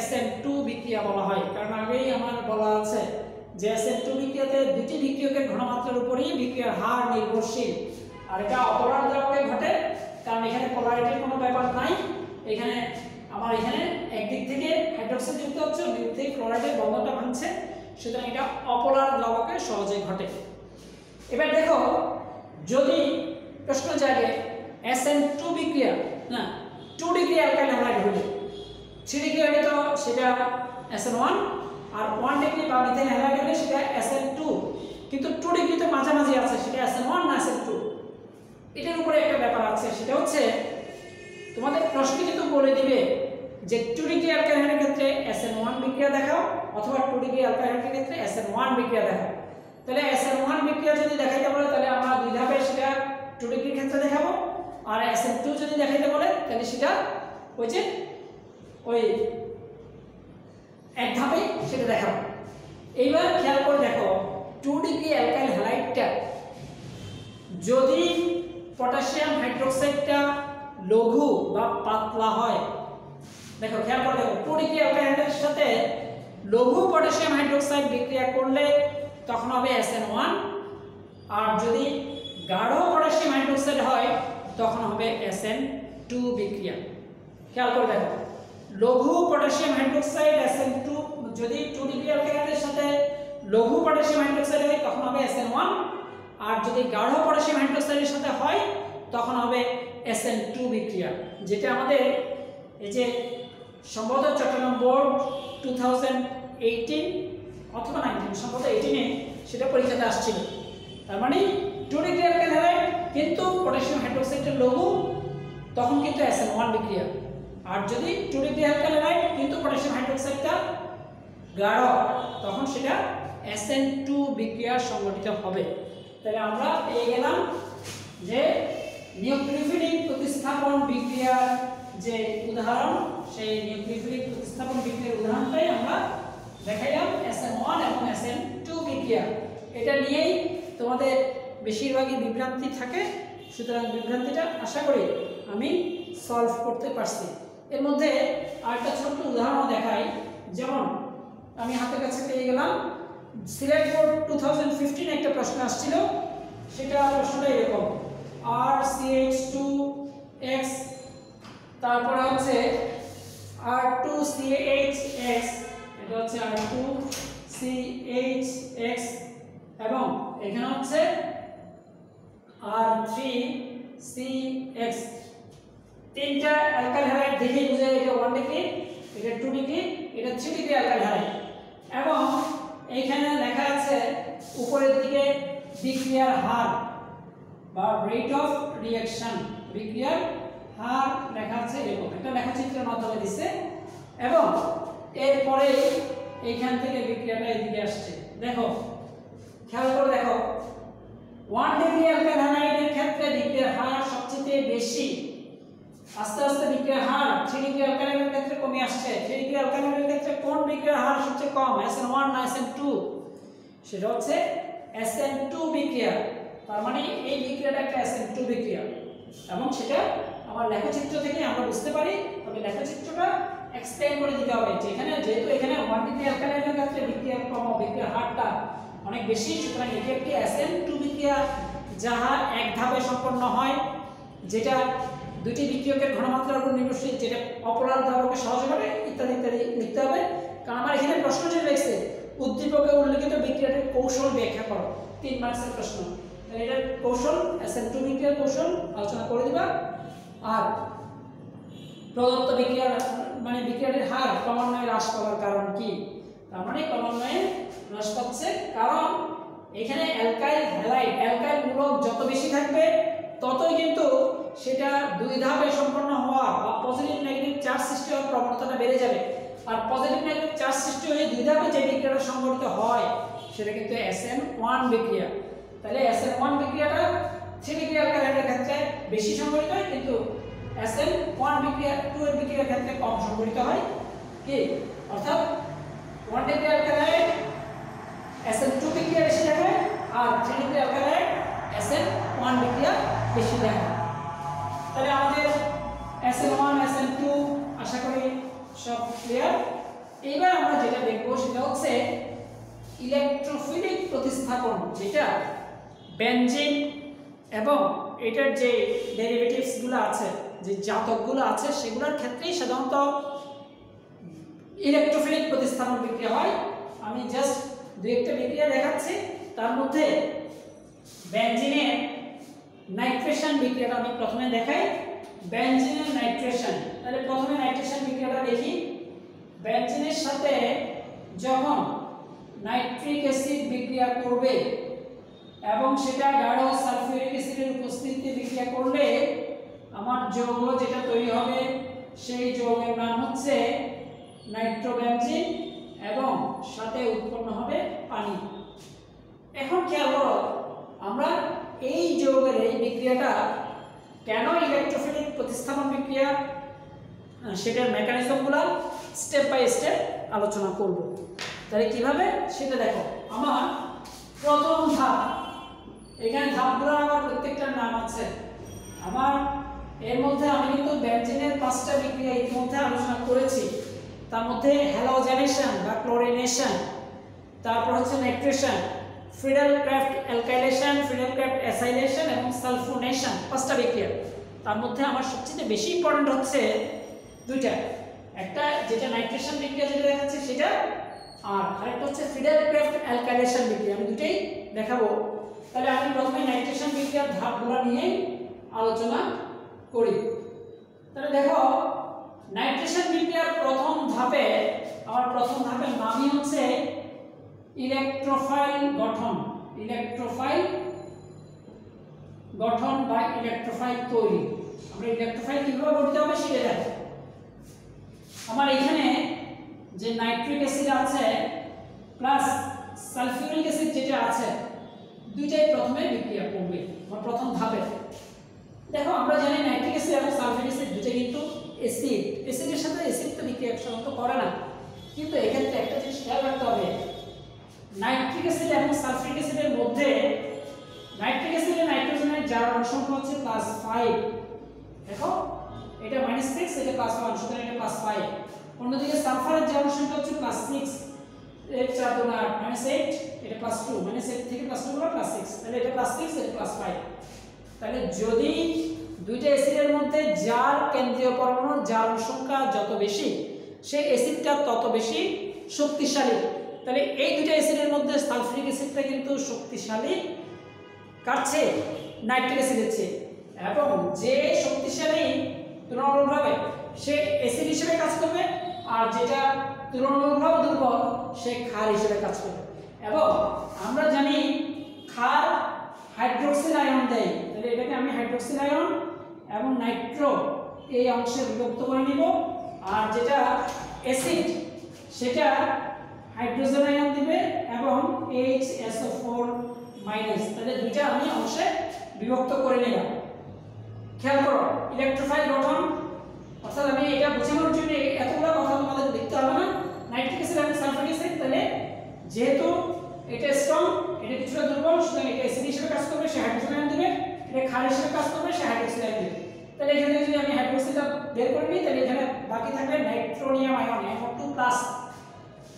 SN2 বিক্রিয়া বলা হয়। কারণ আগেই আমার বলা আছে যে SN2 বিক্রিয়াতে দুটি বিক্রিয়কের ঘনমাত্রার উপরেই বিক্রিয়ার হার নির্ভরশীল, আর এটা অপরার দ্রাবকে ঘটে, কারণ এখানে পোলারিটির কোনো ব্যাপার নাই। এখানে আমার এখানে একদিক থেকে হাইড্রোক্সাইড যুক্ত হচ্ছে, অন্য দিক থেকে ক্লোরাইডের বন্ধনটা ভাঙছে, সুতরাং এটা অপোলার দ্রাবকে সহজে ঘটে। এবার দেখো যদি প্রশ্ন জাগে SN2 বিক্রিয়া না 2 ডিগ্রি অ্যালকাইল হ্যালাইড হলে, 3 ডিগ্রি হলে তো সেটা SN1, আর 1 ডিগ্রি বা মিথাইল হ্যালাইড হলে সেটা SN2, কিন্তু 2 ডিগ্রি তো মাঝামাঝি আছে, সেটা SN1 না SN2। এটার উপরে একটা ব্যাপার আছে, সেটা হচ্ছে তোমাদের প্রশ্ন কিন্তু বলে দিবে যে 2 ডিগ্রি অ্যালকাইল হ্যালাইডের ক্ষেত্রে SN1 বিক্রিয়া দেখাও, অথবা 2 ডিগ্রি অ্যালকাইল হ্যালাইডের ক্ষেত্রে SN1 বিক্রিয়া দেখাও। তাহলে SN1 বিক্রিয়া যদি দেখাইতে বলে তাহলে আমরা দুই ধাপে সেটা 2 ডিগ্রির ক্ষেত্রে দেখাবো, আর SN2 যদি দেখাইতে বলে তাহলে সেটা ওই যে ওই এক ধাপে সেটা দেখাবো। এইবার খেয়াল করে দেখো 2 ডিগ্রি অ্যালকাইল হ্যালাইডটা যদি পটাশিয়াম হাইড্রোক্সাইডটা লঘু বা পাতলা হয়, দেখো খেয়াল করে দেখো 2 ডিগ্রি অ্যালকাইল হ্যালাইডের সাথে লঘু পটাশিয়াম হাইড্রোক্সাইড বিক্রিয়া করলে তখন হবে SN1, আর যদি গাঢ় পটাশিয়াম হাইড্রোক্সাইড হয় তখন হবে SN2 বিক্রিয়া। খেয়াল করে দেখো লঘু পটাশিয়াম হাইড্রোক্সাইড SN2 যদি 2 ডিগ্রি অ্যালকাইলের সাথে লঘু পটাশিয়াম হাইড্রোক্সাইড হয় তখন হবে SN1, আর যদি গাঢ় পটাশিয়াম হাইড্রোক্সাইডের সাথে হয় তখন হবে SN2 বিক্রিয়া, যেটা আমাদের এই যে সম্ভবত চট্টগ্রাম বোর্ড 2018 অথবা 19 সম্ভবত 18-এ সেটা পরীক্ষাতে আসছিল। তার মানে 2 ডিগ্রি অ্যালকাইল হ্যালাইড কিন্তু পটাশিয়াম হাইড্রোক্সাইডের লঘু, তখন কিন্তু SN1 বিক্রিয়া, আর যদি 2 ডিগ্রি অ্যালকাইল হ্যালাইড কিন্তু পটাশিয়াম হাইড্রোক্সাইডটা গাঢ়, তখন সেটা SN2 বিক্রিয়া সংঘটিত হবে। তাহলে আমরা পেয়ে গেলাম যে নিউক্লিওফিলিক প্রতিস্থাপন বিক্রিয়ার যে উদাহরণ, সেই নিউক্লিওফিলিক প্রতিস্থাপন বিক্রিয়ার উদাহরণটাই আমরা দেখাইলাম SN1 এবং SN2 বিক্রিয়া। এটা নিয়েই তোমাদের বেশিরভাগই বিভ্রান্তি থাকে, সুতরাং বিভ্রান্তিটা আশা করি আমি সলভ করতে পারছি। এর মধ্যে আরেকটা ছোট্ট উদাহরণ দেখাই, যেমন আমি হাতের কাছে পেয়ে গেলাম সিলেট বোর্ড 2015 একটা প্রশ্ন আসছিল, সেটা প্রশ্নটা এরকম RCH2X তারপরে হচ্ছে R2 R2CHX, এটা হচ্ছে R2CHX, এবং এখানে হচ্ছে R3CX। তিনটা অ্যালকাইল হ্যালাইড দেখে বুঝা যায় এটা 1 ডিগ্রি, এটা 2 ডিগ্রি, এটা 3 ডিগ্রি অ্যালকাইল হ্যালাইড। এবং এইখানে লেখা আছে উপরের দিকে বিক্রিয়ার হার বা রেট অফ রিঅ্যাকশন, বিক্রিয়ার হার লেখা আছে এরকম একটা লেখচিত্রের মাধ্যমে দিচ্ছে। এবং এরপরে এইখান থেকে বিক্রিয়াটা এদিকে আসছে। দেখো, খেয়াল করে দেখো, 1 ডিগ্রি অ্যালকাইল হ্যালাইডের ক্ষেত্রে বিক্রিয়ার হার সবচেয়ে বেশি, আস্তে আস্তে বিক্রিয়ার হার 3 ডিগ্রি অ্যালকাইলের ক্ষেত্রে কমে আসছে। 3 ডিগ্রি অ্যালকাইলের ক্ষেত্রে কোন বিক্রিয়ার হার সবচেয়ে কম, SN1 না SN2? সেটা হচ্ছে SN2 বিক্রিয়া। তার মানে এই বিক্রিয়াটা একটা SN2 বিক্রিয়া, এবং সেটা আমার লেখচিত্র থেকে আমরা বুঝতে পারি। তবে লেখচিত্রটা এক্সপ্লেইন করে দিতে হবে যে এখানে যেহেতু এখানে 1 ডিগ্রি অ্যালকাইলের ক্ষেত্রে বিক্রিয়ার বিক্রিয়ার হারটা অনেক বেশি, সুতরাং এটি একটি SN2 বিক্রিয়া যাহা এক ধাপে সম্পন্ন হয়, যেটা দুটি বিক্রিয়কের ঘনমাত্রার উপর নির্ভরশীল, যেটা অপরাধ দ্রাবকে সহজ করে ইত্যাদি ইত্যাদি লিখতে হবে। কারণ আমার এখানে প্রশ্নটি লিখছে উদ্দীপকে উল্লেখিত বিক্রিয়াটির কৌশল ব্যাখ্যা করো, 3 মার্কসের প্রশ্ন। তাহলে এটার কৌশল SN2 বিক্রিয়ার কৌশল আলোচনা করে দিবা। আর প্রদত্ত বিক্রিয়ার মানে বিক্রিয়াটির হার ক্রমান্বয়ে হ্রাস পাওয়ার কারণ কি? তার মানে ক্রমান্বয়ে হ্রাস পাচ্ছে কারণ এখানে অ্যালকাইল হ্যালাইড, অ্যালকাইল মূলক যত বেশি থাকবে ততই কিন্তু সেটা দুই ধাপে সম্পন্ন হওয়া বা পজিটিভ নেগেটিভ চার্জ সৃষ্টি হওয়ার প্রবণতাটা বেড়ে যাবে। আর পজিটিভ নেগেটিভ চার্জ সৃষ্টি হয়ে দুই ধাপে যে বিক্রিয়াটা সংঘটিত হয় সেটা কিন্তু SN1 বিক্রিয়া। তাহলে SN1 বিক্রিয়াটা 3 ডিগ্রি অ্যালকাইলের ক্ষেত্রে বেশি সংঘটিত হয়, কিন্তু SN1 বিক্রিয়া 2 এর বিক্রিয়ার ক্ষেত্রে কম সংঘটিত হয়। কি অর্থাৎ 1 ডিগ্রি অ্যালকাইল SN2 বিক্রিয়া বেশি দেখায়, আর 3 ডিগ্রি অ্যালকাইল SN1 বিক্রিয়া বেশি দেখায়। তাহলে আমাদের SN1 SN2 আশা করি সব ক্লিয়ার। এবার আমরা যেটা দেখব সেটা হচ্ছে ইলেকট্রোফিলিক প্রতিস্থাপন, যেটা বেনজিন এবং এটার যে ডেরিভেটিভস গুলো আছে, যে জাতকগুলো আছে, সেগুলোর ক্ষেত্রেই সাধারণত ইলেকট্রোফিলিক প্রতিস্থাপন বিক্রিয়া হয়। আমি জাস্ট দুই একটা বিক্রিয়া দেখাচ্ছি। তার মধ্যে বেনজিনের নাইট্রেশন বিক্রিয়াটা আমি প্রথমে দেখাই। বেনজিনের নাইট্রেশন, তাহলে প্রথমে নাইট্রেশন বিক্রিয়াটা দেখি। বেনজিনের সাথে যখন নাইট্রিক অ্যাসিড বিক্রিয়া করবে এবং সেটা গাঢ় সালফিউরিক অ্যাসিডের উপস্থিতিতে বিক্রিয়া করলে আমার যৌগ যেটা তৈরি হবে সেই যৌগের নাম হচ্ছে নাইট্রোবেনজিন, এবং সাথে উৎপন্ন হবে পানি। এখন খেয়াল করো, আমরা এই যৌগের এই বিক্রিয়াটা কেন ইলেকট্রোফিলিক প্রতিস্থাপন বিক্রিয়া, সেটার মেকানিজমগুলো স্টেপ বাই স্টেপ আলোচনা করব। তাহলে কিভাবে সেটা দেখো। আমার প্রথম ধাপ, এখানে ধাপগুলো আমার প্রত্যেকটার নাম আছে। আমার এর মধ্যে আমি কিন্তু বেনজিনের 5টা বিক্রিয়া ইতিমধ্যে আলোচনা করেছি। তার মধ্যে হ্যালোজেনেশন বা ক্লোরিনেশন, তারপর হচ্ছে nitration, Friedel-craft alkylation, Friedel-craft acylation এবং সালফোনেশন, 5টা বিক্রিয়া। তার মধ্যে আমার সবচেয়ে বেশি ইম্পর্টেন্ট হচ্ছে দুইটা, একটা যেটা নাইট্রেশন বিক্রিয়া যেটা দেখাচ্ছে সেটা, আর আরেকটা হচ্ছে ফ্রিডেল-ক্রাফট অ্যালকাইলেশন বিক্রিয়া। আমি দুটেই দেখাবো। তাহলে আমি প্রথমে নাইট্রেশন বিক্রিয়ার ধাপগুলো নিয়ে আলোচনা করি। তাহলে দেখো, নাইট্রেশন বিক্রিয়ার প্রথম ধাপে, আমার প্রথম ধাপের নামই হচ্ছে ইলেকট্রোফাইল গঠন। ইলেকট্রোফাইল গঠন বা ইলেকট্রোফাইল তৈরি। আমরা ইলেকট্রোফাইল কিভাবে গঠিত হবে সেটা দেখো। আমার এখানে যে নাইট্রিক অ্যাসিড আছে প্লাস সালফিউরিক অ্যাসিড যেটা আছে, দুইটাই প্রথমে বিক্রিয়া করবে আমার প্রথম ধাপে। দেখো, আমরা জানি নাইট্রিক অ্যাসিড এবং সালফিউরিক অ্যাসিড দুটো কিন্তু অ্যাসিড, অ্যাসিডের সাথে অ্যাসিড তো বিক্রিয়া সাধারণত করে না। কিন্তু এক্ষেত্রে একটা জিনিস খেয়াল রাখতে হবে, নাইট্রিক অ্যাসিড এবং সালফিউরিক অ্যাসিডের মধ্যে নাইট্রিক অ্যাসিডে নাইট্রোজেনের জারণ সংখ্যা হচ্ছে +5। দেখো, এটা -6, এটা +1, সুতরাং এটা +5। অন্যদিকে সালফারের জারণ সংখ্যা হচ্ছে +6, এর 4 গুণ 8, -8, এটা +2, -8 থেকে +2 গুণ +6, তাহলে এটা +6, এটা +5। তাহলে যদি দুইটা অ্যাসিডের মধ্যে জার কেন্দ্রীয় পরমাণুর জারণ সংখ্যা যত বেশি, সেই অ্যাসিডটা তত বেশি শক্তিশালী। তাহলে এই দুটো অ্যাসিডের মধ্যে সালফিউরিক অ্যাসিডটা কিন্তু শক্তিশালী কাটছে নাইট্রিক অ্যাসিডের চেয়ে, এবং যে শক্তিশালী তুলনামূলকভাবে সে অ্যাসিড হিসেবে কাজ করবে, আর যেটা তুলনামূলকভাবে দুর্বল সে ক্ষার হিসেবে কাজ করবে। এবং আমরা জানি ক্ষার হাইড্রোক্সিল আয়ন দেয়, তাহলে এটাকে আমি হাইড্রোক্সিল আয়ন এবং নাইট্রো এই অংশে বিভক্ত করে নিব, আর যেটা অ্যাসিড সেটা হাইড্রোজেন আয়ন দিবে এবং HSO4 মাইনাস, তাহলে দুইটা আমি অংশে বিভক্ত করে নিলাম। খেয়াল করো ইলেকট্রোফাইল গঠন, অর্থাৎ আমি এটা বোঝানোর জন্য এতগুলো কথা তোমাদের দেখতে হবে না। নাইট্রিক অ্যাসিড এবং সালফিউরিক অ্যাসিড, তাহলে যেহেতু এটা স্ট্রং, এটা কিছুটা দুর্বল, সুতরাং এটা অ্যাসিড হিসেবে কাজ করবে, সে হাইড্রোজেন আয়ন দিবে, এটা ক্ষার হিসেবে কাজ করবে, সে হাইড্রোক্সিল আয়ন দিবে। তাহলে এখানে যদি আমি হাইড্রোক্সিলটা বের করে নিই, তাহলে এখানে বাকি থাকবে নাইট্রোনিয়াম আয়ন NO2+,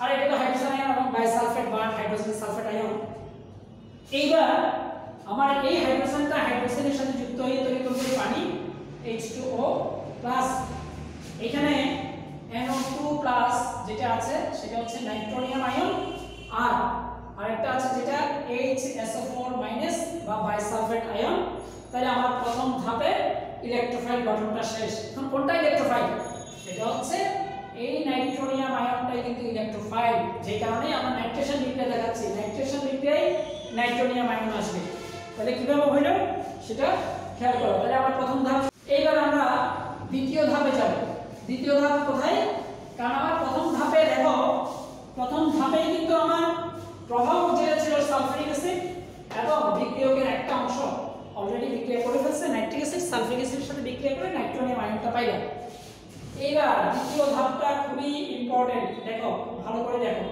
আর এটা তো হাইড্রোজেন আয়ন এবং বাইসালফেট বা হাইড্রোজেন সালফেট আয়ন। এইবার আমার এই হাইড্রোজেনটা হাইড্রোজেনের সাথে যুক্ত হয়ে তৈরি করবে পানি H2O+। এখানে NO2+ যেটা আছে সেটা হচ্ছে নাইট্রোনিয়াম আয়ন, আর আরেকটা আছে যেটা HSO4- বা বাইসালফেট আয়ন। তাহলে আমার প্রথম ধাপে ইলেকট্রোফাইল গঠনটা শেষ। এখন কোনটা ইলেকট্রোফাইল? এটা হচ্ছে এই নাইট্রোনিয়াম আয়নটাই কিন্তু ইলেকট্রোফাইল, যে কারণে আমরা নাইট্রেশন বিক্রিয়া দেখাচ্ছি, নাইট্রেশন বিক্রিয়ায় নাইট্রোনিয়াম আয়ন আসবে। তাহলে কিভাবে হইল সেটা খেয়াল করো। তাহলে আমার প্রথম ধাপ। এইবার আমরা দ্বিতীয় ধাপে যাব। দ্বিতীয় ধাপ কোথায়? কারণ আমার প্রথম ধাপে দেখো, প্রথম ধাপে কিন্তু আমার প্রভাব যেটা ছিল সালফিউরিক অ্যাসিড, এবং বিক্রিয়কের একটা অংশ অলরেডি বিক্রিয়া করে ফেলছে, নাইট্রিক অ্যাসিড সালফিউরিক অ্যাসিডের সাথে বিক্রিয়া করে নাইট্রোনিয়াম আয়নটা পাইলাম। এইবার দ্বিতীয় ধাপটা খুবই ইম্পর্টেন্ট, দেখো ভালো করে দেখো।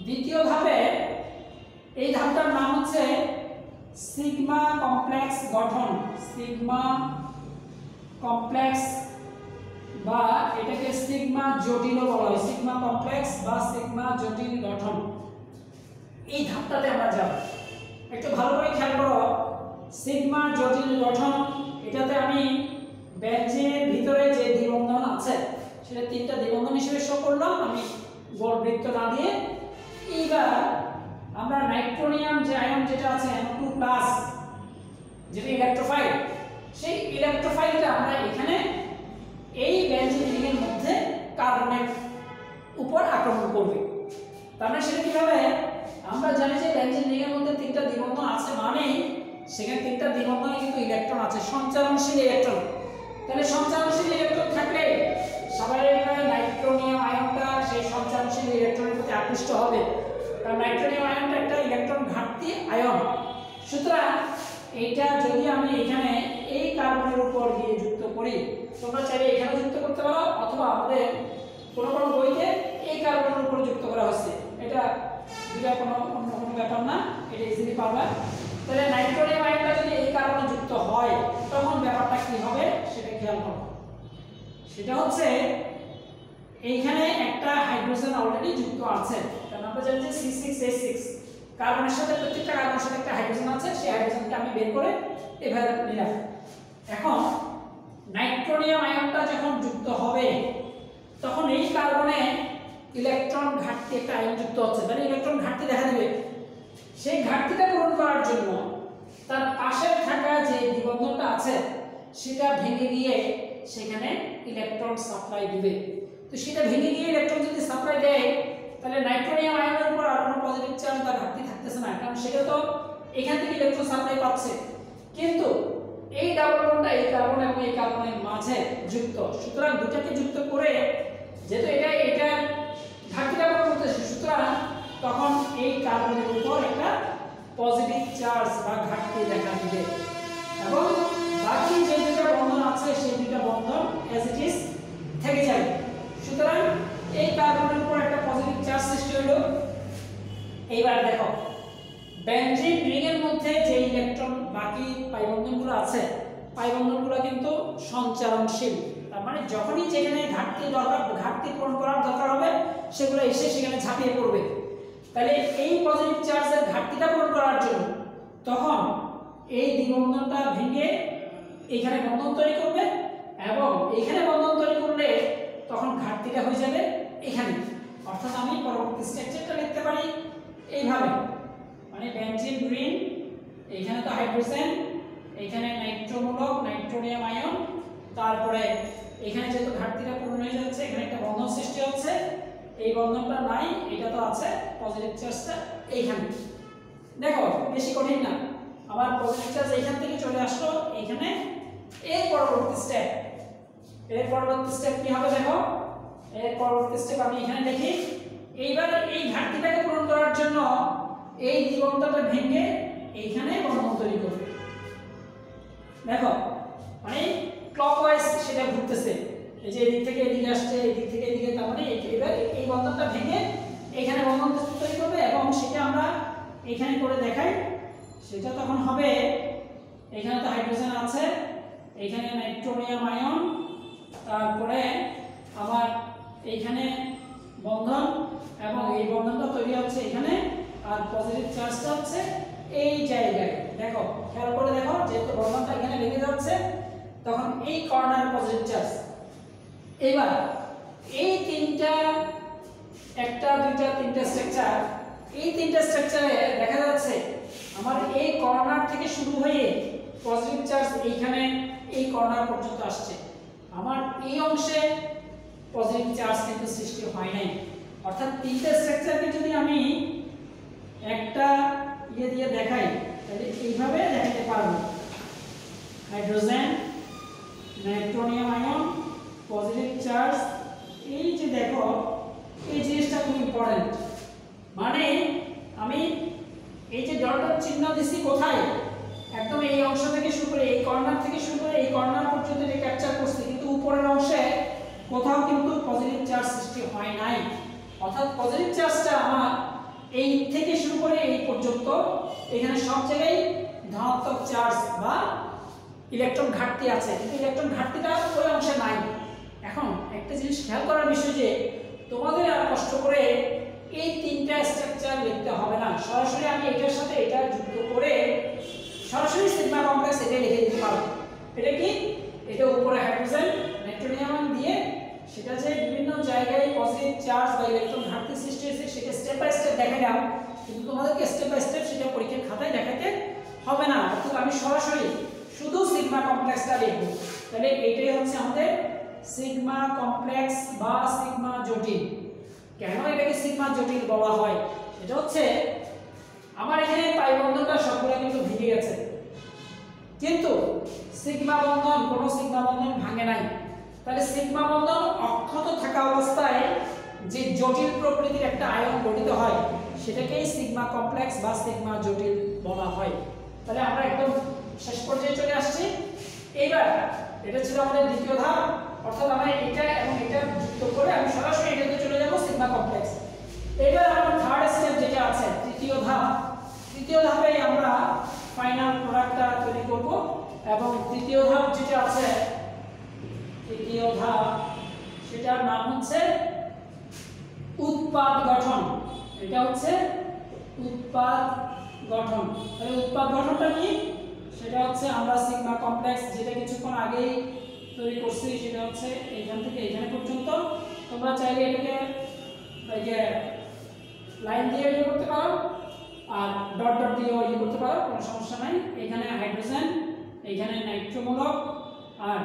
দ্বিতীয় ধাপে এই ধাপটার নাম হচ্ছে সিগমা কমপ্লেক্স গঠন। সিগমা কমপ্লেক্স বা এটাকে সিগমা জটিলও বলা হয়, সিগমা কমপ্লেক্স বা সিগমা জটিল গঠন। এই ধাপটাতে আমরা যাব। একটু ভালো করে খেয়াল করো, সিগমা জটিল গঠন, এটাতে আমি বেঞ্জিনের ভিতরে যে দ্বিবন্ধন আছে সেটা তিনটা দ্বিবন্ধন হিসেবে শো করলাম আমি গোল বৃত্ত না দিয়ে। এইবার আমরা নাইট্রোনিয়াম যে আয়ন যেটা আছে NO2+, যেটা ইলেকট্রোফাইল, সেই ইলেকট্রোফাইলটা আমরা এখানে এই বেঞ্জিন রিংয়ের মধ্যে কার্বনের উপর আক্রমণ করবে। তার মানে সেটা কিভাবে? আমরা জানি যে বেঞ্জিন রিংয়ের মধ্যে তিনটা দ্বিবন্ধন আছে, মানে সেখানে তিনটা দ্বিবন্ধনে কিন্তু ইলেকট্রন আছে, সঞ্চারণশীল ইলেকট্রন। তাহলে সঞ্চারণশীল ইলেকট্রন থাকলে স্বাভাবিকভাবে নাইট্রোনিয়াম আয়নটা সেই সঞ্চারণশীল ইলেকট্রনের প্রতি আকৃষ্ট হবে, কারণ নাইট্রোনিয়াম আয়নটা একটা ইলেকট্রন ঘাটতি আয়ন। সুতরাং এইটা যদি আমি এখানে এই কার্বনের উপর দিয়ে যুক্ত করি, তোমরা চাইলে এখানে যুক্ত করতে পারো, অথবা আমাদের কোনো কোনো বইতে এই কার্বনের উপর যুক্ত করা হচ্ছে। এটা দুটা কোনো অন্য কোনো ব্যাপার না, এটা ইজিলি পারবে। তাহলে নাইট্রোনিয়াম আয়নটা যদি এই কার্বনে যুক্ত হয় তখন ব্যাপারটা কি হবে সেটা খেয়াল করো। সেটা হচ্ছে এইখানে একটা হাইড্রোজেন অলরেডি যুক্ত আছে, কারণ আমরা জানি যে C6H6 কার্বনের সাথে, প্রত্যেকটা কার্বনের সাথে একটা হাইড্রোজেন আছে, সেই হাইড্রোজেনকে আমি বের করে এভাবে নিলাম। এখন নাইট্রোনিয়াম আয়নটা যখন যুক্ত হবে তখন এই কার্বনে ইলেকট্রন ঘাটতি একটা আয়ন যুক্ত হচ্ছে, মানে ইলেকট্রন ঘাটতি দেখা দিবে। সেই ঘাটতিটা পূরণ করার জন্য তার পাশে থাকা যে দ্বিবন্ধনটা আছে সেটা ভেঙে গিয়ে সেখানে ইলেকট্রন সাপ্লাই দিবে। তো সেটা ভেঙে গিয়ে ইলেকট্রন যদি সাপ্লাই দেয় তাহলে নাইট্রোনিয়াম আয়নের উপর আর কোনো পজিটিভ চার্জ বা ঘাটতি থাকতেছে না, কারণ সেটা তো এখান থেকে ইলেকট্রন সাপ্লাই পাচ্ছে। কিন্তু এই ডাবল বন্ডটা এই কার্বন এবং এই কার্বনের মাঝে যুক্ত, সুতরাং দুটাকে যুক্ত করে যেহেতু এটা ঘাটতিটা পূরণ করতেছে, সুতরাং তখন এই কার্বনের উপর একটা পজিটিভ চার্জ বা ঘাটতি দেখা দিবে, এবং বাকি যে দুটো বন্ধন আছে সেই দুটো বন্ধন অ্যাজ ইট ইজ থেকে যাবে। সুতরাং এই কার্বনের উপর একটা পজিটিভ চার্জ সৃষ্টি হলো। এইবার দেখো বেঞ্জিন রিংয়ের মধ্যে যে ইলেকট্রন বাকি পাই বন্ধনগুলো আছে, পাই বন্ধনগুলো কিন্তু সঞ্চারণশীল, তার মানে যখনই যেখানে ঘাটতি দরকার, ঘাটতি পূরণ করার দরকার হবে সেগুলো এসে সেখানে ঝাঁপিয়ে পড়বে। তাহলে এই পজিটিভ চার্জের ঘাটতিটা পূরণ করার জন্য তখন এই দ্বিবন্ধনটা ভেঙে এখানে বন্ধন তৈরি করবে, এবং এখানে বন্ধন তৈরি করলে তখন ঘাটতি ঘাটতিটা হয়ে যাবে এখানে। অর্থাৎ আমি পরবর্তী স্ট্রাকচারটা লিখতে পারি এইভাবে, মানে বেনজিন গ্রিন, এখানে তো হাইড্রোজেন, এখানে নাইট্রোমূলক নাইট্রোনিয়াম আয়ন, তারপরে এখানে যেহেতু ঘাটতিটা পূরণ হয়ে যাচ্ছে এখানে একটা বন্ধন সৃষ্টি হচ্ছে, এই বন্ধনটা নাই, এটা তো আছে পজিটিভ চার্জটা এইখানে। দেখো বেশি কঠিন না, আবার পজিটিভ চার্জ এইখান থেকে চলে আসলো এইখানে। এর পরবর্তী স্টেপ কি হবে দেখো, এর পরবর্তী স্টেপ আমি এখানে লিখি। এইবার এই ঘাটতিটাকে পূরণ করার জন্য এই দিগন্তটা ভেঙে এইখানে বন্ধন তৈরি করবে। দেখো মানে ক্লকওয়াইজ সেটা ঘুরতেছে, এই যে এদিক থেকে এদিকে আসছে, এদিক থেকে এদিকে, তার মানে এবার এই বন্ধনটা ভেঙে এখানে বন্ধন তৈরি করবে এবং সেটা আমরা এখানে করে দেখাই। সেটা তখন হবে, এখানে তো হাইড্রোজেন আছে, এখানে নাইট্রোনিয়াম আয়ন, তারপরে আবার এইখানে বন্ধন এবং এই বন্ধনটা তৈরি হচ্ছে এখানে, আর পজিটিভ চার্জটা হচ্ছে এই জায়গায়। দেখো খেয়াল করে দেখো, যেহেতু বন্ধনটা এখানে লেগে যাচ্ছে তখন এই কর্নার পজিটিভ চার্জ। এবার এই তিনটা, একটা দুইটা তিনটা স্ট্রাকচার, এই তিনটা স্ট্রাকচারে দেখা যাচ্ছে আমার এই কর্নার থেকে শুরু হয়ে পজিটিভ চার্জ এইখানে এই কর্নার পর্যন্ত আসছে। আমার এই অংশে পজিটিভ চার্জ কিন্তু সৃষ্টি হয় নাই। অর্থাৎ তিনটা স্ট্রাকচারকে যদি আমি একটা দিয়ে দেখাই তাহলে এইভাবে দেখাতে পারবো, হাইড্রোজেন, নাইট্রোনিয়াম আয়ন, পজিটিভ চার্জ। এই যে দেখো এই জিনিসটা খুব ইম্পর্টেন্ট, মানে আমি এই যে ডট ডট চিহ্ন দিছি কোথায়, একদম এই অংশ থেকে শুরু করে এই কর্নার থেকে শুরু করে এই কর্নার পর্যন্ত এটা ক্যাপচার করছি, কিন্তু উপরের অংশে কোথাও কিন্তু পজিটিভ চার্জ সৃষ্টি হয় নাই। অর্থাৎ পজিটিভ চার্জটা আমার এই থেকে শুরু করে এই পর্যন্ত এখানে সব জায়গায় ধনাত্মক চার্জ বা ইলেকট্রন ঘাটতি আছে, কিন্তু ইলেকট্রন ঘাটতিটা ওই অংশে নাই। এখন একটা জিনিস খেয়াল করার বিষয় যে তোমাদের আর কষ্ট করে এই তিনটা স্ট্রাকচার লিখতে হবে না, সরাসরি আমি এটার সাথে এটা যুক্ত করে সরাসরি সিগমা কমপ্লেক্স এটা লিখে দিতে পারবো। এটা কি, এটা উপরে হাইড্রোজেন নাইট্রোনিয়াম দিয়ে সেটা যে বিভিন্ন জায়গায় পজিটিভ চার্জ বা ইলেকট্রন ঘাটতি সৃষ্টি হয়েছে সেটা স্টেপ বাই স্টেপ দেখাইলাম, কিন্তু তোমাদেরকে স্টেপ বাই স্টেপ সেটা পরীক্ষার খাতায় দেখাতে হবে না। অর্থাৎ আমি সরাসরি শুধু সিগমা কমপ্লেক্সটা লিখব। তাহলে এটাই হচ্ছে আমাদের সিগমা কমপ্লেক্স বা সিগমা জটিল। কেন এটাকে সিগমা জটিল বলা হয়, সেটা হচ্ছে আমার এখানে পাই বন্ধনটা সবগুলো কিন্তু ভেঙে গেছে, কিন্তু সিগমা বন্ধন, কোনো সিগমা বন্ধন ভাঙে নাই। তাহলে সিগমা বন্ধন অক্ষত থাকা অবস্থায় যে জটিল প্রকৃতির একটা আয়ন গঠিত হয় সেটাকেই সিগমা কমপ্লেক্স বা সিগমা জটিল বলা হয়। তাহলে আমরা একদম শেষ পর্যায়ে চলে আসছি। এইবার এটা ছিল আমাদের দ্বিতীয় ধাপ, অর্থাৎ আমরা এটা এবং এটা যুক্ত করে আমি সরাসরি এটাতে চলে যাব সিগমা কমপ্লেক্স। এবার আমার থার্ড স্টেপ যেটা আছে তৃতীয় ধাপ, তৃতীয় ধাপে আমরা ফাইনাল প্রোডাক্টটা তৈরি করব এবং তৃতীয় ধাপ যেটা আছে, তৃতীয় ধাপ সেটার নাম হচ্ছে উৎপাদ গঠন। এটা হচ্ছে উৎপাদ গঠন। তাহলে উৎপাদ গঠনটা কি, সেটা হচ্ছে আমরা সিগমা কমপ্লেক্স যেটা কিছুক্ষণ আগেই তৈরি করছি সেটা হচ্ছে এইখান থেকে এইখানে পর্যন্ত। তোমরা চাইলে এটাকে এই যে লাইন দিয়ে ইয়ে করতে পারো আর ডট ডট দিয়ে ইয়ে করতে পারো, কোনো সমস্যা নাই। এখানে হাইড্রোজেন, এইখানে নাইট্রোমূলক, আর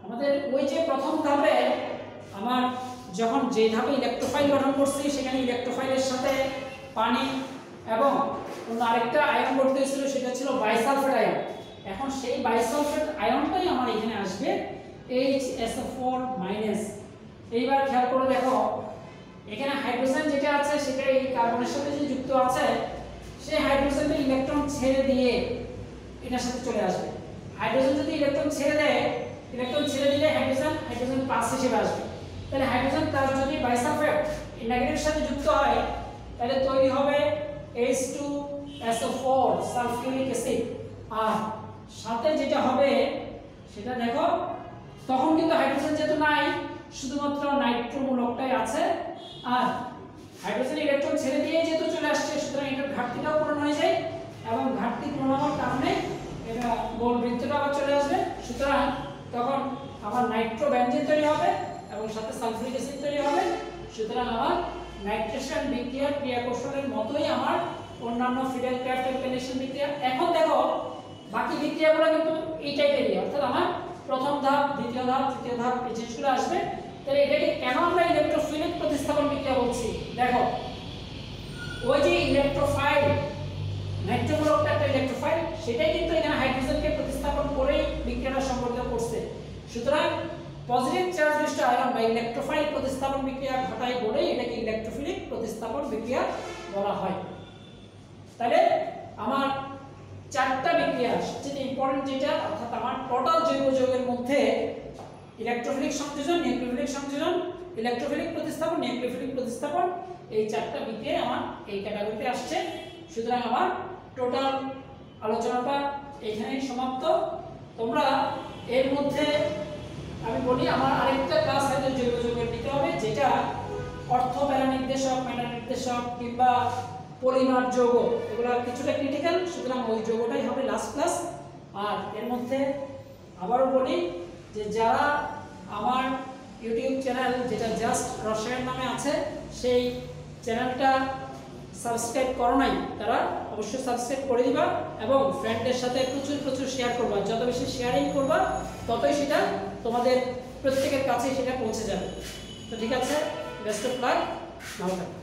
আমাদের ওই যে প্রথম ধাপে আমার যখন যে ধাপে ইলেকট্রোফাইল গঠন করছি সেখানে ইলেকট্রোফাইলের সাথে পানি এবং অন্য আরেকটা আয়ন গঠিত হয়েছিল সেটা ছিল বাইসালফেট আয়ন। এখন সেই বাইসালফেট আয়নটাই আমার এখানে আসবে HSO4-। এইবার খেয়াল করে দেখো এখানে হাইড্রোজেন যেটা আছে সেটা এই কার্বনের সাথে যে যুক্ত আছে সেই হাইড্রোজেনের ইলেকট্রন ছেড়ে দিয়ে এটার সাথে চলে আসবে। হাইড্রোজেন যদি ইলেকট্রন ছেড়ে দেয়, ইলেকট্রন ছেড়ে দিলে হাইড্রোজেন প্লাস হিসেবে আসবে। তাহলে হাইড্রোজেন প্লাস যদি বাইসালফেট নেগেটিভের সাথে যুক্ত হয় তাহলে তৈরি হবে H2SO4 সালফিউরিক অ্যাসিড। আর সাথে যেটা হবে সেটা দেখো, তখন কিন্তু হাইড্রোজেন যেহেতু নাই শুধুমাত্র নাইট্রোমূলকটাই আছে, আর হাইড্রোজেন ইলেকট্রন ছেড়ে দিয়ে যেহেতু চলে আসছে সুতরাং এটার ঘাটতিটাও পূরণ হয়ে যায় এবং ঘাটতি পূরণ হওয়ার কারণে এটা গোল বৃত্তটা আবার চলে আসবে। সুতরাং তখন আমার নাইট্রোবেনজিন তৈরি হবে এবং সাথে সালফিউরিক অ্যাসিড তৈরি হবে। সুতরাং আমার নাইট্রেশন বিক্রিয়ার ক্রিয়া কৌশলের মতোই আমার অন্যান্য ফিডেল ক্রাফট অ্যালকাইনেশন বিক্রিয়া। এখন দেখো বাকি বিক্রিয়াগুলো কিন্তু এই টাইপেরই, অর্থাৎ আমার প্রথম ধাপ, দ্বিতীয় ধাপ, তৃতীয় ধাপ এই জিনিসগুলো আসবে। তাহলে এটাকে কেন আমরা ইলেকট্রোফিলিক প্রতিস্থাপন বিক্রিয়া বলছি? দেখো ওই যে ইলেকট্রোফাইল, নাইট্রোমূলকটা একটা ইলেকট্রোফাইল, সেটাই কিন্তু এখানে হাইড্রোজেনকে প্রতিস্থাপন করেই বিক্রিয়াটা সংঘটিত করছে। সুতরাং পজিটিভ চার্জ বিশিষ্ট আয়ন বা ইলেকট্রোফাইল প্রতিস্থাপন বিক্রিয়া ঘটায় বলেই এটাকে ইলেকট্রোফিলিক প্রতিস্থাপন বিক্রিয়া বলা হয়। তাহলে আমার চারটা বিক্রিয়া, সবচেয়ে ইম্পর্টেন্ট যেটা, অর্থাৎ আমার টোটাল জৈব যৌগের মধ্যে ইলেকট্রোফিলিক সংযোজন, নিউক্লিওফিলিক সংযোজন, ইলেকট্রোফিলিক প্রতিস্থাপন, নিউক্লিওফিলিক প্রতিস্থাপন, এই চারটা বিক্রিয়া আমার এই ক্যাটাগরিতে আসছে। সুতরাং আমার টোটাল আলোচনাটা এখানেই সমাপ্ত। তোমরা এর মধ্যে আমি বলি আমার আরেকটা ক্লাস হয়তো জৈব যৌগের নিতে হবে, যেটা অর্থ প্যারা নির্দেশক, মেটা নির্দেশক কিংবা পলিমার যৌগ, এগুলো কিছুটা ক্রিটিক্যাল। সুতরাং ওই যৌগটাই হবে লাস্ট ক্লাস। আর এর মধ্যে আবারও বলি যে যারা আমার ইউটিউব চ্যানেল, যেটা জাস্ট রসায়ন নামে আছে, সেই চ্যানেলটা সাবস্ক্রাইব করো নাই, তারা অবশ্যই সাবস্ক্রাইব করে দিবা এবং ফ্রেন্ডদের সাথে প্রচুর প্রচুর শেয়ার করবা। যত বেশি শেয়ারিং করবা ততই সেটা তোমাদের প্রত্যেকের কাছে সেটা পৌঁছে যাবে। তো ঠিক আছে, বেস্ট অফ লাক, ভালো থাকো।